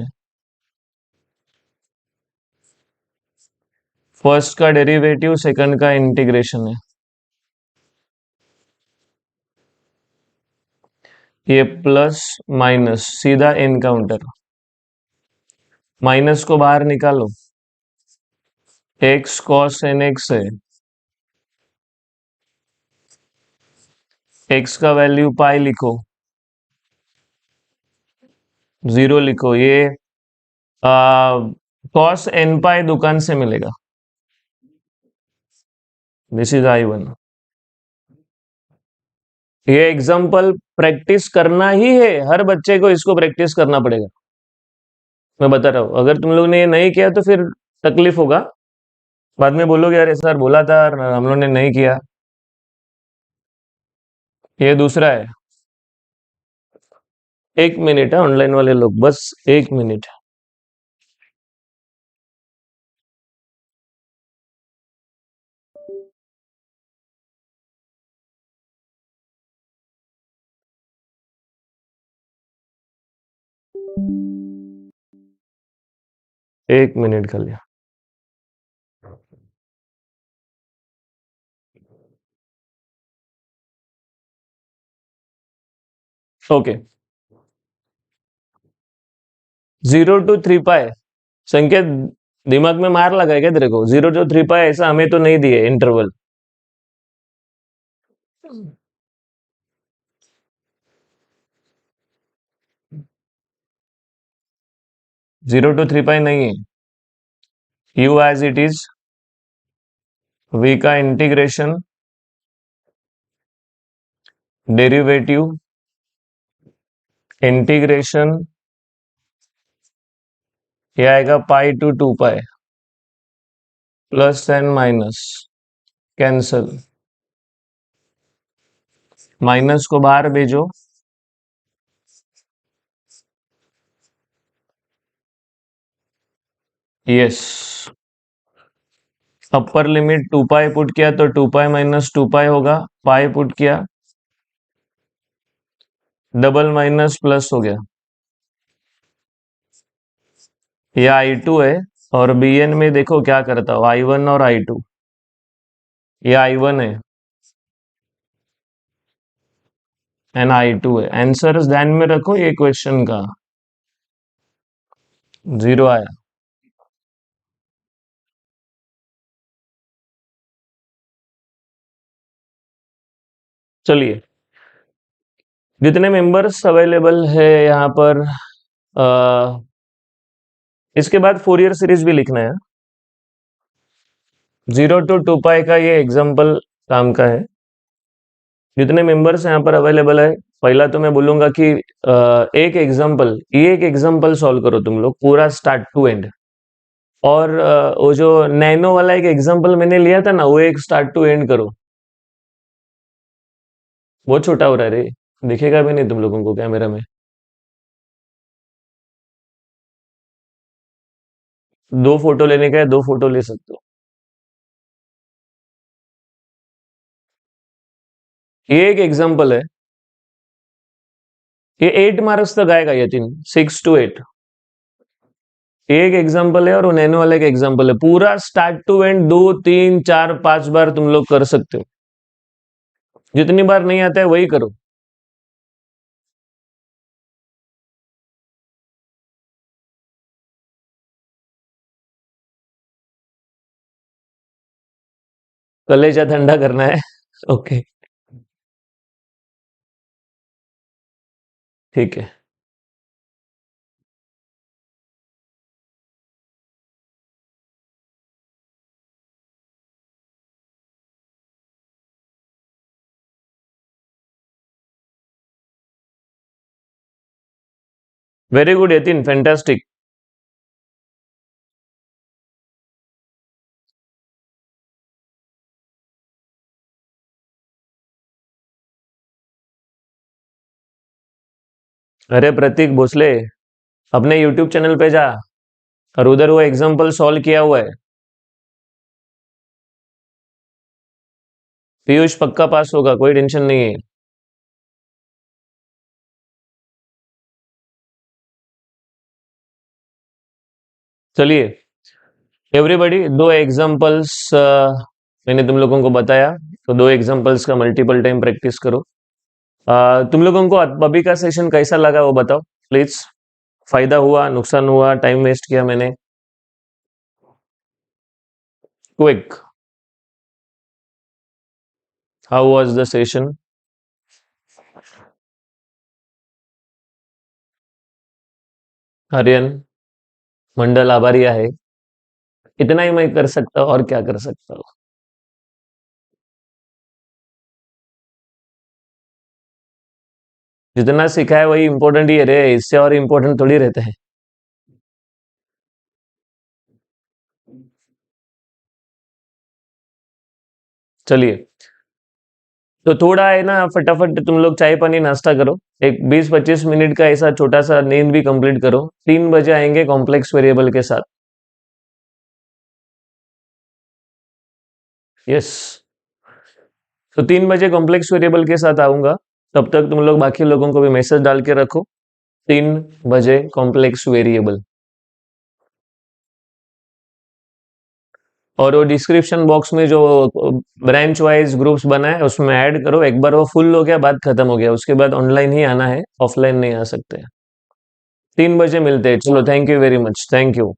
Speaker 1: फर्स्ट का डेरिवेटिव सेकंड का इंटीग्रेशन है, ये प्लस माइनस सीधा एनकाउंटर, माइनस को बाहर निकालो, एक्स कॉस एन एक्स है, एक्स का वैल्यू पाई लिखो, 0 लिखो, ये कॉस एन पाई दुकान से मिलेगा, दिस इज I1। ये एग्जाम्पल प्रैक्टिस करना ही है, हर बच्चे को इसको प्रैक्टिस करना पड़ेगा, मैं बता रहा हूँ, अगर तुम लोग ने ये नहीं किया तो फिर तकलीफ होगा, बाद में बोलोगे यार सर बोला था हम लोग ने नहीं किया। ये दूसरा है, 1 मिनट है, ऑनलाइन वाले लोग बस 1 मिनट। एक मिनट कर लिया। ओके, 0 to 3 पाई संकेत दिमाग में मार लगा है क्या तेरे को? 0 to 3 पाई ऐसा हमें तो नहीं दिए इंटरवल। 0 to 3 पाई नहीं है, u as it is, v का इंटीग्रेशन, डेरिवेटिव, इंटीग्रेशन, ये आएगा π to 2 pi, plus and minus, cancel, minus को बाहर भेजो, yes, upper limit 2 pi put किया तो 2 पाई माइनस 2 पाई होगा, पाई पुट किया, डबल माइनस प्लस हो गया, ये I2 है। और BN में देखो क्या करता हो, I1 और I2। ये I1 है एंड I2 है। आंसर ध्यान में रखो ये क्वेश्चन का। जीरो आया। चलिए, जितने मेंबर्स अवेलेबल है यहाँ पर, इसके बाद फोरियर सीरीज भी लिखना है। 0 to 2 पाई का ये एग्जाम्पल काम का है। जितने मेंबर्स यहाँ पर अवेलेबल है, पहला तो मैं बोलूंगा कि एक एग्जाम्पल, ये एक एग्जाम्पल सॉल्व करो तुम लोग पूरा स्टार्ट टू एंड। और वो जो नैनो वाला एक एग्जाम्पल मैंने लिया था ना, वो एक स्टार्ट टू एंड करो। बहुत छोटा हो रहा है रे, दिखेगा भी नहीं तुम लोगों को कैमरा में। दो फोटो लेने का है, दो फोटो ले सकते हो। ये एक एग्जाम्पल है। ये 8 मार्क्स तक आएगा, ये तीन, 6 to 8। एक एग्जाम्पल है और वो नैनो वाला एक एग्जाम्पल है। पूरा स्टार्ट टू एंड 2 3 4 5 बार तुम लोग कर सकते हो। जितनी बार नहीं आता है वही करो। कलेजा ठंडा करना है। ओके, ठीक है। Very good Yatin, fantastic. अरे प्रतीक भोसले, अपने यूट्यूब चैनल पे जा और उधर वो एग्जाम्पल सॉल्व किया हुआ है। पीयूष पक्का पास होगा, कोई टेंशन नहीं है। चलिए एवरीबॉडी, दो एग्जाम्पल्स मैंने तुम लोगों को बताया, तो दो एग्जाम्पल्स का मल्टीपल टाइम प्रैक्टिस करो। तुम लोगों को अभी का सेशन कैसा लगा वो बताओ प्लीज। फायदा हुआ, नुकसान हुआ, टाइम वेस्ट किया मैंने? Quick, how was the session? Aryan, Mandal, आभारिया है। इतना ही मैं कर सकता हूँ, और क्या कर सकता हूँ। जितना सीखा है वही इंपॉर्टेंट ही है रे, इससे और इम्पोर्टेंट थोड़ी रहते हैं। चलिए, तो थोड़ा है ना, फटाफट तुम लोग चाय पानी नाश्ता करो। एक 20 25 मिनट का ऐसा छोटा सा नींद भी कंप्लीट करो। 3 बजे आएंगे कॉम्प्लेक्स वेरिएबल के साथ। यस, तो 3 बजे कॉम्प्लेक्स वेरिएबल के साथ आऊंगा। तब तक तुम लोग बाकी लोगों को भी मैसेज डाल के रखो, 3 बजे कॉम्प्लेक्स वेरिएबल। और वो डिस्क्रिप्शन बॉक्स में जो ब्रांच वाइज ग्रुप्स बना है उसमें ऐड करो। एक बार वो फुल हो गया, बात खत्म हो गया, उसके बाद ऑनलाइन ही आना है, ऑफलाइन नहीं आ सकते। 3 बजे मिलते हैं, चलो, thank you very much, thank you.